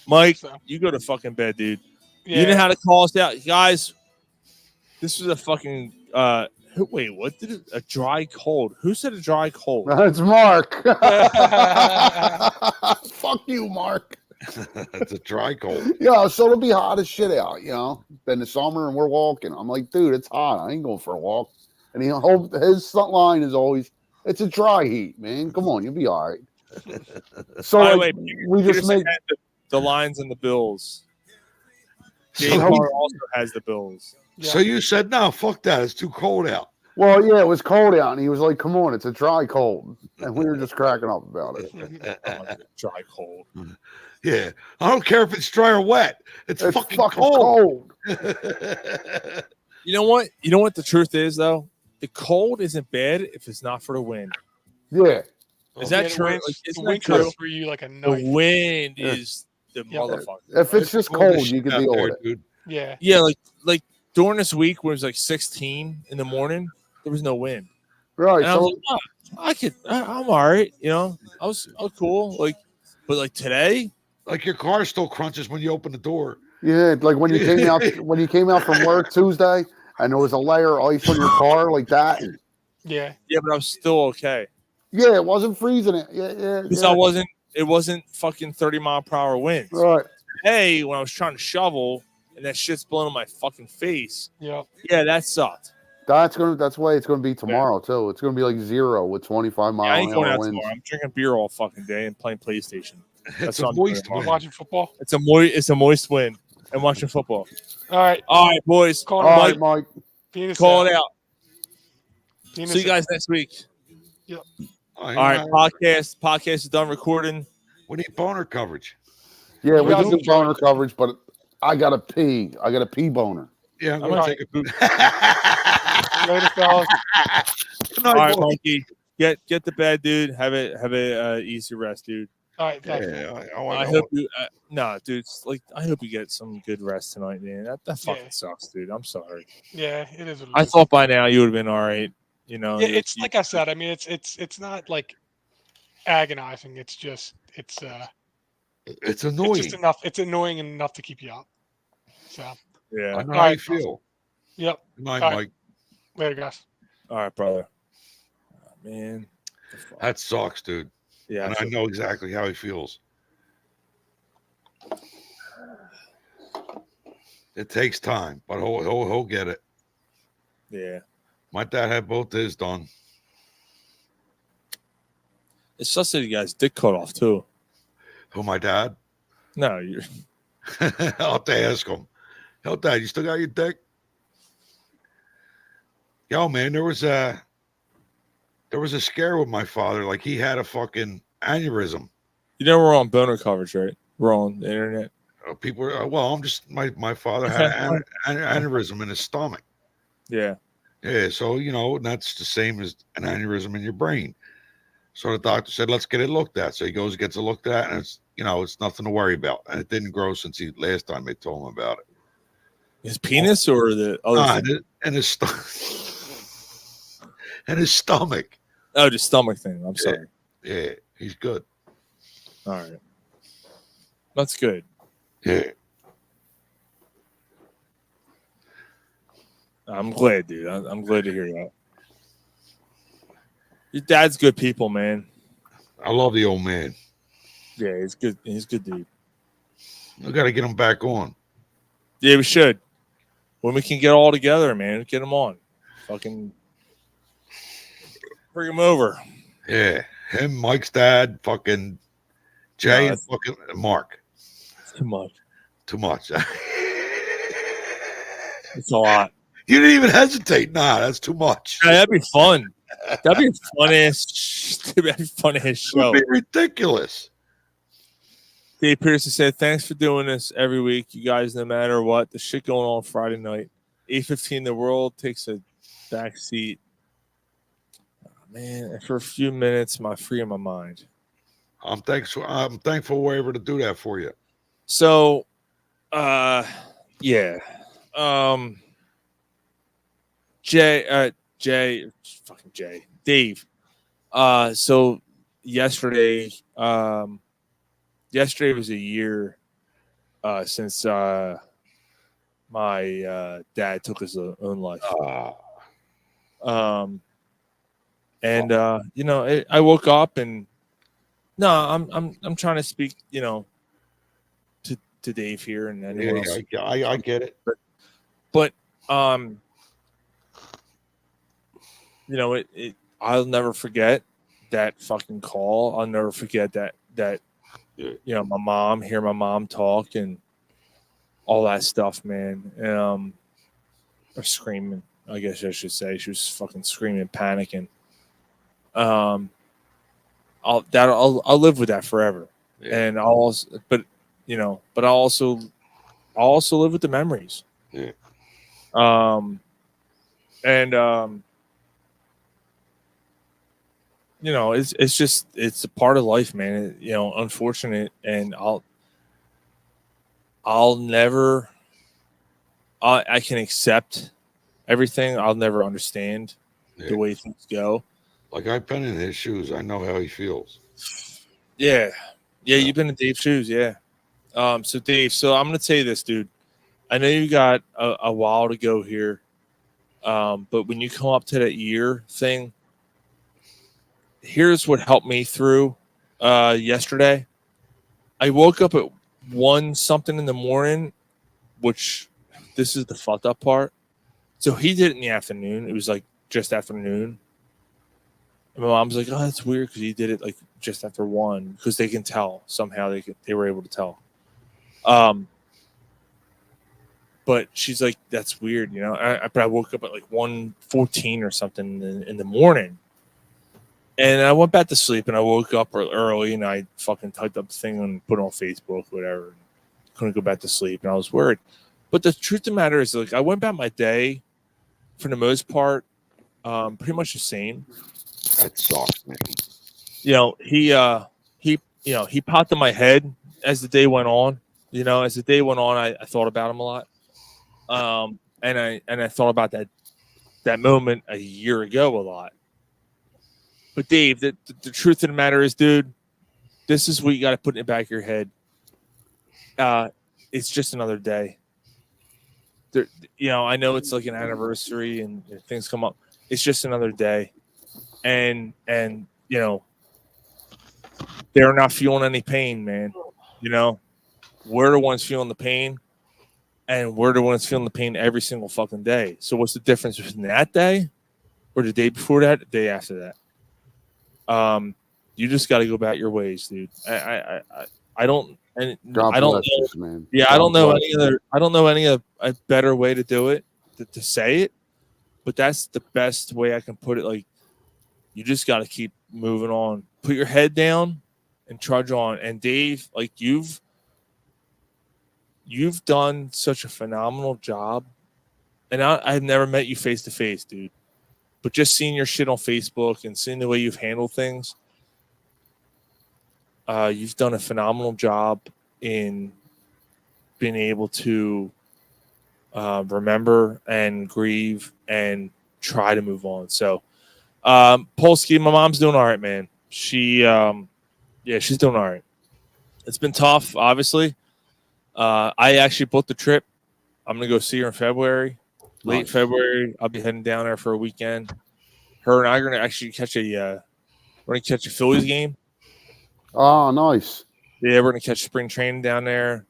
Mike, So. you go to fucking bed, dude. Yeah. You know how to call us out, guys. This was a fucking. Wait, what did it? A dry cold? Who said a dry cold? That's Mark. Fuck you, Mark. It's a dry cold. Yeah, so it'll be hot as shit out, you know. Then the summer and we're walking. I'm like, dude, it's hot. I ain't going for a walk. And his line is always, it's a dry heat, man. Come on, you'll be all right. So By the like, way, we just Peterson make had the Lions and the Bills. So Jay Carr also has the Bills. So you said, no, fuck that. It's too cold out. Well, yeah, it was cold out, and he was like, "Come on, it's a dry cold," and we were just cracking up about it. Dry cold. Yeah, I don't care if it's dry or wet. It's fucking cold. You know what? You know what the truth is, though. The cold isn't bad if it's not for the wind. Yeah, is that the true? wind- Like, the isn't wind that true? cuts through you like a The knife. wind Yeah. is the Yeah. motherfucker. If it's just cold, you can deal with it. Dude. Yeah. Yeah, like during this week when it was like 16 in the morning, there was no wind. Right. And I was So like, I'm all right. You know, I was cool. Like, but like today, Like your car still crunches when you open the door. yeah, like when you came out from work Tuesday, and there was a layer of ice on your car like that. Yeah. yeah, but I was still okay Yeah, it wasn't freezing it. Yeah. because it wasn't fucking 30-mile-per-hour winds. Right. Today, when I was trying to shovel and that shit's blowing in my fucking face, Yep. yeah, that sucked. That's the way it's gonna be tomorrow too. It's gonna be like 0 with 25 Yeah, I mile ain't an going hour out winds. tomorrow. I'm drinking beer all fucking day and playing PlayStation. That's a what I'm doing moist tomorrow. You watching football? It's a moist win and watching football. All right. All right, boys. Call All Mike, right, Mike. Penis call out. it out. Penis See you out. guys next week. Yep. All right, podcast is done recording. We need boner coverage. Yeah, we Yeah, can do boner coverage, but I gotta pee. I got a pee boner. Yeah, I'm I'm gonna gonna take a poop. Later, fellas. All right, Mikey, get to bed, dude. Have a easy rest, dude. All right. Thanks. Yeah, I hope you. Dude. I hope you get some good rest tonight, man. That fucking Yeah. sucks, dude. I'm sorry. Yeah, it is. What it I is. thought by now you would have been all right. You know. Yeah, it's like I said. I mean, it's not like agonizing. It's just it's it's annoying. just enough. It's annoying enough to keep you up. So Yeah. I know All how right, you feel. yep. Good night, All right. Mike. Later, guys. All right, brother. Oh, man. That sucks, dude. Yeah. And I know exactly how he feels. It takes time, but he'll get it. Yeah. My dad had both his done. It's just that you guys dick cut off too. Who, my dad? No, you're. I'll have to ask him. Hell, Dad, you still got your dick? Yo, man, there was a scare with my father. Like he had a fucking aneurysm. You know we're on boner coverage, right? We're on the internet. People were, well, I'm just, my father had an aneurysm in his stomach. Yeah. Yeah, so, you know, that's the same as an aneurysm in your brain. So the doctor said, let's get it looked at. So he goes, gets it looked at, and it's, you know, it's nothing to worry about. And it didn't grow since last time they told him about it. His penis or the other thing? And his and his stomach. Oh, the stomach thing. I'm sorry. Yeah, he's good. All right. That's good. Yeah. I'm glad, dude. I'm glad to hear that. Your dad's good people, man. I love the old man. Yeah, he's good. He's good, dude. We got to get him back on. Yeah, we should. When we can get all together, man, get him on. Fucking bring him over. Yeah, him, Mike's dad, fucking Jay, No, and fucking Mark. Too much. Too much. It's a lot. You didn't even hesitate. Nah, that's too much. Yeah, that'd be fun. That'd be fun ass. That'd be fun ass It show. would be ridiculous. Dave Pearson said, "Thanks for doing this every week, you guys. No matter what, the shit going on Friday night, 8:15, the world takes a back seat. Man, and for a few minutes, my free in my mind." I'm thankful we're able to do that for you. So, yeah, Jay, fucking Jay, Dave. So yesterday was a year since my dad took his own life. And I woke up and no, I'm trying to speak, to Dave here and anyone else. I get it. But I'll never forget that fucking call. I'll never forget that my mom talk and all that stuff, man. Or screaming, I guess I should say. She was fucking screaming, panicking. I'll live with that forever. Yeah. And I'll also live with the memories. Yeah. It's a part of life, man. Unfortunate, and I'll never. I can accept everything. I'll never understand the way things go. Like, I've been in his shoes. I know how he feels. Yeah. You've been in Dave's shoes. Yeah. So Dave, I'm going to tell you this, dude. I know you got a while to go here. But when you come up to that year thing, here's what helped me through yesterday. I woke up at 1 something in the morning, which this is the fucked up part. So he did it in the afternoon. It was like just afternoon. And my mom's like, "Oh, that's weird," because he did it like just after 1, because they can tell somehow. They were able to tell. But she's like, "That's weird," But I woke up at like 1:14 or something in the morning, and I went back to sleep. And I woke up early, and I fucking typed up the thing and put it on Facebook, whatever. Couldn't go back to sleep, and I was worried. But the truth of the matter is, like, I went about my day, for the most part, pretty much the same. That sucks, man. He popped in my head as the day went on. As the day went on, I thought about him a lot. And I thought about that moment a year ago a lot. But Dave, the truth of the matter is, dude, this is what you got to put in the back of your head. It's just another day. I know it's like an anniversary and things come up. It's just another day. And they're not feeling any pain, man. We're the ones feeling the pain, and we're the ones feeling the pain every single fucking day. So what's the difference between that day or the day before that, the day after that? You just got to go about your ways, dude. I don't, and God I don't bless know, us, man. yeah, God I don't know bless any other, I don't know any a better way to do it, to say it, but that's the best way I can put it. Like, you just got to keep moving on, put your head down and trudge on. And Dave, like, you've done such a phenomenal job. And I've never met you face to face, dude, but just seeing your shit on Facebook and seeing the way you've handled things, you've done a phenomenal job in being able to remember and grieve and try to move on. So, Polsky, my mom's doing all right, man. She's doing all right. It's been tough, obviously. I actually booked the trip. I'm going to go see her in February. Late February, I'll be heading down there for a weekend. Her and I are going to actually catch a Phillies game. Oh, nice. Yeah, we're going to catch spring training down there.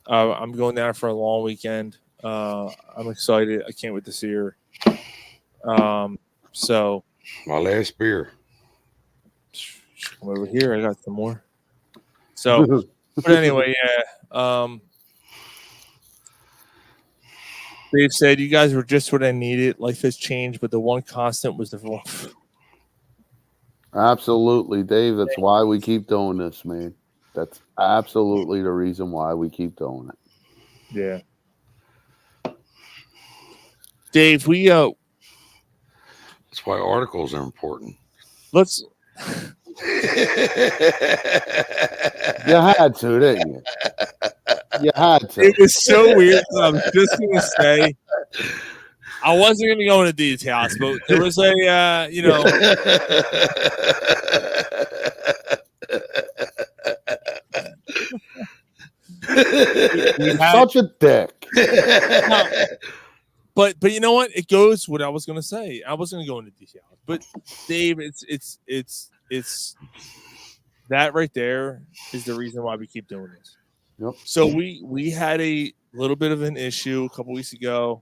I'm going down for a long weekend. I'm excited. I can't wait to see her. So my last beer. Come over here. I got some more. So, but anyway, yeah. Dave said, "You guys were just what I needed. Life has changed, but the one constant was the." Absolutely, Dave. That's why we keep doing this, man. That's absolutely the reason why we keep doing it. Yeah. Dave, That's why articles are important. let's. You had to, didn't you? You had to. It was so weird. I was just going to say, I wasn't going to go into details, but there was a, we had, Such a dick. No, but you know what? It goes what I was going to say. I wasn't going to go into details, but Dave, it's that right there is the reason why we keep doing this. Yep. So we had a little bit of an issue a couple weeks ago.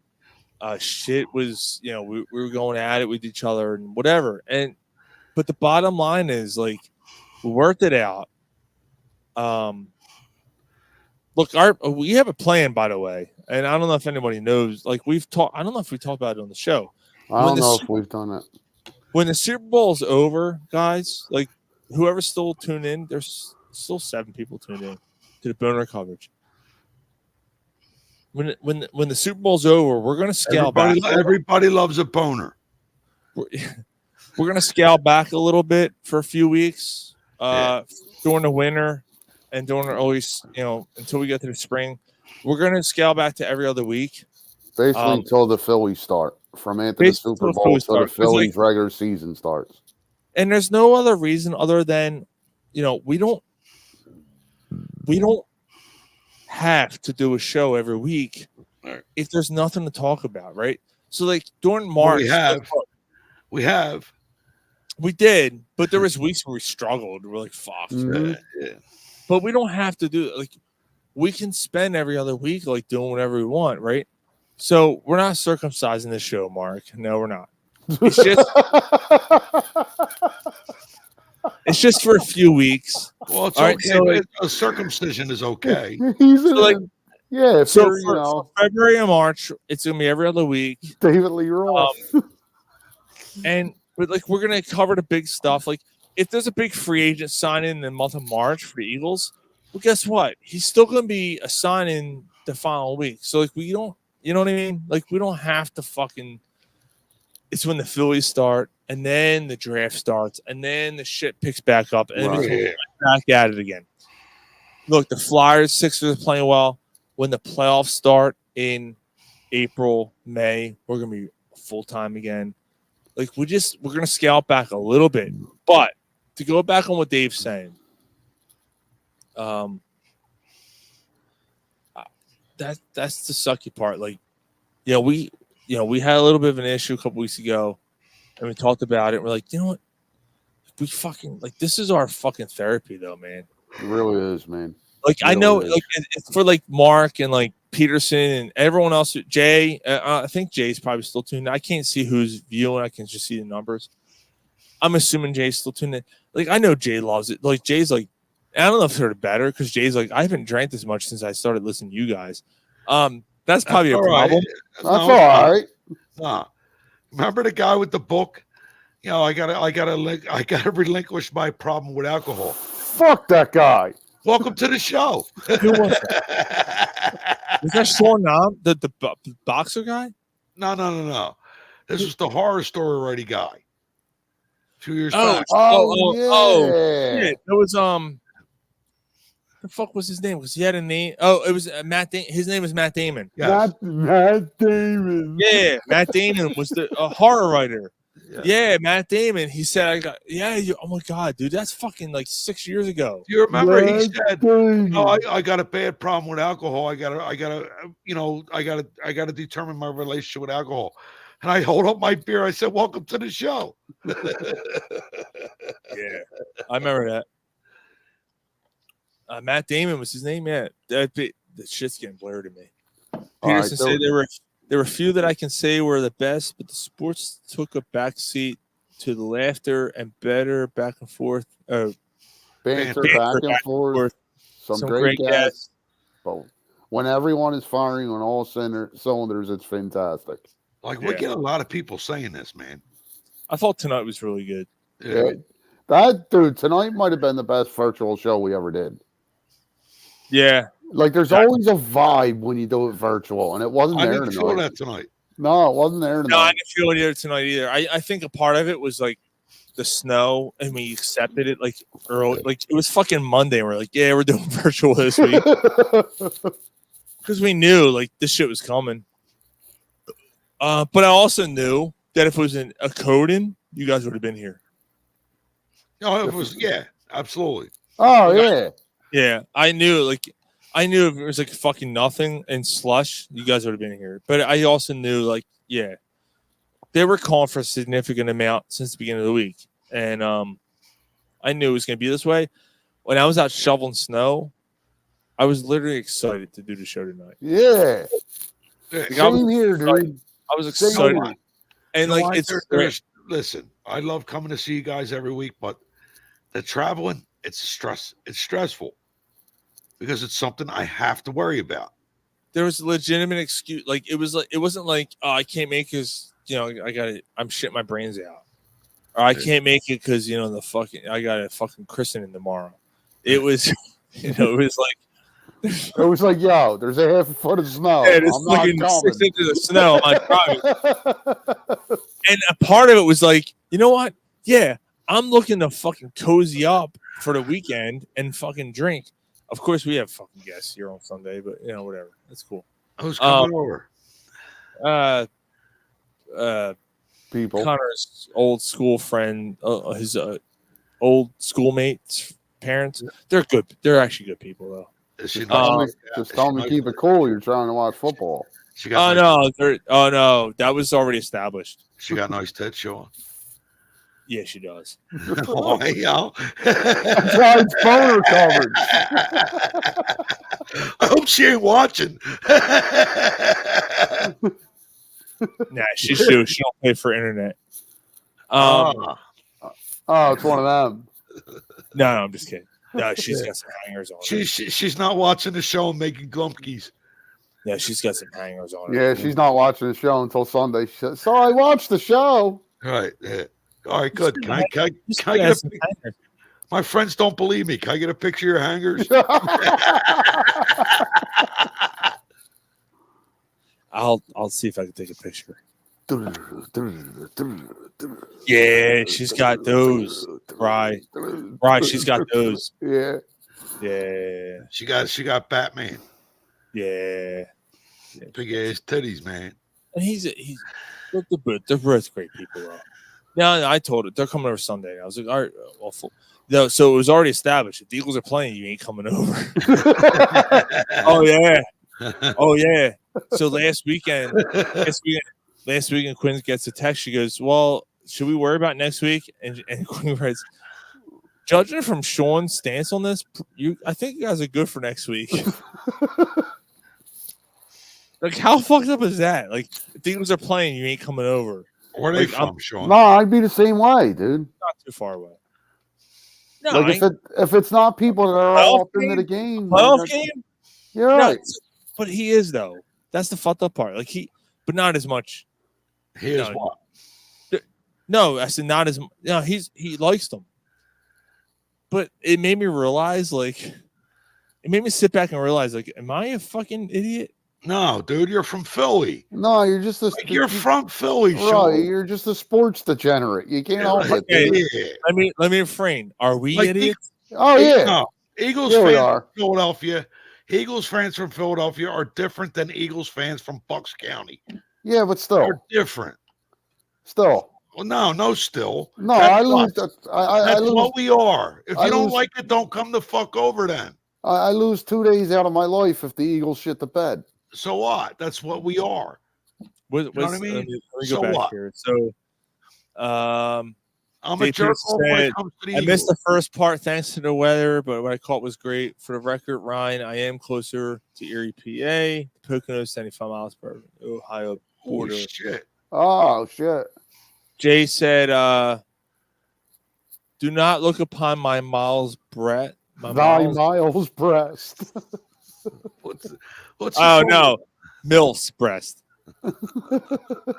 Shit was, we were going at it with each other and whatever. But the bottom line is, like, we worked it out. Look, we have a plan, by the way, and I don't know if anybody knows. Like, I don't know if we talked about it on the show. I don't know if we've done it. When the Super Bowl is over, guys, like, whoever's still tuned in, there's still 7 people tuned in to the boner coverage. When the Super Bowl's over, we're going to scale back. Everybody loves a boner. We're going to scale back a little bit for a few weeks during the winter and during the early, until we get to the spring. We're going to scale back to every other week. Basically until the Phillies start. From after the Super Bowl until the Phillies regular season starts. And there's no other reason other than, we don't have to do a show every week if there's nothing to talk about, right? So, like, during March, we did, but there was weeks where we struggled. We're like, fuck. Mm-hmm. Yeah. But we don't have to do it. Like, we can spend every other week like doing whatever we want, right? So we're not circumcising this show, Mark. No, we're not. It's just for a few weeks. Well, it's all okay. Right, so, like, a circumcision is okay. For February and March, it's gonna be every other week. David Lee Roth. But like, we're gonna cover the big stuff. Like, if there's a big free agent signing in the month of March for the Eagles, well, guess what? He's still gonna be a signing the following week. So, like, we don't, you know what I mean? Like, we don't have to fucking. It's when the Phillies start, and then the draft starts, and then the shit picks back up, and then we come back at it again. Look, the Flyers, Sixers are playing well. When the playoffs start in April, May, we're gonna be full time again. Like, we're gonna scale back a little bit. But to go back on what Dave's saying, that's the sucky part. Like, we had a little bit of an issue a couple weeks ago, and we talked about it. We're like, you know what? We fucking, like, this is our fucking therapy, though, man. It really is, man. Like, I know, like, it's for like Mark and like Peterson and everyone else. Jay, I think Jay's probably still tuned in. I can't see who's viewing. I can just see the numbers. I'm assuming Jay's still tuned in. Like, I know Jay loves it. Like, Jay's like, I don't know if it's better because Jay's like, I haven't drank this much since I started listening to you guys. That's probably a problem. That's all right. Nah. Remember the guy with the book? I gotta relinquish my problem with alcohol. Fuck that guy. Welcome to the show. Who was that? Was that Sean Nam, the boxer guy? No. This was the horror story writing guy. 2 years Oh, back. Shit. It was the fuck was his name? Because he had a name. Oh, it was Matt. His name is Matt Damon. Yes. Matt Damon. Yeah, Matt Damon was the horror writer. Yeah, Matt Damon. He said, oh my god, dude, that's fucking like 6 years ago. Do you remember he said, "No, I got a bad problem with alcohol. I gotta determine my relationship with alcohol." And I hold up my beer. I said, "Welcome to the show." Yeah, I remember that. Matt Damon was his name. Yeah, the shit's getting blurred to me. Peterson said there were a few that I can say were the best, but the sports took a backseat to the laughter and better back and forth. Banter back and forth. Some great guests. But when everyone is firing on all cylinders, it's fantastic. Like, we get a lot of people saying this, man. I thought tonight was really good. Yeah. That dude, tonight might have been the best virtual show we ever did. Yeah. Like there's always a vibe when you do it virtual, and it wasn't I there didn't tonight. feel that tonight. No, it wasn't there No, I tonight. didn't feel it either tonight either. I think a part of it was like the snow, and we accepted it like early. Like it was fucking Monday. And we're like, yeah, we're doing virtual this week because we knew like this shit was coming. But I also knew that if it was a code-in, you guys would have been here. No, it was absolutely. Oh yeah. Yeah, I knew if it was like fucking nothing and slush, you guys would have been here. But I also knew they were calling for a significant amount since the beginning of the week. And I knew it was gonna be this way. When I was out shoveling snow, I was literally excited to do the show tonight. Yeah. Same here, dude. I was excited. And like listen, I love coming to see you guys every week, but the traveling, it's stressful because it's something I have to worry about. There was a legitimate excuse. Like it wasn't like, oh, I can't make because I'm shitting my brains out. Or I can't make it because I got a fucking christening tomorrow. It was it was like it was like, yo, there's a half a foot of snow. Yeah, there's I'm not fucking coming. 6 inches of snow on driving. And a part of it was like, you know what? Yeah, I'm looking to fucking cozy up for the weekend and fucking drink. Of course, we have fucking guests here on Sunday, but whatever. That's cool. Who's coming over? People. Connor's old school friend, his old schoolmates' parents. They're good. They're actually good people, though. Just tell me keep it cool. You're trying to watch football. No, that was already established. She got nice tits, Sean. Yeah, she does. Oh, hey, yo. That's why it's boner coverage. I hope she ain't watching. Nah, she don't pay for internet. Oh, it's one of them. No, I'm just kidding. No, she's got some hangers on. She's not watching the show and making glumpkies. Yeah, she's got some hangers on. Yeah, she's not watching the show until Sunday. So I watched the show. Right. Yeah. All right, good. Can I get a picture? My friends don't believe me. Can I get a picture of your hangers? I'll see if I can take a picture. Yeah, she's got those. Right, she's got those. Yeah. Yeah. She got Batman. Yeah. Big ass titties, man. And they're both great people, though. No, I told it they're coming over Sunday. I was like, all right, well, no, so it was already established. If the Eagles are playing, you ain't coming over. Oh yeah. So last weekend, Quinn gets a text. She goes, "Well, should we worry about next week?" And Quinn writes, "Judging from Sean's stance on this, I think you guys are good for next week." Like, how fucked up is that? Like, if the Eagles are playing, you ain't coming over. Where are they from, Sean? No, I'd be the same way, dude. Not too far away. No, like if it's not people that are all up into the game, playoff game. You're right. But he is though. That's the fucked up part. Like but not as much. He is what? No, I said not as. No, he likes them. But it made me realize, it made me sit back and realize, am I a fucking idiot? No, dude, you're from Philly. No, you're just you're from Philly, right? Sean. You're just a sports degenerate. You can't help it. Yeah. Let me refrain. Are we idiots? Oh yeah. No. Eagles fans from Philadelphia. Eagles fans from Philadelphia are different than Eagles fans from Bucks County. Yeah, but still, they're different. Still. Well, no, still. No, that's I lose. That's what we are. If you don't lose, like it, don't come the fuck over then. I lose 2 days out of my life if the Eagles shit the bed. So what? That's what we are. You know what I mean? Let me so go back what? here. So, I'm Dave a jerk Pierce when it said, comes to the I missed Eagles. the first part thanks to the weather, but what I caught was great. For the record, Ryan, I am closer to Erie, PA. Pocono, 75 miles per Ohio border. Holy shit. Oh shit. Jay said, do not look upon my Miles Brett. Miles breast. What's oh no, Milf's breast.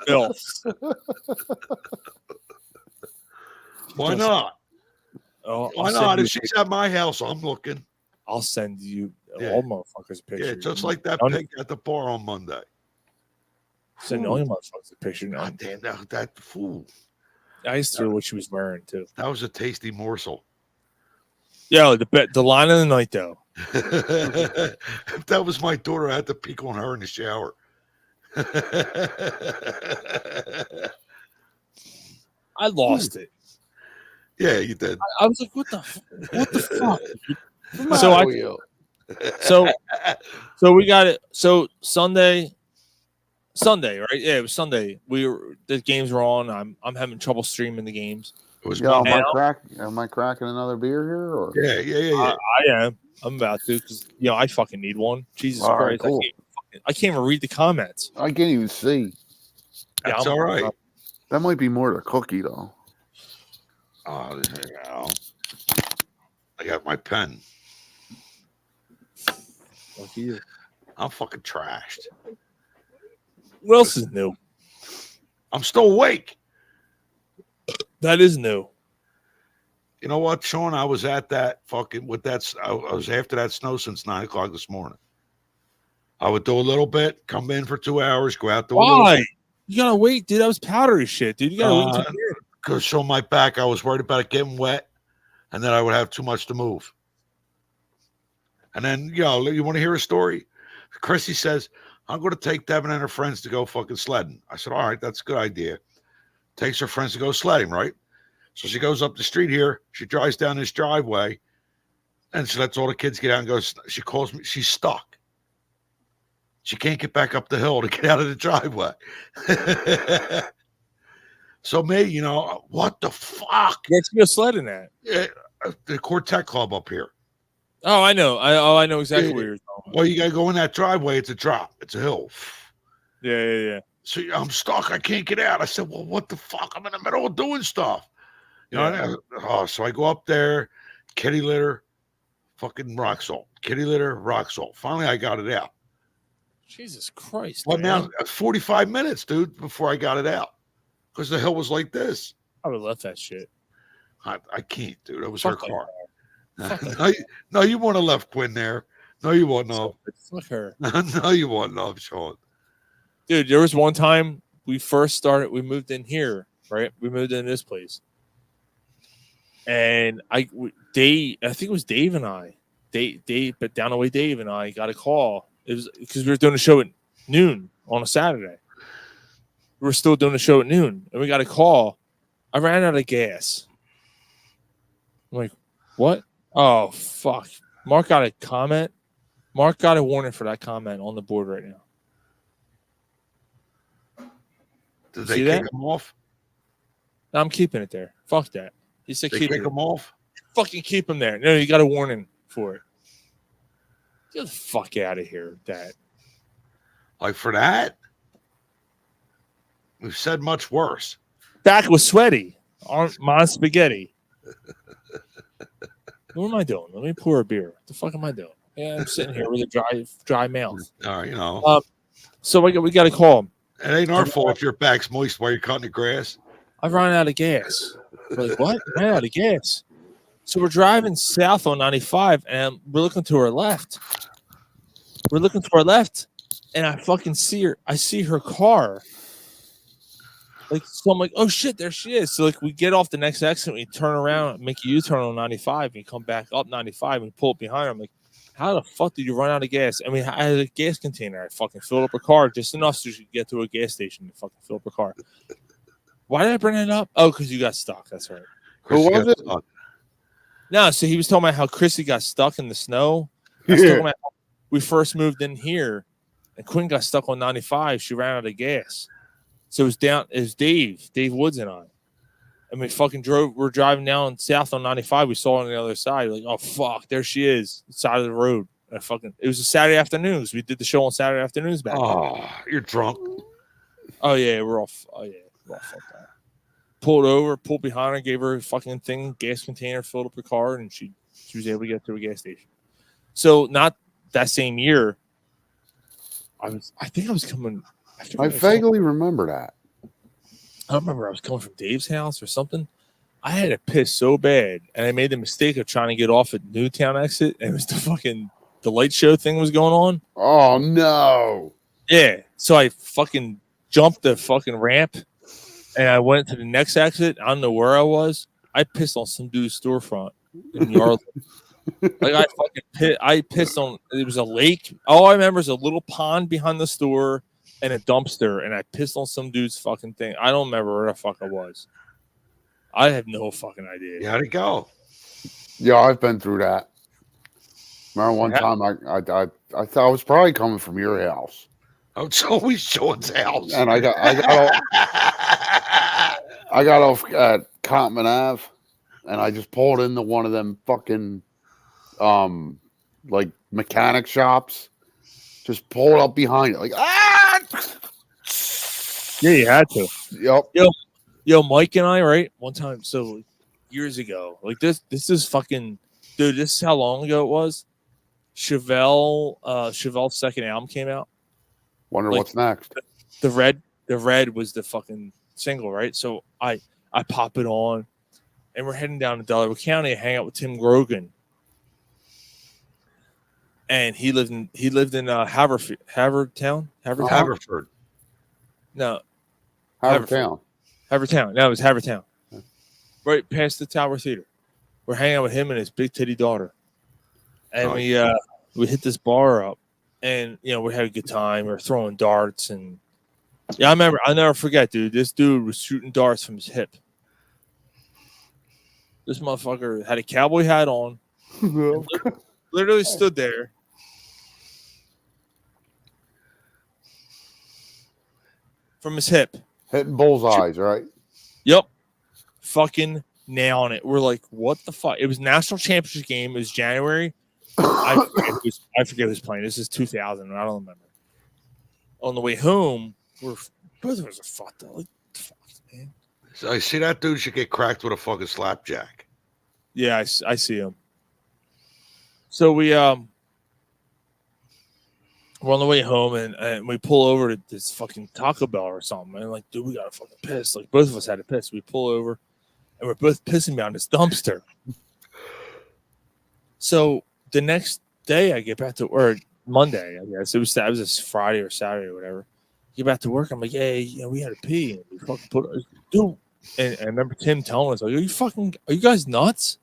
Milf's. Why not? Oh, Why not? If she's at my house, I'm looking. I'll send you all motherfuckers a picture. Yeah, just like that None- pig at the bar on Monday. Send all your motherfuckers a picture. God damn, that fool. I used to know what she was wearing too. That was a tasty morsel. Yo, the line of the night though. If that was my daughter, I had to peek on her in the shower. I lost it. Yeah, you did. I was like, what the fuck? So we got it. So Sunday, right? Yeah, it was Sunday. The games were on. I'm having trouble streaming the games. It was Am I cracking another beer here? Or? Yeah. I am. I'm about to because I fucking need one. Jesus All right, Christ, cool. I can't even read the comments. I can't even see. That's all right. That might be more the cookie though. Oh, I got my pen. Lucky you. I'm fucking trashed. What else is new? I'm still awake. That is new. You know what, Sean? I was at that fucking with that. I was after that snow since 9 o'clock this morning. I would do a little bit, come in for 2 hours, go out. Why? You gotta wait, dude. That was powdery shit, dude. You gotta wait until because on my back, I was worried about it getting wet, and then I would have too much to move. And then, you want to hear a story? Chrissy says, I'm going to take Devin and her friends to go fucking sledding. I said, all right, that's a good idea. Takes her friends to go sledding, right? So she goes up the street here. She drives down this driveway, and she lets all the kids get out and goes. She calls me. She's stuck. She can't get back up the hill to get out of the driveway. So me, what the fuck? Where'd you go sledding at? The Quartet Club up here. Oh, I know. I know exactly where you're going. Well, you got to go in that driveway. It's a drop. It's a hill. Yeah. So I'm stuck. I can't get out. I said, well, what the fuck? I'm in the middle of doing stuff. So I go up there, kitty litter, fucking rock salt. Kitty litter, rock salt. Finally, I got it out. Jesus Christ. Well, now 45 minutes, dude, before I got it out. Because the hill was like this. I would have left that shit. I can't, dude. It was her car. No, you wouldn't have left Quinn there. No, you wouldn't have. Fuck her. No, you wouldn't have, Sean. Dude, there was one time we moved in here, right? We moved in this place. And I think it was Dave and I. But down the way, Dave and I got a call. It was because we were doing a show at noon on a Saturday. We were still doing a show at noon, and we got a call. I ran out of gas. I'm like, what? Oh, fuck. Mark got a comment. Mark got a warning for that comment on the board right now. Did they kick him off? No, I'm keeping it there. Fuck that. He said kick him off? Fucking keep him there. No, you got a warning for it. Get the fuck out of here with that. Like for that? We've said much worse. Back was sweaty on my spaghetti. What am I doing? Let me pour a beer. What the fuck am I doing? Yeah, I'm sitting here with a dry mouth. All right, So we got to call him. It ain't our fault if your back's moist while you're cutting the grass. I ran out of gas. We're like, what? Ran out of gas. So we're driving south on 95, and we're looking to our left. And I fucking see her. I see her car. So I'm like, oh shit, there she is. So we get off the next exit, we turn around, make a U-turn on 95, and you come back up 95 and pull up behind her. I'm like, how the fuck did you run out of gas? I mean, I had a gas container. I fucking filled up her car just enough so she could get to a gas station to fucking fill up her car. Why did I bring it up? Oh, because you got stuck. That's right. Who was it? No, so he was talking about how Chrissy got stuck in the snow. I was talking about how we first moved in here, and Quinn got stuck on 95. She ran out of gas. So it was Dave Woods and I. And we fucking we're driving down south on 95. We saw her on the other side. Like, oh, fuck, there she is, side of the road. It was a Saturday afternoon because we did the show on Saturday afternoons back then. You're drunk. Oh, yeah, we're all fucked up. Pulled over, pulled behind her, gave her a fucking thing, gas container, filled up her car, and she was able to get to a gas station. So not that same year, I think I was coming. I vaguely remember that. I don't remember. I was coming from Dave's house or something. I had to piss so bad, and I made the mistake of trying to get off at Newtown exit, and it was the fucking the light show thing was going on. Oh no! Yeah, so I fucking jumped the fucking ramp, and I went to the next exit. I don't know where I was. I pissed on some dude's storefront in Yarland. Like I pissed on. It was a lake. All I remember is a little pond behind the store and a dumpster, and I pissed on some dude's fucking thing. I don't remember where the fuck I was. I have no fucking idea. How'd it go? Yeah, I've been through that. Remember one time I thought I was probably coming from your house. Oh, it's always Sean's house. And I got off at Cottman Ave, and I just pulled into one of them fucking like mechanic shops. Just pulled up behind it, like Yeah, you had to. Yep. Yo, Mike and I, right? One time, so years ago, like this is fucking, dude. This is how long ago it was. Chevelle's second album came out. Wonder what's next. The red was the fucking single, right? So I pop it on, and we're heading down to Delaware County to hang out with Tim Grogan, and he lived in Havertown. No, Havertown. No, it was Havertown. Right past the Tower Theater. We're hanging out with him and his big titty daughter, and we hit this bar up, and we had a good time. We were throwing darts, and I'll never forget, dude. This dude was shooting darts from his hip. This motherfucker had a cowboy hat on, literally stood there. From his hip. Hitting bullseyes, right? Yep. Fucking nailing it. We're like, what the fuck? It was national championship game. It was January. I forget who's playing. This is 2000. I don't remember. On the way home, both of us are fucked up. Like, fuck, man. So I see that dude should get cracked with a fucking slapjack. Yeah, I see him. So we're on the way home, and we pull over to this fucking Taco Bell or something. And like, dude, we gotta fucking piss. Like, both of us had to piss. We pull over, and we're both pissing behind this dumpster. So the next day, I get back to work. Monday, I guess it was this Friday or Saturday or whatever. Get back to work. I'm like, hey, we had to pee. And we fucking dude. And I remember Tim telling us, like, are you guys nuts?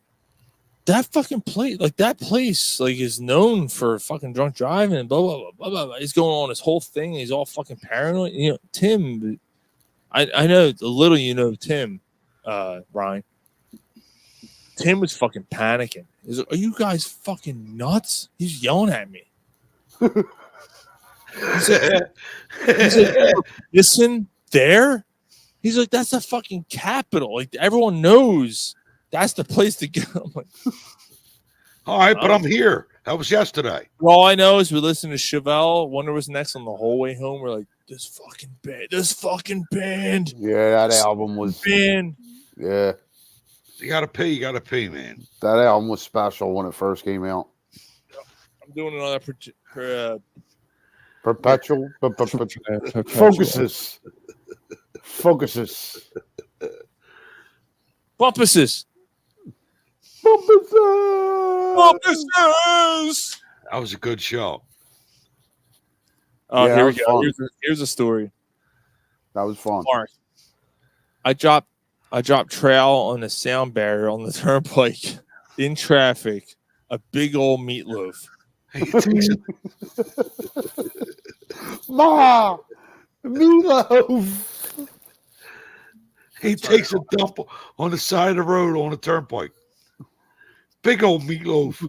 That fucking place, is known for fucking drunk driving and blah, blah, blah, blah, blah, blah. He's going on his whole thing. He's all fucking paranoid. Tim, I know a little, Tim, Ryan. Tim was fucking panicking. He's like, are you guys fucking nuts? He's yelling at me. He's like, listen, there? He's like, that's the fucking capital. Like, everyone knows that's the place to go. I'm like, all right, but I'm here. That was yesterday. All I know is we listened to Chevelle. Wonder What's Next on the whole way home. We're like, this fucking band. Yeah, that album was. Band. Yeah. You gotta pee, man. That album was special when it first came out. I'm doing another perpetual focuses. Bumpuses. That was a good show. Oh, Yeah, here we that go. was Here's a story. That was fun. Mark, I dropped trail on the sound barrier on the turnpike in traffic. A big old meatloaf. Ma, meatloaf. He takes a dump on the side of the road on the turnpike. Big old meatloaf.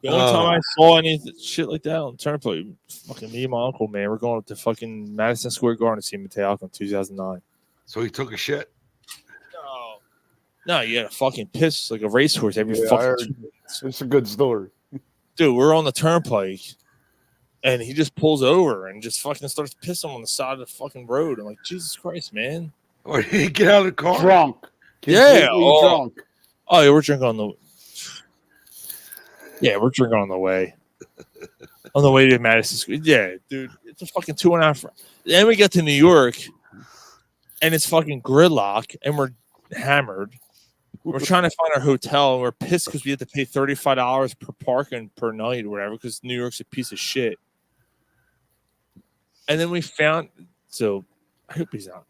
The only time I saw any shit like that on the turnpike, fucking me and my uncle, man, we're going to fucking Madison Square Garden to see Metallica in 2009. So he took a shit? No, you gotta fucking piss like a racehorse every I fucking heard. 2 minutes. It's a good story. Dude, we're on the turnpike, and he just pulls over and just fucking starts pissing on the side of the fucking road. I'm like, Jesus Christ, man. Or did he get out of the car? Drunk. Yeah. Completely drunk. Oh, yeah, we're drinking on the. Yeah, we're drinking on the way. On the way to Madison Square. Yeah, dude, it's a fucking 2.5. Then we get to New York, and it's fucking gridlock, and we're hammered. We're trying to find our hotel, and we're pissed because we had to pay $35 per parking per night or whatever because New York's a piece of shit. And then we found, so I hope he's out.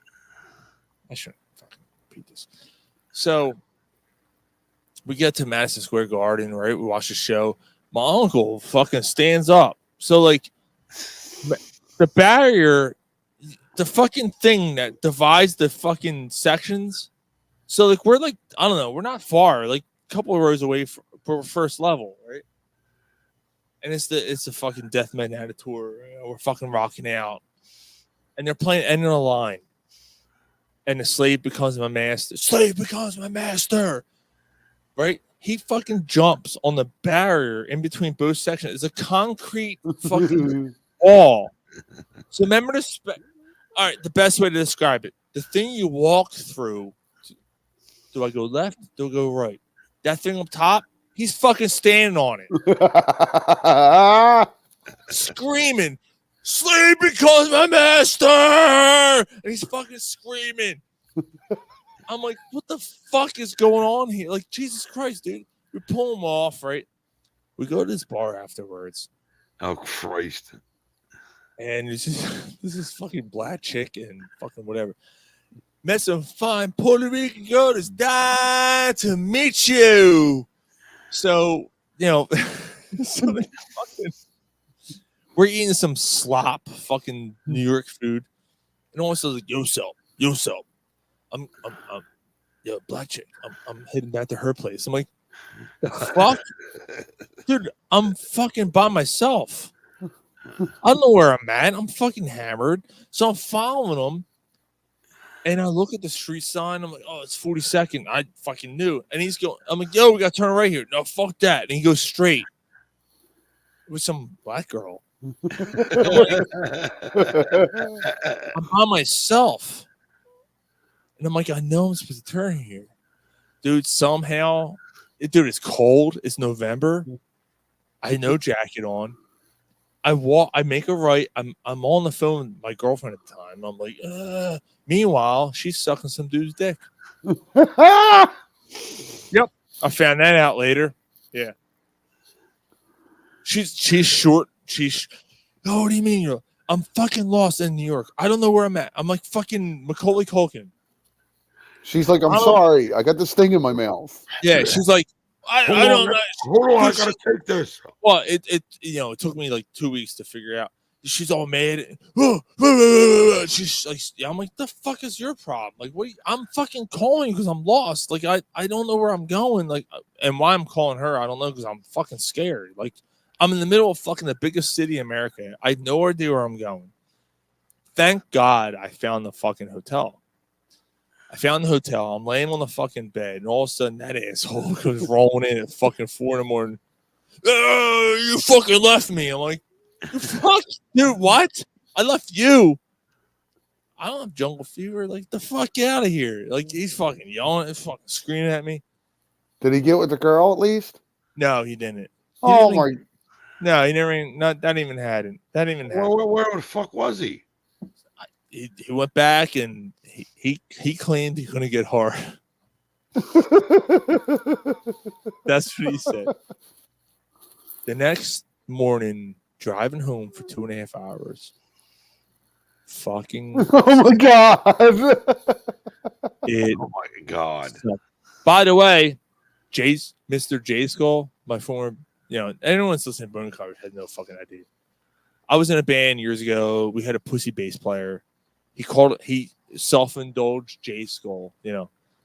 I shouldn't fucking repeat this. So we get to Madison Square Garden, right? We watch the show. My uncle fucking stands up. So, like, the barrier, the fucking thing that divides the fucking sections. So, like, we're like, I don't know, we're not far, like a couple of rows away for first level, right? And it's the fucking Death Manhattan tour. We're fucking rocking out. And they're playing End of the Line. And the slave becomes my master. Slave becomes my master. Right? He fucking jumps on the barrier in between both sections. It's a concrete fucking wall. So remember all right, the best way to describe it. The thing you walk through. Do I go left? Do I go right? That thing up top, he's fucking standing on it. Screaming. Slave becomes my master! And he's fucking screaming. I'm like, what the fuck is going on here? Like, Jesus Christ, dude. We pull him off, right? We go to this bar afterwards. Oh, Christ. And it's just, this is fucking black chick and fucking whatever. Met some fine Puerto Rican girls. Died to meet you. So, you know, we're eating some slop, fucking New York food. And almost like, yo, I'm black chick. I'm heading back to her place. I'm like, the fuck? Dude, I'm fucking by myself. I don't know where I'm at. I'm fucking hammered. So I'm following him. And I look at the street sign. I'm like, oh, it's 42nd. I fucking knew. And he's going, I'm like, yo, we got to turn right here. No, fuck that. And he goes straight. It was some black girl. I'm by myself. And I'm like, I know I'm supposed to turn here. Dude, somehow, it's cold. It's November. I had no jacket on. I make a right. I'm on the phone with my girlfriend at the time. I'm like, meanwhile, she's sucking some dude's dick. Yep. I found that out later. Yeah. She's short. Oh, what do you mean? I'm fucking lost in New York. I don't know where I'm at. I'm like fucking Macaulay Culkin. She's like, I'm sorry. I got this thing in my mouth. Yeah, she's like, I don't know. Hold on, I gotta take this. Well, it took me like 2 weeks to figure out. She's all mad. She's like, I'm like, the fuck is your problem? Like, what? I'm fucking calling because I'm lost. Like, I don't know where I'm going. Like, and why I'm calling her, I don't know, because I'm fucking scared. Like, I'm in the middle of fucking the biggest city in America. I have no idea where I'm going. Thank God I found the fucking hotel. I'm laying on the fucking bed, and all of a sudden that asshole goes rolling in at fucking 4 a.m. You fucking left me. I'm like, fuck, dude, what? I left you. I don't have jungle fever. Like, the fuck, get out of here. Like, he's fucking yelling and fucking screaming at me. Did he get with the girl at least? No, he didn't. No, he never even, that even hadn't. That even happened. Where the fuck was he? He went back and he claimed he couldn't get hard. That's what he said. The next morning, driving home for 2.5 hours. Fucking. Oh my God. Oh my God. By the way, Mr. J Skull, my former, anyone that's listening to Bone Covers has no fucking idea. I was in a band years ago. We had a pussy bass player. He self-indulged J Skull,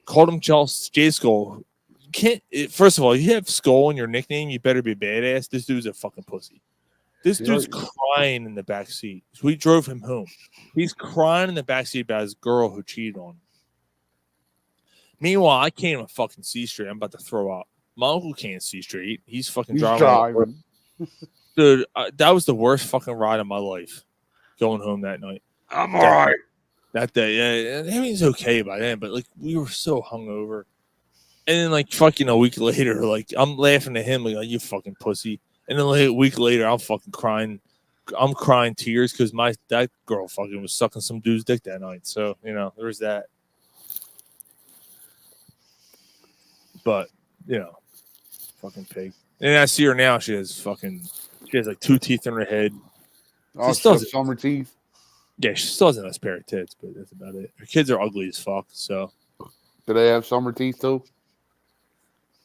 called him J Skull. First of all, you have Skull in your nickname, you better be badass. This dude's a fucking pussy. This dude's crying in the back seat. So we drove him home. He's crying in the back seat about his girl who cheated on him. Meanwhile, I came to fucking C Street. I'm about to throw up. My uncle can't C Street. He's fucking driving. Dude, that was the worst fucking ride of my life. Going home that night. I'm all right. That day, yeah. I mean, he's okay by then, but like we were so hungover. And then like fucking a week later, like I'm laughing at him like, you fucking pussy. And then like a week later, I'm fucking crying. I'm crying tears because that girl fucking was sucking some dude's dick that night. So there was that. But fucking pig. And I see her now. She has like 2 teeth in her head. Oh, She still she has summer teeth. Yeah, she still has a nice pair of tits, but that's about it. Her kids are ugly as fuck. So, do they have summer teeth too?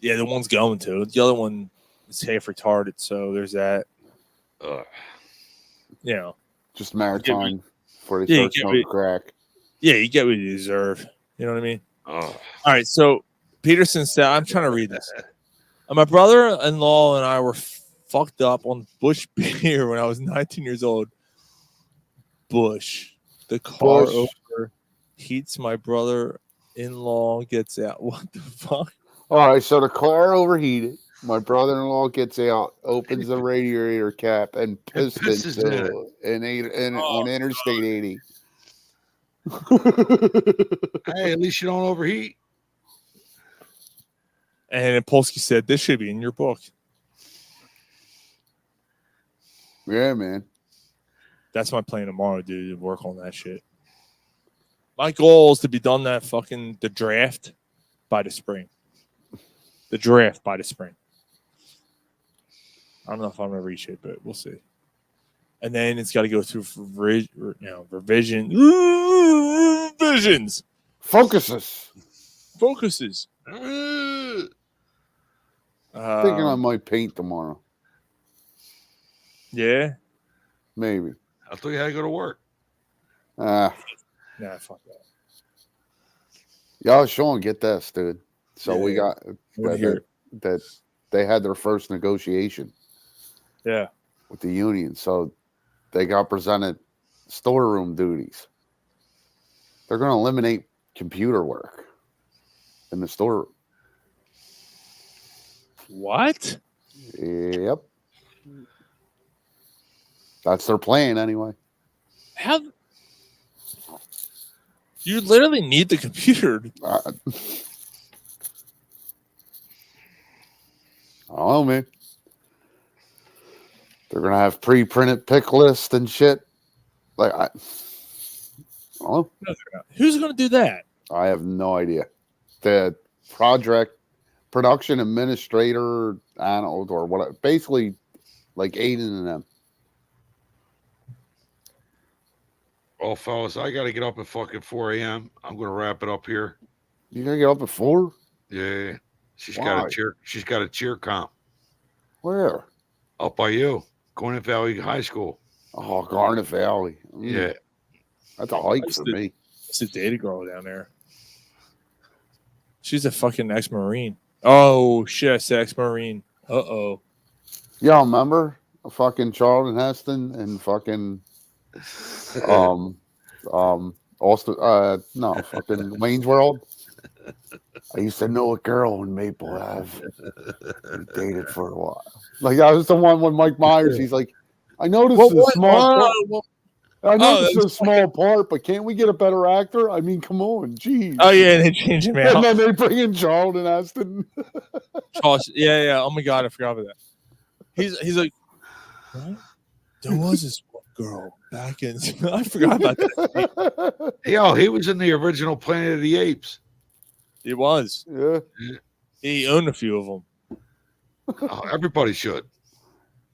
Yeah, the one's going to. The other one is half retarded. So there's that. Just maritime before they you start get smoking what- crack. Yeah, you get what you deserve. You know what I mean? Oh. All right. So Peterson said, I'm trying to read this. My brother-in-law and I were fucked up on Bush beer when I was 19 years old. Bush. The car Busch. overheats. My brother-in-law gets out. What the fuck? All right, so the car overheated. My brother-in-law gets out, opens the radiator cap, and pistons pisses in it. on Interstate 80. Hey, at least you don't overheat. And Polsky said, this should be in your book. Yeah, man. That's my plan tomorrow, dude, to work on that shit. My goal is to be done the draft by the spring. The draft by the spring. I don't know if I'm going to reach it, but we'll see. And then it's got to go through revision. Revisions. Focuses. Thinking I might paint tomorrow. Yeah? Maybe. I'll tell you how to go to work. Nah, fuck that. Y'all, Sean, get this, dude. So we got wanna hear that they had their first negotiation. Yeah. With the union. So they got presented storeroom duties. They're going to eliminate computer work in the storeroom. What? Yep. That's their plan anyway. How? You literally need the computer. I don't know, man. They're gonna have pre-printed pick lists and shit. Like, I don't know. Who's gonna do that? I have no idea. The project production administrator, I don't know, or what? Basically, like Aiden and them. Well, fellas, I got to get up at fucking 4 a.m. I'm going to wrap it up here. You gotta get up at 4? Yeah. She's Why? got a cheer. She's got a cheer comp. Where? Up by you. Gwinnett Valley High School. Oh, Garnet Valley. Yeah. That's a hike for me. It's a data girl down there. She's a fucking ex-Marine. Oh, shit, I said ex-Marine. Uh-oh. Y'all remember fucking Charlton Heston and fucking Austin no fucking Wayne's World? I used to know a girl in Maple Ave. We dated for a while. Like I was the one with Mike Myers. He's like, I know this is a small part. I know this is a small part, but can't we get a better actor? I mean, come on, geez. Oh yeah, they change him out. And then they bring in Charlton Heston. Yeah. Oh my god, I forgot about that. He's like, what? There was this one girl back in. I forgot about that. Yo, he was in the original Planet of the Apes. He was. Yeah. He owned a few of them. Oh, everybody should.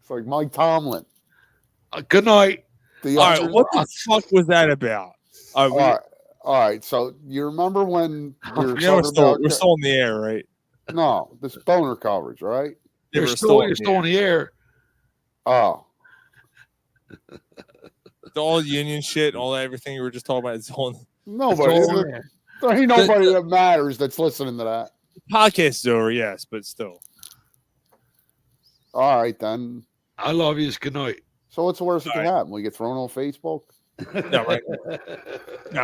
It's like Mike Tomlin. Good night. All right, what the fuck was that about? All right. So you remember when we were we're still in the air, right? No, this boner coverage, right? You're still in the air. Oh. All the union shit, all everything you were just talking about. It's all Nobody. There ain't nobody that matters that's listening to that. Podcast is over, yes, but still. All right, then. I love you. Good night. So what's the worst that can happen? We get thrown on Facebook? No,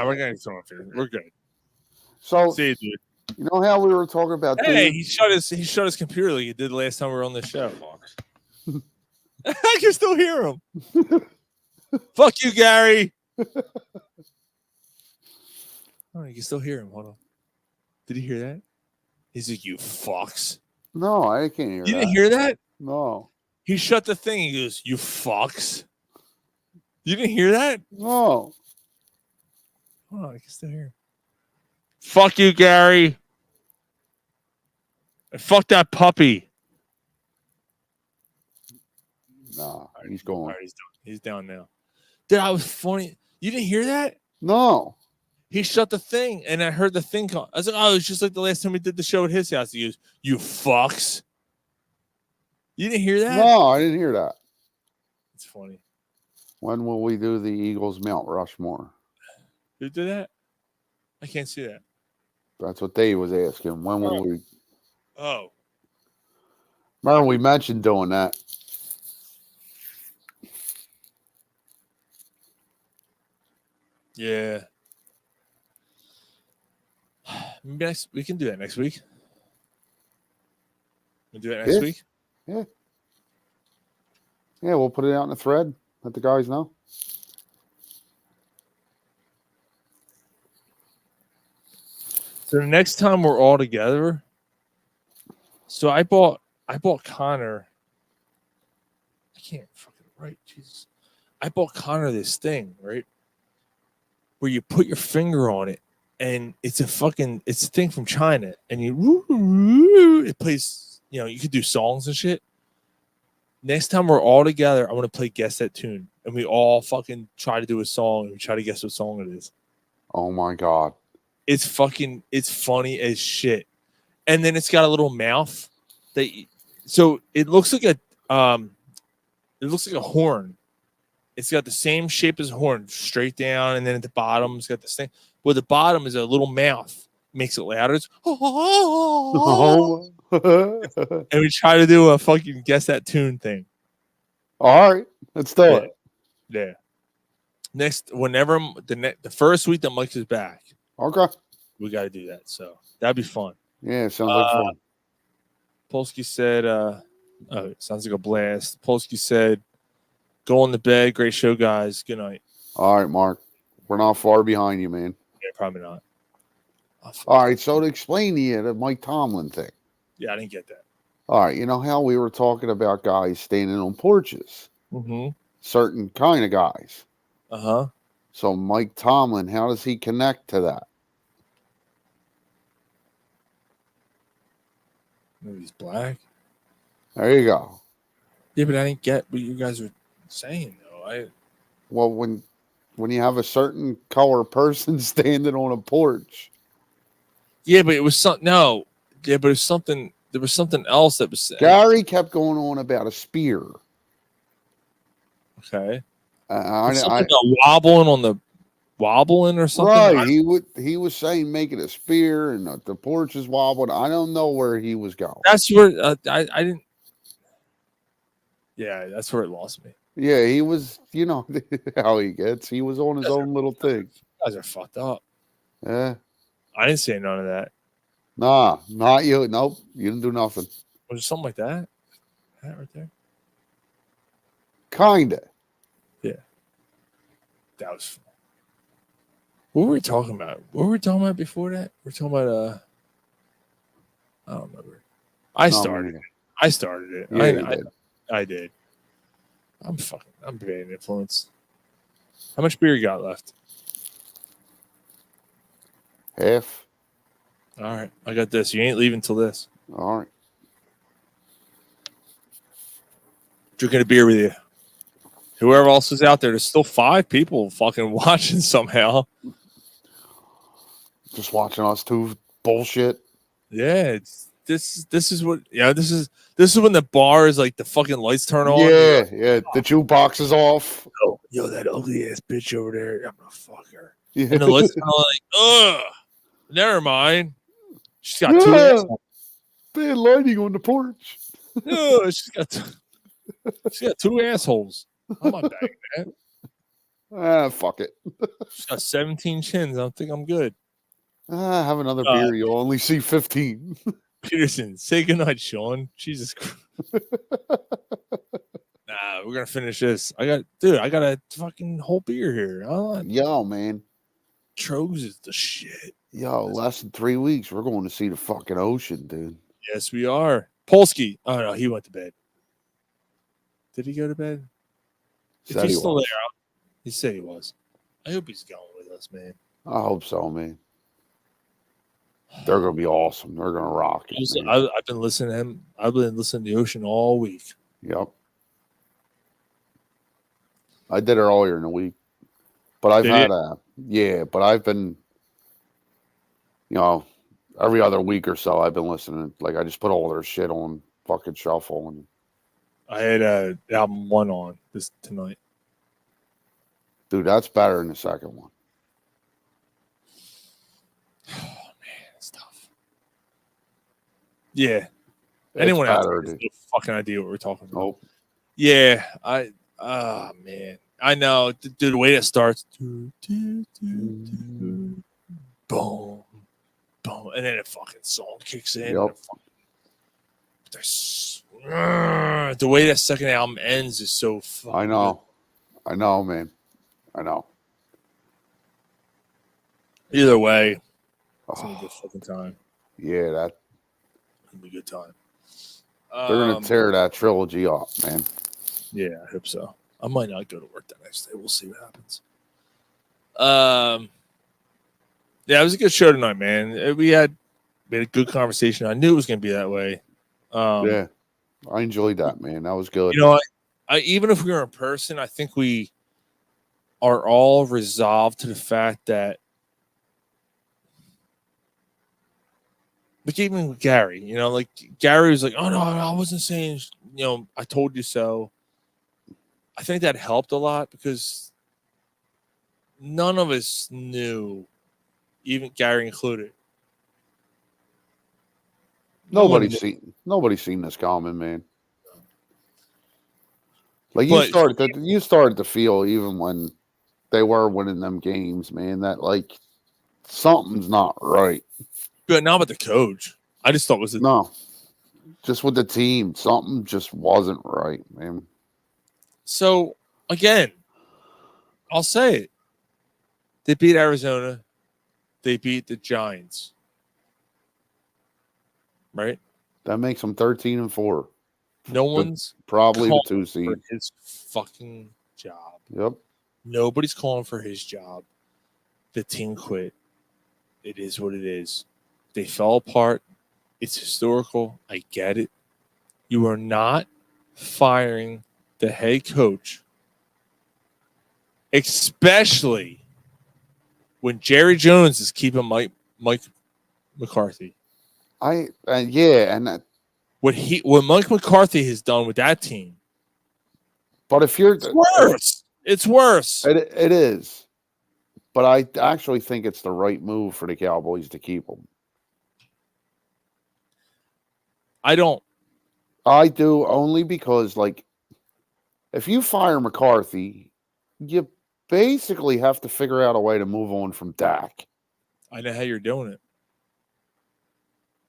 we're going to throw it. We're good. So, see you, dude. You know how we were talking about? Hey, he shut his computer like he did the last time we were on the show. I can still hear him. Fuck you, Gary. Oh, you can still hear him. Hold on. Did he hear that? He's like, you fucks. No, I can't hear that. You didn't hear that? No. He shut the thing. He goes, you fucks. You didn't hear that? No. Hold on, I can still hear him. Fuck you, Gary. And fuck that puppy. Nah, he's going. All right, he's down now. Dude, I was funny. You didn't hear that? No. He shut the thing, and I heard the thing call. I was like, oh, it's just like the last time we did the show at his house. He goes, you fucks. You didn't hear that? No, I didn't hear that. It's funny. When will we do the Eagles Mount Rushmore? Who did that? I can't see that. That's what Dave was asking. When will we? Oh. Remember we mentioned doing that. Yeah. Maybe we can do that next week. We'll do that next week. Yeah. Yeah, we'll put it out in a thread. Let the guys know. So the next time we're all together. So I bought Connor. I can't fucking write, Jesus. I bought Connor this thing, right? Where you put your finger on it, and it's a thing from China, and it plays, you could do songs and shit. Next time we're all together, I want to play Guess That Tune, and we all fucking try to do a song, and we try to guess what song it is. Oh my God. It's funny as shit. And then it's got a little mouth so it looks like a horn. It's got the same shape as a horn, straight down, and then at the bottom it's got this thing. Well, the bottom is a little mouth, makes it louder. It's and we try to do a fucking Guess That Tune thing. All right, let's do it. Yeah. Next, whenever the first week that Mike is back, okay, we got to do that. So that'd be fun. Yeah, sounds like fun. Polsky said, it sounds like a blast. Polsky said, going to bed. Great show, guys. Good night. All right, Mark. We're not far behind you, man. Yeah, probably not. All right, so to explain to you the Mike Tomlin thing. Yeah, I didn't get that. All right, you know how we were talking about guys standing on porches? Mm-hmm. Certain kind of guys. Uh-huh. So Mike Tomlin, how does he connect to that? Maybe he's black. There you go. Yeah, but I didn't get what you guys were saying, though. Well, when you have a certain color person standing on a porch. Yeah, but it was something. No. Yeah, but it was something. There was something else that was. Gary kept going on about a spear. Okay. Something about wobbling or something. Right. He was saying make it a spear and the porch is wobbling. I don't know where he was going. That's where I didn't. Yeah, that's where it lost me. Yeah, he was, how he gets. He was on his own little thing. You guys are fucked up. Yeah. I didn't say none of that. Nah, not you. Nope. You didn't do nothing. Was it something like that? That right there? Kinda. Yeah. That was. What were we talking about? What were we talking about before that? We're talking about I don't remember. I started it. Yeah, I did. I'm bad influence. How much beer you got left? Half. All right. I got this. You ain't leaving till this. All right. Drinking a beer with you. Whoever else is out there, there's still 5 people fucking watching somehow. Just watching us two bullshit. Yeah, this is what this is when the bar is like the fucking lights turn on. Yeah, yeah. The jukebox is off. Yo, that ugly ass bitch over there. I'm gonna fuck her. Yeah. And the lights kind of like, ugh. Never mind. She's got 2 assholes. They had lighting on the porch. Ugh, she's got 2 assholes. I'm not bagging that. Fuck it. She's got 17 chins. I don't think I'm good. Have another beer. You'll only see 15. Peterson, say goodnight, Sean. Jesus Christ. Nah, we're gonna finish this. I got a fucking whole beer here. Yo, man. Trogs is the shit. Yo, less than 3 weeks, we're going to see the fucking ocean, dude. Yes, we are. Polsky. Oh no, he went to bed. Did he go to bed? If he's still there, he said he was. I hope he's going with us, man. I hope so, man. They're going to be awesome. They're going to rock it. Man. I've been listening to him. I've been listening to the Ocean all week. Yep. I did it earlier in the week. But I've but I've been, every other week or so I've been listening. Like I just put all their shit on fucking shuffle. And I had album 1 on tonight. Dude, that's better than the second one. Oh man, it's tough. Yeah. It's Anyone else better, has dude. no fucking idea what we're talking about? Nope. Yeah, man. I know. Dude, the way it starts. Boom. Boom. And then a fucking song kicks in. Yep. The way that second album ends is so fucking I know. Good. I know, man. I know. Either way, it's gonna be a good fucking time. Yeah, It'll be a good time. They're gonna tear that trilogy up, man. Yeah, I hope so. I might not go to work that next day. We'll see what happens. Yeah, it was a good show tonight, man. We had a good conversation. I knew it was gonna be that way. Yeah, I enjoyed that, man. That was good. You know, I even if we were in person, I think we are all resolved to the fact that, like, even with Gary, like Gary was like, "Oh no, I wasn't saying, I told you so." I think that helped a lot because none of us knew, even Gary included. Nobody's seen this coming, man. Like you started to feel even when they were winning them games, man, that like something's not right. But not with the coach. I just thought just with the team, something just wasn't right, man. So again, I'll say it. They beat Arizona. They beat the Giants. Right? That makes them 13-4. No one's probably the 2 seed. For his fucking job. Yep. Nobody's calling for his job. The team quit. It is what it is. They fell apart. It's historical. I get it. You are not firing the head coach, especially when Jerry Jones is keeping Mike McCarthy. What Mike McCarthy has done with that team. But if you're it's worse. It is. But I actually think it's the right move for the Cowboys to keep him. I don't. I do, only because, like, if you fire McCarthy, you basically have to figure out a way to move on from Dak. I know how you're doing it.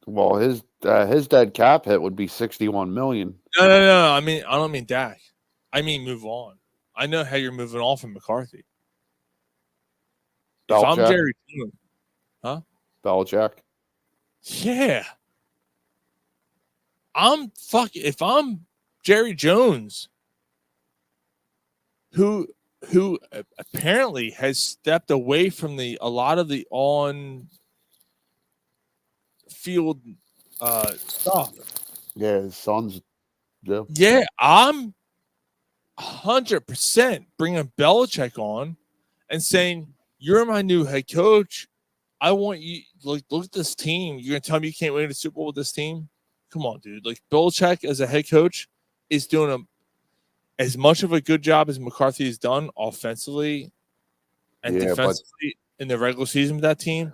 Well, his dead cap hit would be $61 million. No. I don't mean Dak. I mean move on. I know how you're moving on from McCarthy. If I'm Jerry Jones, Belichick. Yeah. If I'm Jerry Jones, who apparently has stepped away from a lot of the on field stuff. Yeah, his son's. Yeah, I'm 100% bringing Belichick on and saying, "You're my new head coach. I want you. Look at this team. You're gonna tell me you can't win a Super Bowl with this team? Come on, dude. Like Belichick as a head coach is doing as much of a good job as McCarthy has done offensively and defensively in the regular season with that team.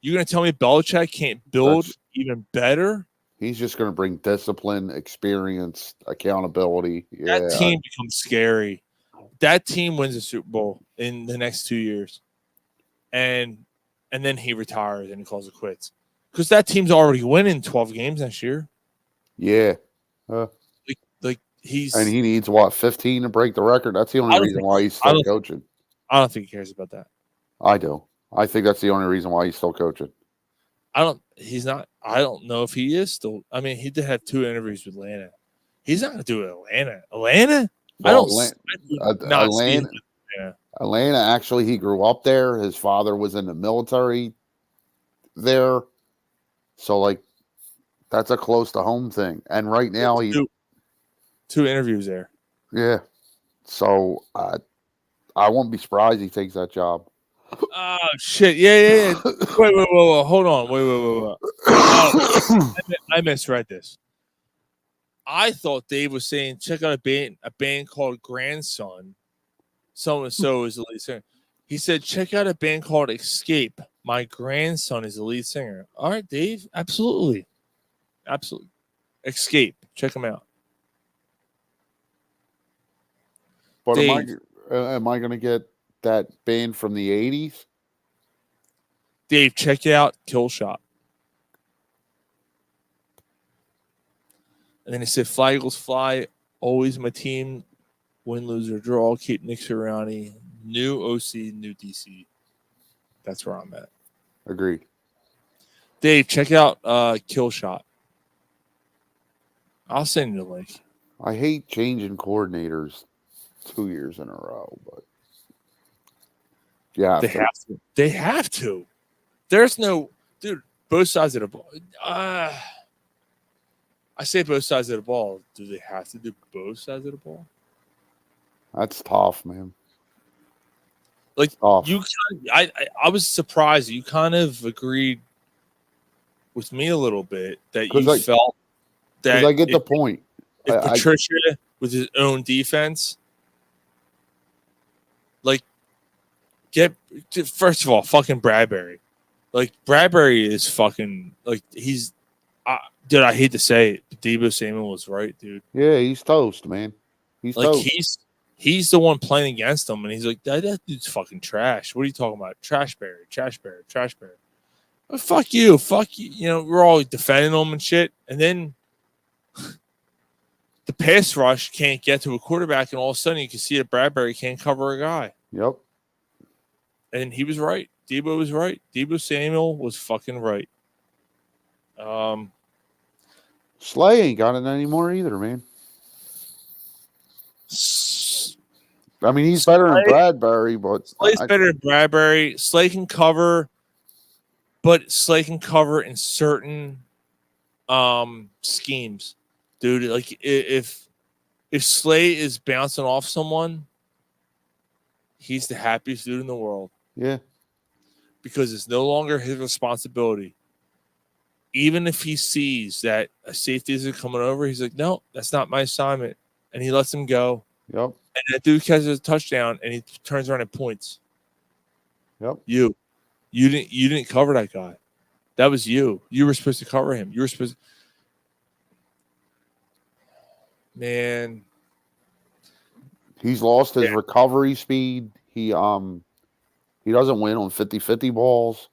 You're going to tell me Belichick can't build even better? He's just going to bring discipline, experience, accountability. Yeah, that team becomes scary. That team wins a Super Bowl in the next 2 years. And then he retires and he calls it quits. Because that team's already winning 12 games next year. Yeah. Like he's... And he needs, 15 to break the record? That's the only reason why he's still coaching. I don't think he cares about that. I do. I think that's the only reason why he's still coaching. I don't know if he is still. I mean, he did have 2 interviews with Atlanta. He's not going to do it Atlanta? Atlanta, actually, he grew up there. His father was in the military there. So like that's a close to home thing. And right now he two interviews there. yeah. So I won't be surprised he takes that job. Oh shit! Yeah. Wait. Hold on. Wait. Oh, I misread this. I thought Dave was saying check out a band called Grandson. So and so is the lead singer. He said check out a band called Escape. My grandson is the lead singer. All right, Dave. Absolutely. Escape. Check them out. But Dave, am I going to get that band from the 80s? Dave, check out Kill Shot. And then he said, Fly Eagles Fly, always my team, win, lose, or draw, keep Nick Sirianni, new OC, new DC. That's where I'm at. Agreed. Dave, check out Kill Shot. I'll send you the link. I hate changing coordinators 2 years in a row, but yeah, They have to. There's no, dude, both sides of the ball. I say both sides of the ball. Do they have to do both sides of the ball? That's tough, man. Like you, I was surprised you kind of agreed with me a little bit that you felt that I get the point. If Patricia with his own defense, like, first of all, fucking Bradbury, like Bradbury is fucking like he's. Dude, I hate to say it, but Deebo Samuel was right, dude. Yeah, he's toast, man. He's like toast. he's the one playing against him, and he's like, that dude's fucking trash. What are you talking about? Trash Barry. Oh, fuck you. You know, we're all defending him and shit, and then the pass rush can't get to a quarterback, and all of a sudden you can see that Bradbury can't cover a guy. Yep. And he was right. Deebo was right. Deebo Samuel was fucking right. Slay ain't got it anymore either, man. I mean, he's better than Bradbury, but Slay's better than Bradbury. Slay can cover, but Slay can cover in certain schemes, dude. Like if Slay is bouncing off someone, he's the happiest dude in the world. Yeah, because it's no longer his responsibility. Even if he sees that a safety isn't coming over, he's like, no, that's not my assignment. And he lets him go. Yep. And that dude catches a touchdown and he turns around and points. Yep. You didn't cover that guy. That was you. You were supposed to cover him. You were supposed to... Man. He's lost his recovery speed. He doesn't win on 50-50 balls.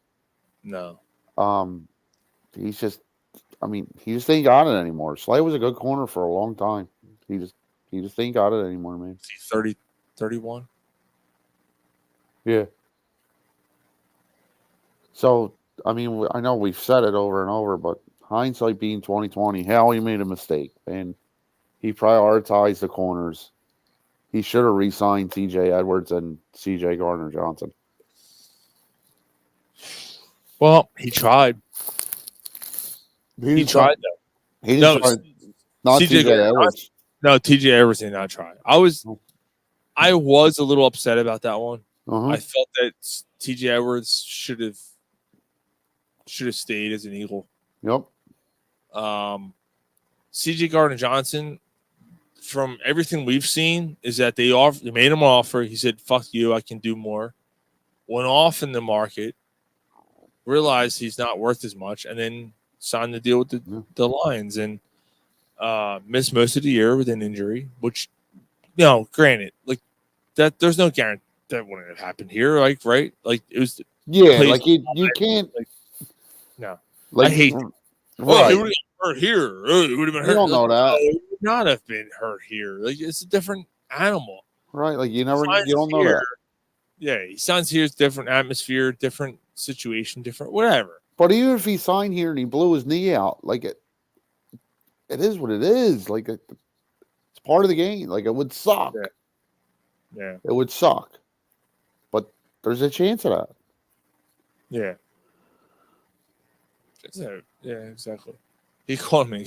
No. He just ain't got it anymore. Slay was a good corner for a long time. He just ain't got it anymore, man. 30, 31? Yeah. So, I mean, I know we've said it over and over, but hindsight being 2020, Howie made a mistake, and he prioritized the corners. He should have re-signed T.J. Edwards and C.J. Gardner-Johnson. Well, he tried. He tried, though. He didn't try. Not T.J. Edwards. No, T.J. Edwards did not try. I was a little upset about that one. Uh-huh. I felt that T.J. Edwards should have stayed as an Eagle. Yep. C.J. Gardner-Johnson, from everything we've seen, is that they made him an offer. He said, "Fuck you, I can do more." Went off in the market, realized he's not worth as much, and then signed the deal with the Lions and missed most of the year with an injury, which, granted, like that, there's no guarantee that wouldn't have happened here, like, right? Like, it was. Yeah, like you can't. Like, no. Like, I hate right. Well, it would have been hurt here. It would have been hurt. You don't know that. It would not have been hurt here. Like, it's a different animal. Right. Like, you don't know here, that. Yeah, he signs here. It's different atmosphere, different situation, different whatever. But even if he signed here and he blew his knee out, like it is what it is. Like it's part of the game. Like it would suck. Yeah. It would suck. But there's a chance of that. Yeah. Yeah, exactly. He called me.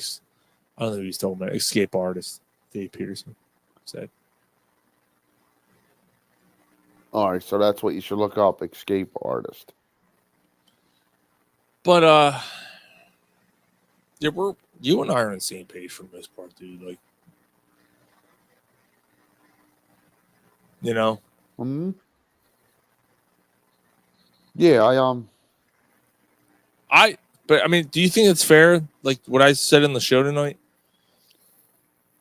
I don't know who he's talking about. Escape artist, Dave Peterson said. All right, so that's what you should look up: escape artist. But yeah, you and I are on the same page for the most part, dude. Like, you know. Hmm. Yeah, But I mean, do you think it's fair? Like what I said in the show tonight.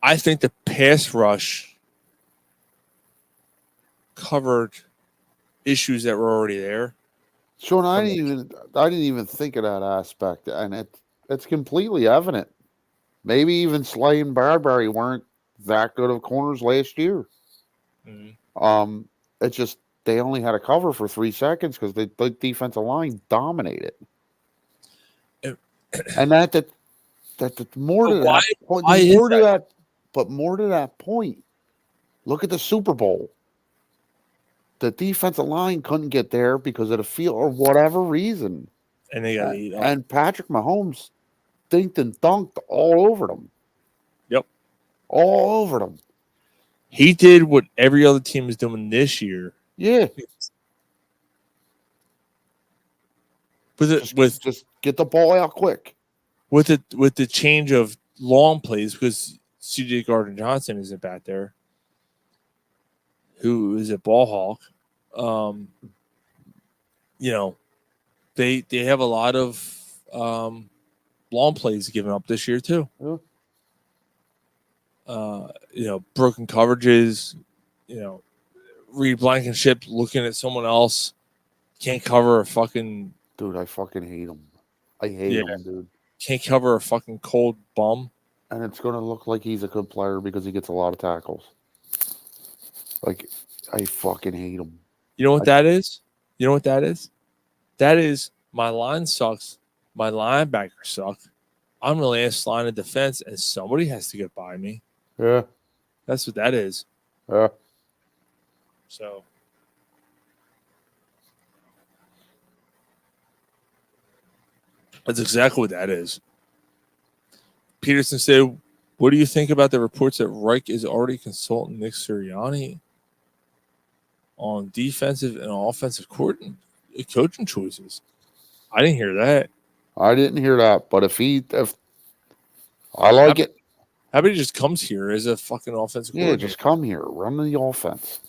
I think the pass rush covered issues that were already there. Sean, I didn't even think of that aspect, and it's completely evident. Maybe even Slay and Bradbury weren't that good of corners last year. Mhm. It's just they only had a cover for 3 seconds because the defensive line dominated, and that's more to that point. But more to that point, look at the Super Bowl. The defensive line couldn't get there because of the field or whatever reason. And they got eat up. And Patrick Mahomes dinked and dunked all over them. Yep. All over them. He did what every other team is doing this year. Yeah. Just get the ball out quick. With the change of long plays because CJ Gardner Johnson isn't back there. Who is a ball hawk. You know, they have a lot of long plays given up this year too. You know, broken coverages, you know, Reed Blankenship looking at someone else, can't cover a fucking dude. I fucking hate him. I hate him, dude. Can't cover a fucking cold bum. And it's gonna look like he's a good player because he gets a lot of tackles. Like, I fucking hate him. You know what that is? You know what that is? That is my line sucks. My linebackers suck. I'm the last line of defense, and somebody has to get by me. Yeah. That's what that is. Yeah. So. That's exactly what that is. Peterson said, what do you think about the reports that Reich is already consulting Nick Sirianni on defensive and offensive coaching choices? I didn't hear that. I didn't hear that. But if I like it. How about he just comes here as a fucking offensive coordinator? Just come here. Run the offense.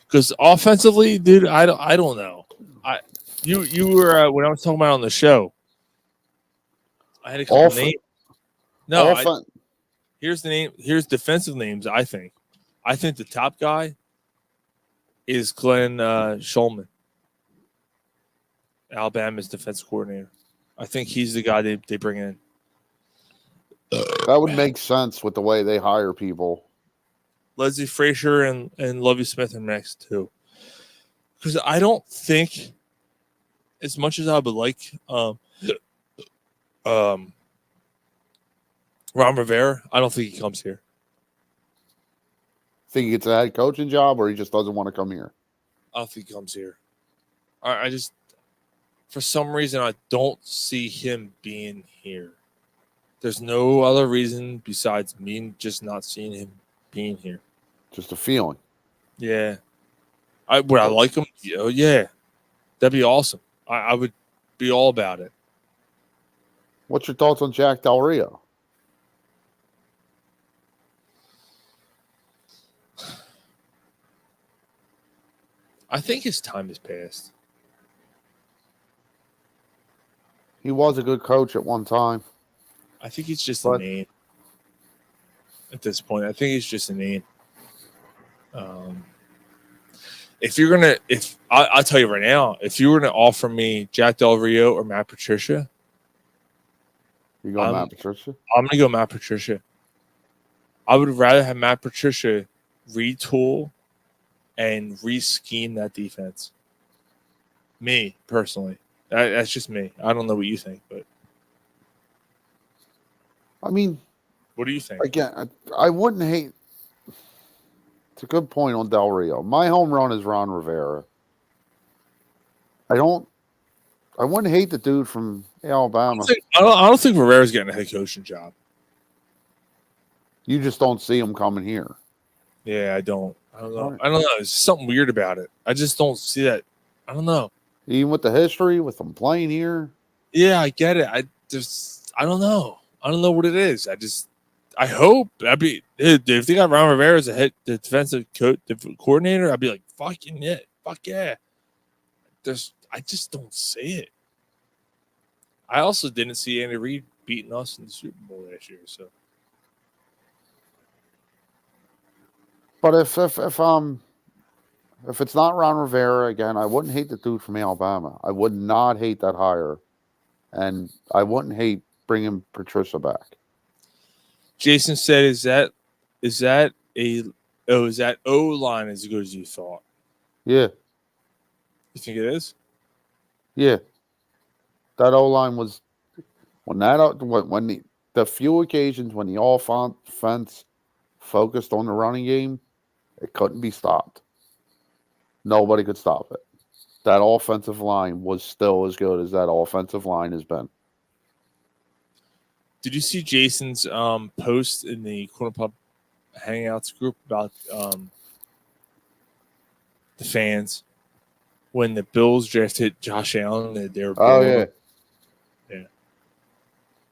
Because offensively, dude, I don't know. You were when I was talking about on the show. I had a couple names. No, here's the name. Here's defensive names. I think the top guy is Glenn Schulman, Alabama's defensive coordinator. I think he's the guy they bring in. That would make sense with the way they hire people. Leslie Frazier and Lovie Smith are next too. Because I don't think, as much as I would like Ron Rivera, I don't think he comes here. Think he gets a head coaching job, or he just doesn't want to come here? I don't think he comes here. I just, for some reason, I don't see him being here. There's no other reason besides me just not seeing him being here. Just a feeling. Yeah. Would I like him? Yeah. That'd be awesome. I would be all about it. What's your thoughts on Jack Del Rio? I think his time has passed. He was a good coach at one time. I think he's just a name at this point. I think he's just a name. I'll tell you right now, if you were to offer me Jack Del Rio or Matt Patricia, you go Matt Patricia? I'm going to go Matt Patricia. I would rather have Matt Patricia retool and re-scheme that defense. Me, personally. That's just me. I don't know what you think, but. I mean. What do you think? Again, I wouldn't hate. It's a good point on Del Rio. My home run is Ron Rivera. I wouldn't hate the dude from Alabama. I don't think Rivera's getting a head coaching job. You just don't see him coming here. Yeah, I don't know. Right. I don't know. There's something weird about it. I just don't see that. I don't know. Even with the history, with them playing here. Yeah, I get it. I don't know. I don't know what it is. I hope. I'd be if they got Ron Rivera as the defensive coordinator. I'd be like, fucking yeah, fuck yeah. I just don't see it. I also didn't see Andy Reid beating us in the Super Bowl last year. So, But if it's not Ron Rivera again, I wouldn't hate the dude from Alabama. I would not hate that hire, and I wouldn't hate bringing Patricia back. Jason said, "Is that O line as good as you thought?" Yeah, You think it is? yeah. That O line was when the few occasions when the offense focused on the running game, it couldn't be stopped. Nobody could stop it. That offensive line was still as good as that offensive line has been. Did you see Jason's post in the Corner Pub Hangouts group about the fans when the Bills drafted Josh Allen? They were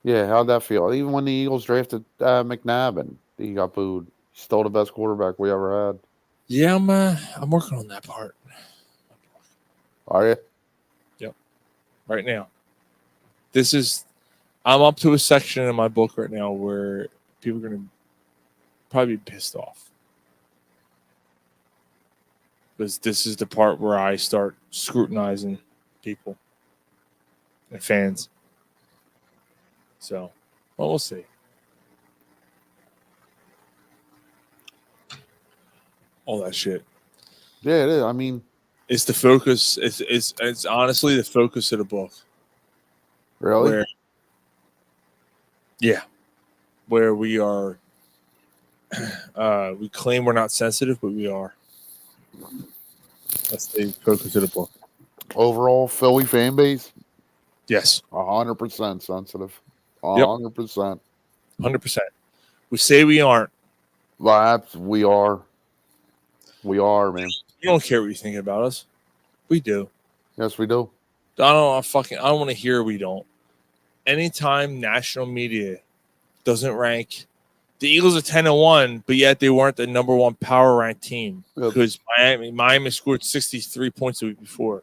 Yeah. How'd that feel? Even when the Eagles drafted McNabb and he got booed, he's still the best quarterback we ever had. Yeah, I'm working on that part. Are you? Yep. Right now. I'm up to a section in my book right now where people are going to probably be pissed off. Because this is the part where I start scrutinizing people and fans. So, well, we'll see. All that shit. Yeah, it is. I mean, it's the focus. It's honestly the focus of the book. Really? Where we are. We claim we're not sensitive, but we are. That's the focus of the book. Overall, Philly fan base. Yes, 100% sensitive. 100%. 100%. We say we aren't. We are. We are, man. You don't care what you think about us. We do. Yes, we do. I don't want to hear we don't. Anytime national media doesn't rank the Eagles are 10-1, but yet they weren't the number one power ranked team because Miami scored 63 points the week before.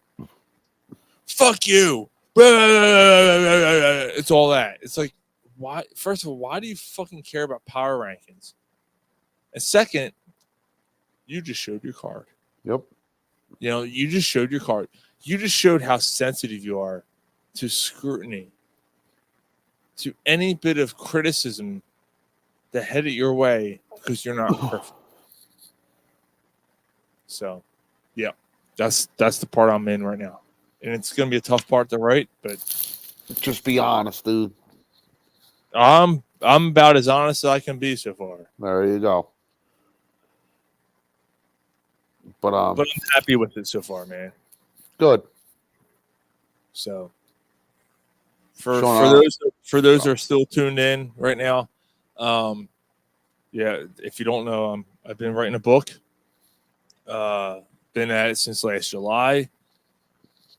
Fuck you. It's all that. It's like, why? First of all, why do you fucking care about power rankings? And second, you just showed your card. Yep. You just showed your card. You just showed how sensitive you are to scrutiny, to any bit of criticism that headed your way because you're not perfect. So, yeah, that's the part I'm in right now, and it's gonna be a tough part to write. But just be honest, dude. I'm about as honest as I can be so far. There you go. But I'm happy with it so far, man. Good. So, for those who are still tuned in right now, if you don't know, I've been writing a book. Been at it since last July.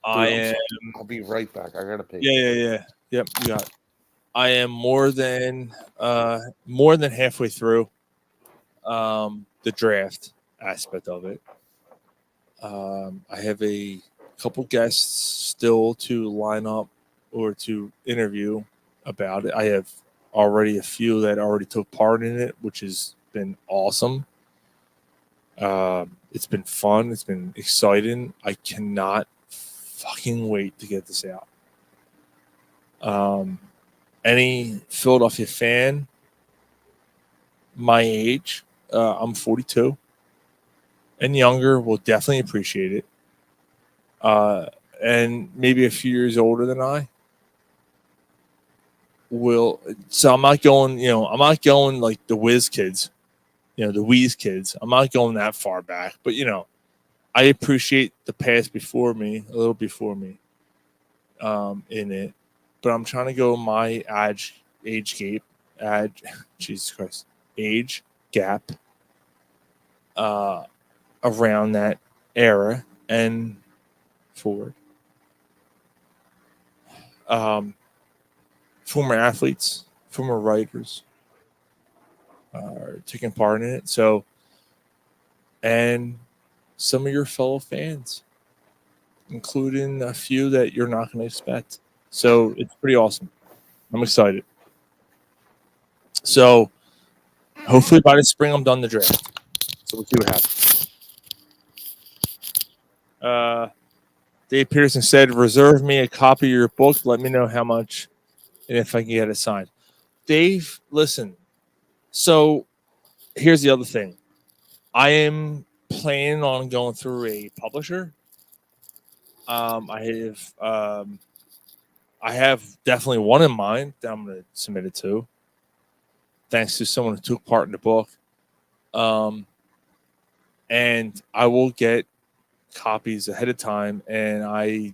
Dude, I'll be right back. I gotta pay. Yeah. Yep, you got it. I am more than halfway through the draft aspect of it. I have a couple guests still to line up or to interview about it. I have already a few that already took part in it, which has been awesome. It's been fun. It's been exciting. I cannot fucking wait to get this out. Any Philadelphia fan my age, I'm 42, and younger will definitely appreciate it. And maybe a few years older than I will. So I'm not going, like the whiz kids, the Wheeze kids. I'm not going that far back, but I appreciate the past before me, a little before me, in it, but I'm trying to go my age gap, Jesus Christ, age gap, around that era and forward. Former athletes, former writers are taking part in it. So, and some of your fellow fans, including a few that you're not going to expect. So it's pretty awesome. I'm excited. So hopefully by the spring I'm done the draft. So we'll see what happens. Dave Peterson said, "Reserve me a copy of your book. Let me know how much and if I can get it signed." Dave, listen. So here's the other thing. I am planning on going through a publisher. I have definitely one in mind that I'm going to submit it to, thanks to someone who took part in the book. And I will get copies ahead of time, and I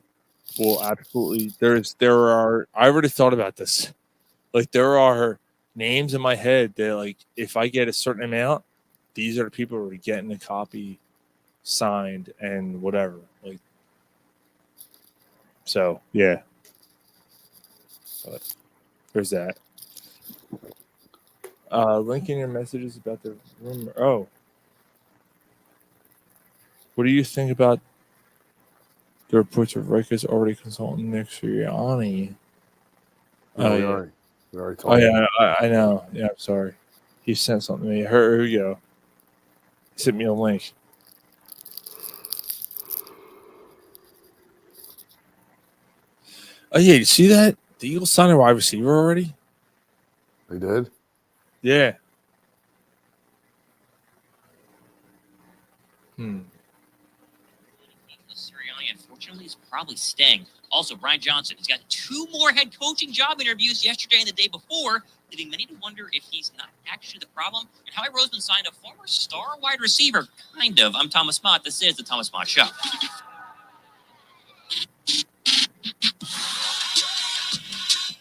will absolutely. I already thought about this. Like, there are names in my head that, like, if I get a certain amount, these are the people who are getting a copy signed and whatever. Like, so yeah. But there's that. Linking your messages about the rumor. Oh. What do you think about the reports of Rikers already consulting Nick Sirianni? No, Oh, we yeah. already Oh, talked. yeah, I know. Yeah, I'm sorry. He sent something to me. Here we go. He sent me a link. Oh, yeah, you see that? The Eagles signed a wide receiver already? They did? Yeah. Sirianni, unfortunately, is probably staying. Also, Brian Johnson has got 2 more head coaching job interviews yesterday and the day before, leaving many to wonder if he's not actually the problem. And Howie Roseman signed a former star wide receiver. Kind of. I'm Thomas Mott. This is the Thomas Mott Show.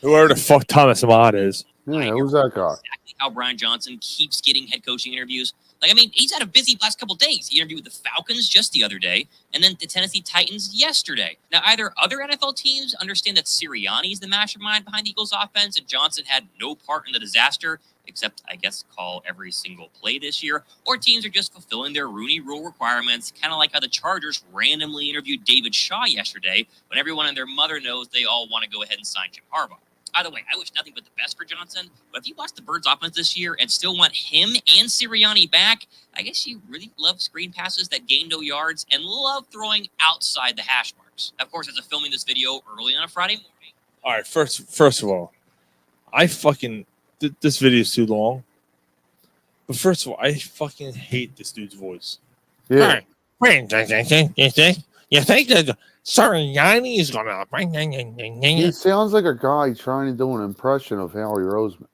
Whoever the fuck Thomas Mott is. Yeah, who's that guy? Exactly how Brian Johnson keeps getting head coaching interviews. Like, I mean, he's had a busy last couple days. He interviewed with the Falcons just the other day, and then the Tennessee Titans yesterday. Now, either other NFL teams understand that Sirianni is the mastermind behind the Eagles' offense, and Johnson had no part in the disaster, except, I guess, call every single play this year, or teams are just fulfilling their Rooney Rule requirements, kind of like how the Chargers randomly interviewed David Shaw yesterday, when everyone and their mother knows they all want to go ahead and sign Jim Harbaugh. By the way, I wish nothing but the best for Johnson, but if you watch the Birds offense this year and still want him and Sirianni back, I guess you really love screen passes that gain no yards and love throwing outside the hash marks. Of course, as of filming this video early on a Friday morning. All right, first of all, I fucking this video is too long. But first of all, I fucking hate this dude's voice. Yeah. You think that Sirianni is gonna? He sounds like a guy trying to do an impression of Howie Roseman.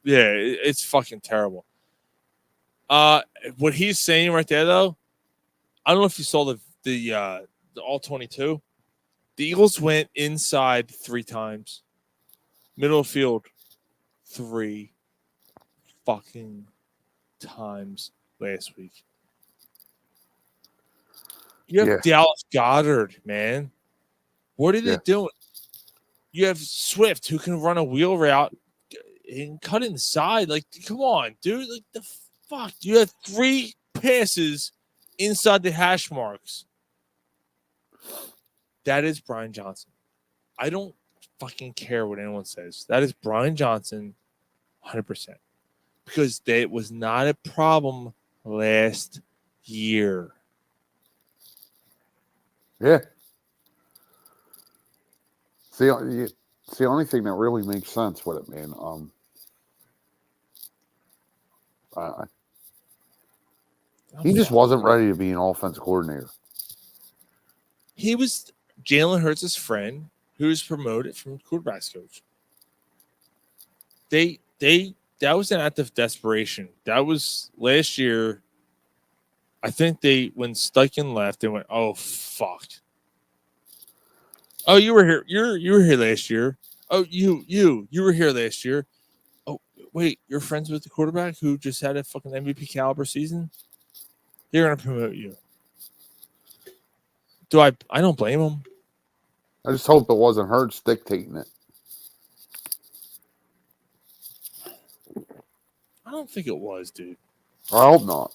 Yeah, it's fucking terrible. What he's saying right there, though, I don't know if you saw the all 22. The Eagles went inside 3 times, middle of field 3 fucking times last week. You have Dallas Goedert, man. What are they doing? You have Swift, who can run a wheel route and cut inside. Like, come on, dude. Like, the fuck? You have 3 passes inside the hash marks. That is Brian Johnson. I don't fucking care what anyone says. That is Brian Johnson, 100%. Because that was not a problem last year. Yeah. See, it's the only thing that really makes sense with it, man. He just wasn't ready to be an offense coordinator. He was Jalen Hurts' friend who was promoted from quarterback's coach. That was an act of desperation. That was last year. I think when Steichen left, they went, "Oh fuck! Oh, you were here. You were here last year. Oh, you were here last year. Oh, wait, you're friends with the quarterback who just had a fucking MVP caliber season. They're gonna promote you. I don't blame him. I just hope it wasn't Hurts dictating it. I don't think it was, dude. I hope not.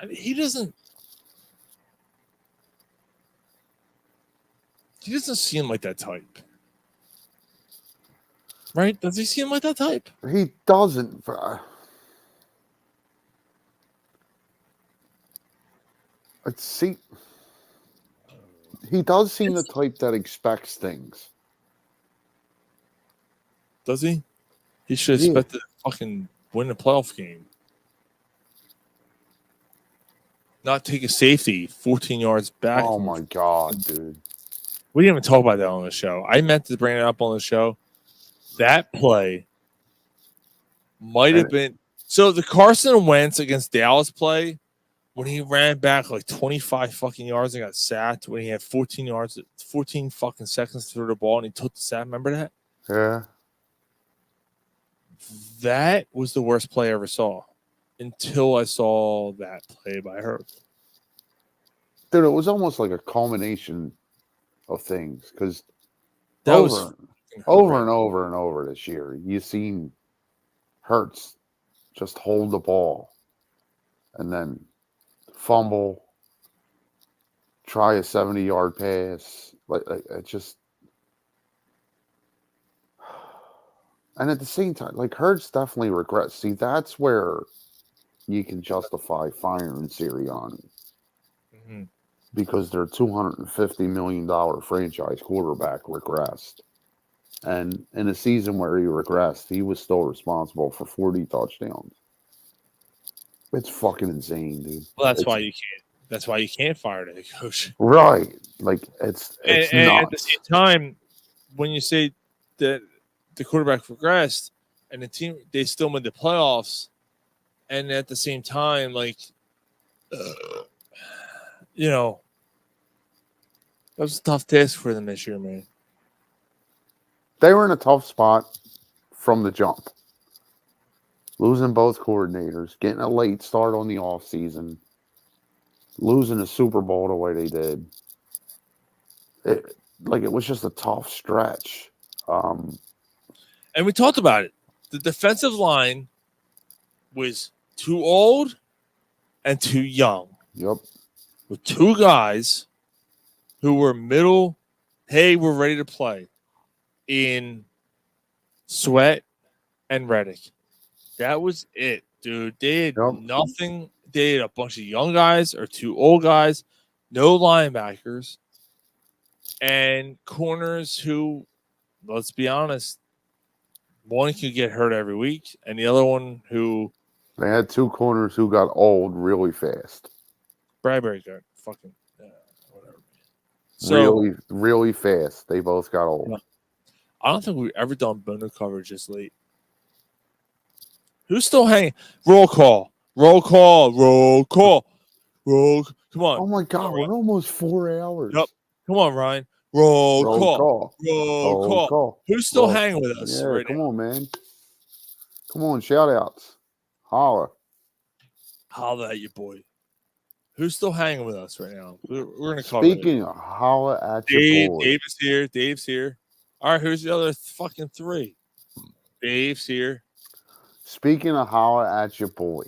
I mean, he doesn't seem like that type. Right? Does he seem like that type? He doesn't. He does seem the type that expects things. Does he? He should expect to fucking win a playoff game. Not take a safety 14 yards back. Oh my god, dude. We didn't even talk about that on the show. I meant to bring it up on the show. That play might have been so the Carson Wentz against Dallas play when he ran back like 25 fucking yards and got sacked when he had 14 fucking seconds to throw the ball and he took the sack. Remember that? Yeah. That was the worst play I ever saw until I saw that play by Hurts. Dude, it was almost like a culmination of things because over and over this year, you've seen Hurts just hold the ball and then fumble, try a 70-yard pass. Like it just. And at the same time, like Hurts definitely regrets. See, that's where you can justify firing Sirianni. Mm-hmm. Because their $250 million franchise quarterback regressed. And in a season where he regressed, he was still responsible for 40 touchdowns. It's fucking insane, dude. Well, that's why you can't fire the head coach. Right. Like it's and nuts. at the same time, when you say that the quarterback regressed and the team they still made the playoffs, and at the same time, like you know, that was a tough task for them this year, man. They were in a tough spot from the jump. Losing both coordinators, getting a late start on the offseason, losing the Super Bowl the way they did. It was just a tough stretch. And we talked about it. The defensive line was too old and too young. Yep. With two guys who were middle, hey, we're ready to play in Sweat and Reddick. That was it, dude. They had nothing. They had a bunch of young guys or two old guys, no linebackers, and corners who, let's be honest, one could get hurt every week, and the other one who they had two corners who got old really fast. Bradbury got fucking whatever. So really fast. They both got old. I don't think we've ever done bono coverage this late. Who's still hanging? Roll call. Come on. Oh my God, we're almost 4 hours. Yep. Come on, Ryan. Roll call. Who's still hanging with us? Yeah, come on, man. Come on, shout outs. Holla at you, boy. Who's still hanging with us right now? We're gonna call. Speaking of holla at your boy. Dave is here. Dave's here. All right, who's the other fucking three? Dave's here. Speaking of holla at your boy.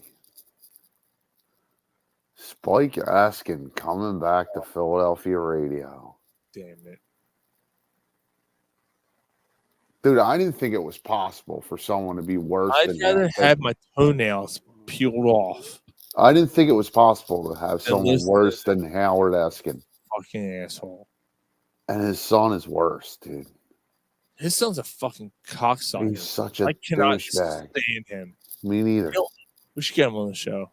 Spike Askin coming back to Philadelphia radio. Damn it. Dude, I didn't think it was possible for someone to be worse I'd than rather that. have my toenails peeled off. I didn't think it was possible to have someone worse than Howard Eskin. Fucking asshole. And his son is worse, dude. His son's a fucking cocksucker. He's such a I cannot douchebag. stand him. Me neither. We should get him on the show.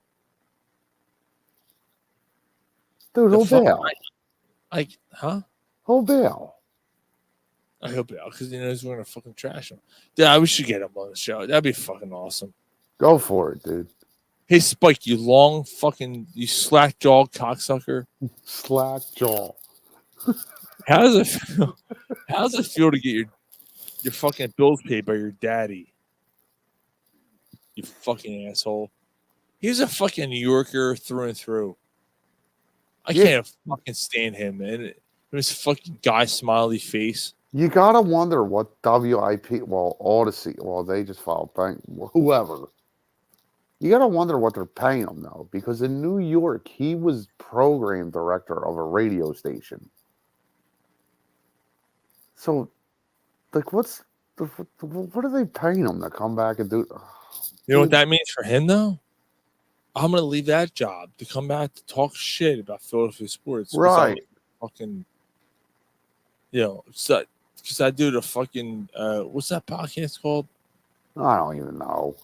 Dude, he'll bail. He'll bail. I hope bail because he knows we're gonna fucking trash him. Yeah, we should get him on the show. That'd be fucking awesome. Go for it, dude. Hey, Spike, you long fucking, you slack jawed cocksucker. Slack jaw. How does it feel? How does it feel to get your fucking bills paid by your daddy? You fucking asshole. He's a fucking New Yorker through and through. I can't fucking stand him, man. His fucking guy smiley face. You gotta wonder what WIP, well, Odyssey, well, they just filed bank, whoever. You gotta wonder what they're paying him though, because in New York he was program director of a radio station. So, like, what are they paying him to come back and do? You know what that means for him though? I'm gonna leave that job to come back to talk shit about Philadelphia sports. Right. Fucking, you know, because I do the fucking what's that podcast called? I don't even know.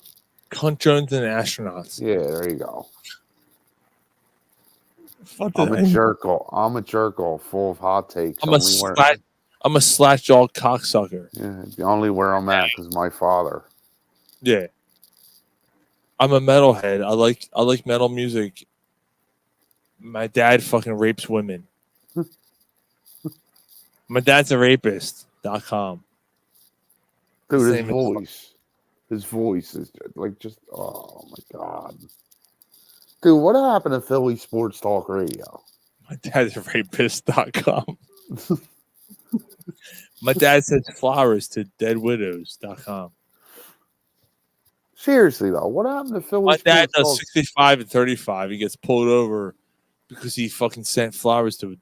Cunt Jones and the Astronauts. Yeah, there you go. Fuck I'm that. a jerk off full of hot takes. I'm a slash jawed cocksucker. Yeah, the only where I'm at is my father. Yeah. I'm a metalhead. I like metal music. My dad fucking rapes women. My dad's a rapist.com. Dude, his voice is like just, oh my God. Dude, what happened to Philly Sports Talk Radio? My dad's a rapist.com. My dad sends flowers to deadwidows.com. Seriously though, what happened to Philly My dad Sports does Talk? 65 and 35. He gets pulled over because he fucking sent flowers to a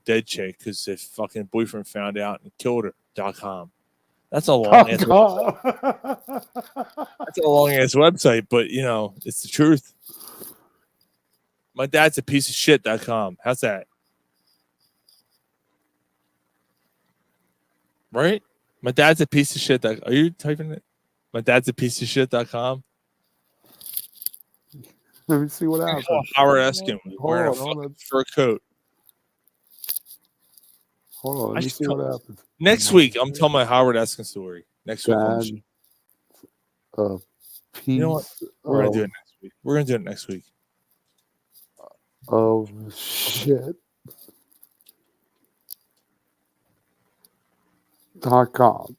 dead chick because his fucking boyfriend found out and killed her.com. That's a long ass website. That's a long ass website, but you know, it's the truth. My dad's a piece of shit.com. How's that? Right? My dad's a piece of shit. Are you typing it? My dad's a piece of shit.com. Let me see what happens. Howard Eskin wearing a Hold on, fucking fur coat. Hold on, let me see what happens. Next week, I'm telling my Howard Eskin story. Next week. Dad, piece You know what? We're gonna do it next week. We're gonna do it next week. Oh shit. .com.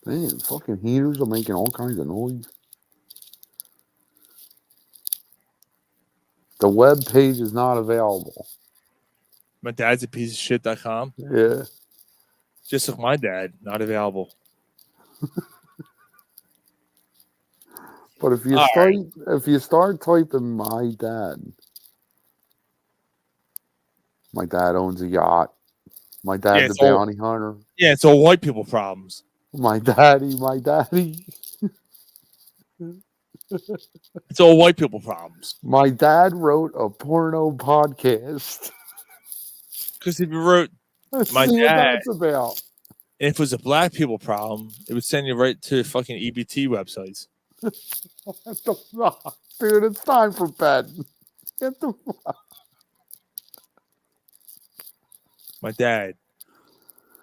Man, fucking heaters are making all kinds of noise. The web page is not available. My dad's a piece of shit.com. Yeah. Just like my dad, not available. But if you start typing my dad owns a yacht. My dad's a bounty hunter. Yeah, it's all white people problems. My daddy. It's all white people problems. My dad wrote a porno podcast. Because if you wrote my See what dad, that's about. if it was a black people problem, it would send you right to fucking EBT websites. What the fuck? Dude, it's time for bed. Get the fuck. My dad.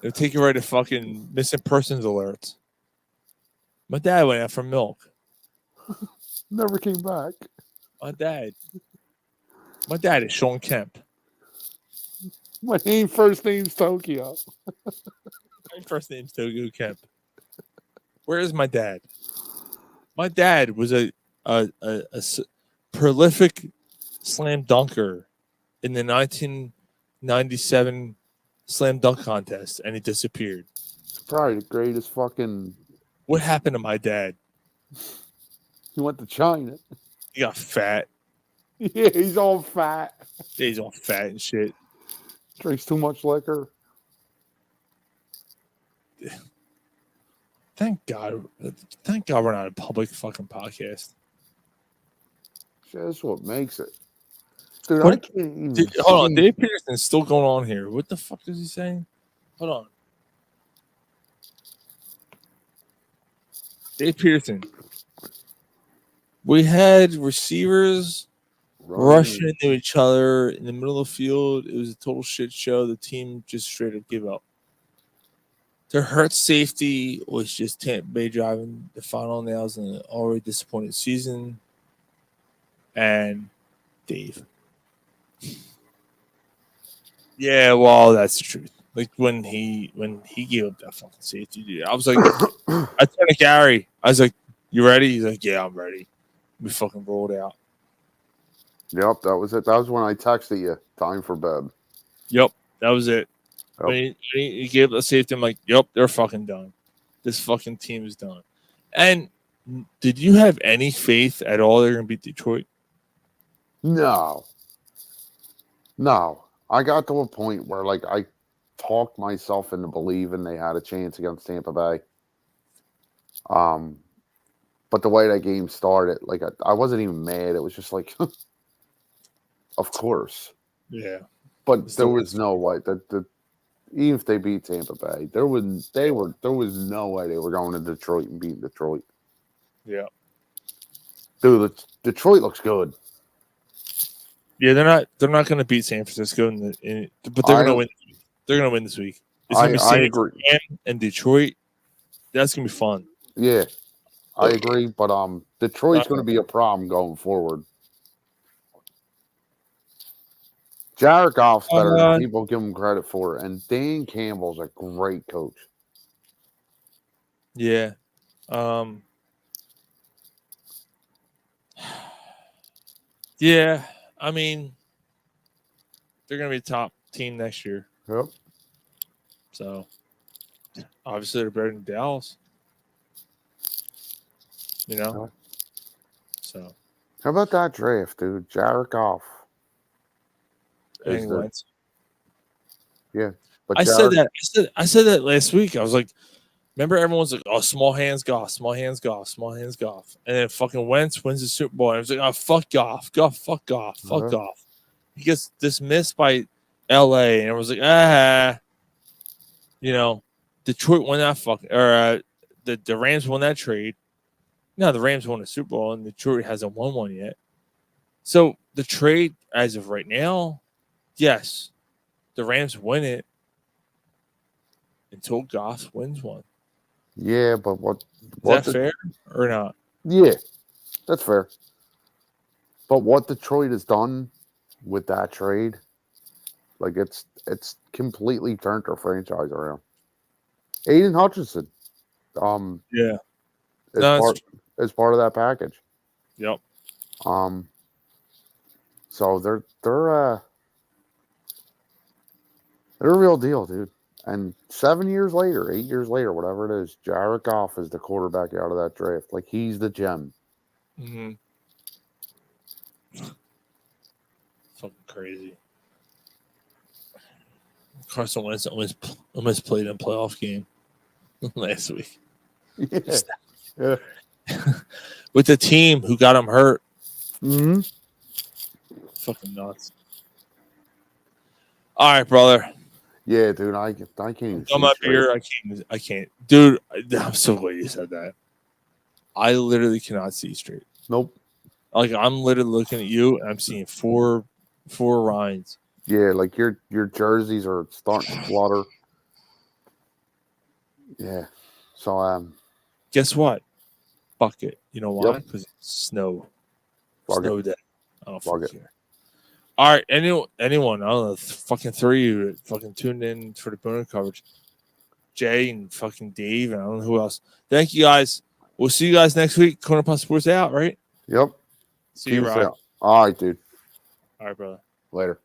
It would take you right to fucking missing persons alerts. My dad went out for milk. Never came back. My dad is Sean Kemp. My first name's Tokyo. My first name's Tokyo Kemp. Where is my dad? My dad was a prolific slam dunker in the 1997 slam dunk contest, and he disappeared. Probably the greatest fucking. What happened to my dad? He went to China. He got fat. Yeah, he's all fat. Yeah, he's all fat and shit. Drinks too much liquor. Thank God we're not a public fucking podcast. That's what makes it. Dude, What? I can't even Hold on, see- Dave Peterson's still going on here. What the fuck is he saying? Hold on. Dave Peterson. We had receivers rushing into each other in the middle of the field. It was a total shit show. The team just straight up gave up. Their hurt safety was just Tampa Bay driving the final nails in an already disappointing season. And Dave. Yeah, well, that's the truth. Like when he gave up that fucking safety, dude, I was like, I turned to Gary. I was like, "You ready?" He's like, "Yeah, I'm ready." We fucking rolled out. Yep, that was it. That was when I texted you. Time for bed. Yep, that was it. Yep. When he gave up the safety, I'm like, "Yep, they're fucking done. This fucking team is done." And did you have any faith at all they're gonna beat Detroit? No. I got to a point where like I talked myself into believing they had a chance against Tampa Bay. But the way that game started, like I wasn't even mad. It was just like, of course. Yeah. But there was no way that even if they beat Tampa Bay, there was no way they were going to Detroit and beating Detroit. Yeah. Dude, Detroit looks good. Yeah, they're not going to beat San Francisco, but they're going to win. They're going to win this week. It's going to be San Fran and Detroit. That's going to be fun. Yeah, I agree. But Detroit's going to be a problem going forward. Jared Goff's better than people give him credit for, and Dan Campbell's a great coach. Yeah. Yeah. I mean, they're going to be a top team next year. Yep. So, obviously, they're better than Dallas. You know? So. How about that draft, dude? Jared Goff. Yeah. But I said that last week. I was like, remember everyone's like, oh, small hands Goff. And then fucking Wentz wins the Super Bowl. And I was like, oh, fuck Goff. Fuck Goff. He gets dismissed by LA. And I was like, Detroit won that the Rams won that trade. No, the Rams won a Super Bowl and Detroit hasn't won one yet. So the trade as of right now, yes, the Rams win it until Goff wins one. Yeah, but what is that fair or not? Yeah, that's fair. But what Detroit has done with that trade, like it's completely turned their franchise around. Aiden Hutchinson, is part of that package. Yep. So they're a real deal, dude. And 8 years later, whatever it is, Jared Goff is the quarterback out of that draft. Like he's the gem. Mm-hmm. Fucking crazy. Carson Wentz almost played in a playoff game last week. Yeah. With the team who got him hurt. Mm-hmm. Fucking nuts. All right, brother. Yeah, dude, I can't even I'm up here. I can't. Dude, I'm so glad you said that. I literally cannot see straight. Nope. Like I'm literally looking at you and I'm seeing four Ryans. Yeah, like your jerseys are starting to flutter. Yeah. So guess what? Fuck it. You know why? Yep. Because it's snow. Fuck Snow it. day. Oh, Fuck fuck it. yeah. All right, anyone, I don't know, fucking three of you fucking tuned in for the Booner coverage. Jay and fucking Dave, and I don't know who else. Thank you guys. We'll see you guys next week. Corner Puff Sports out, right? Yep. See you, Rod. All right, dude. All right, brother. Later.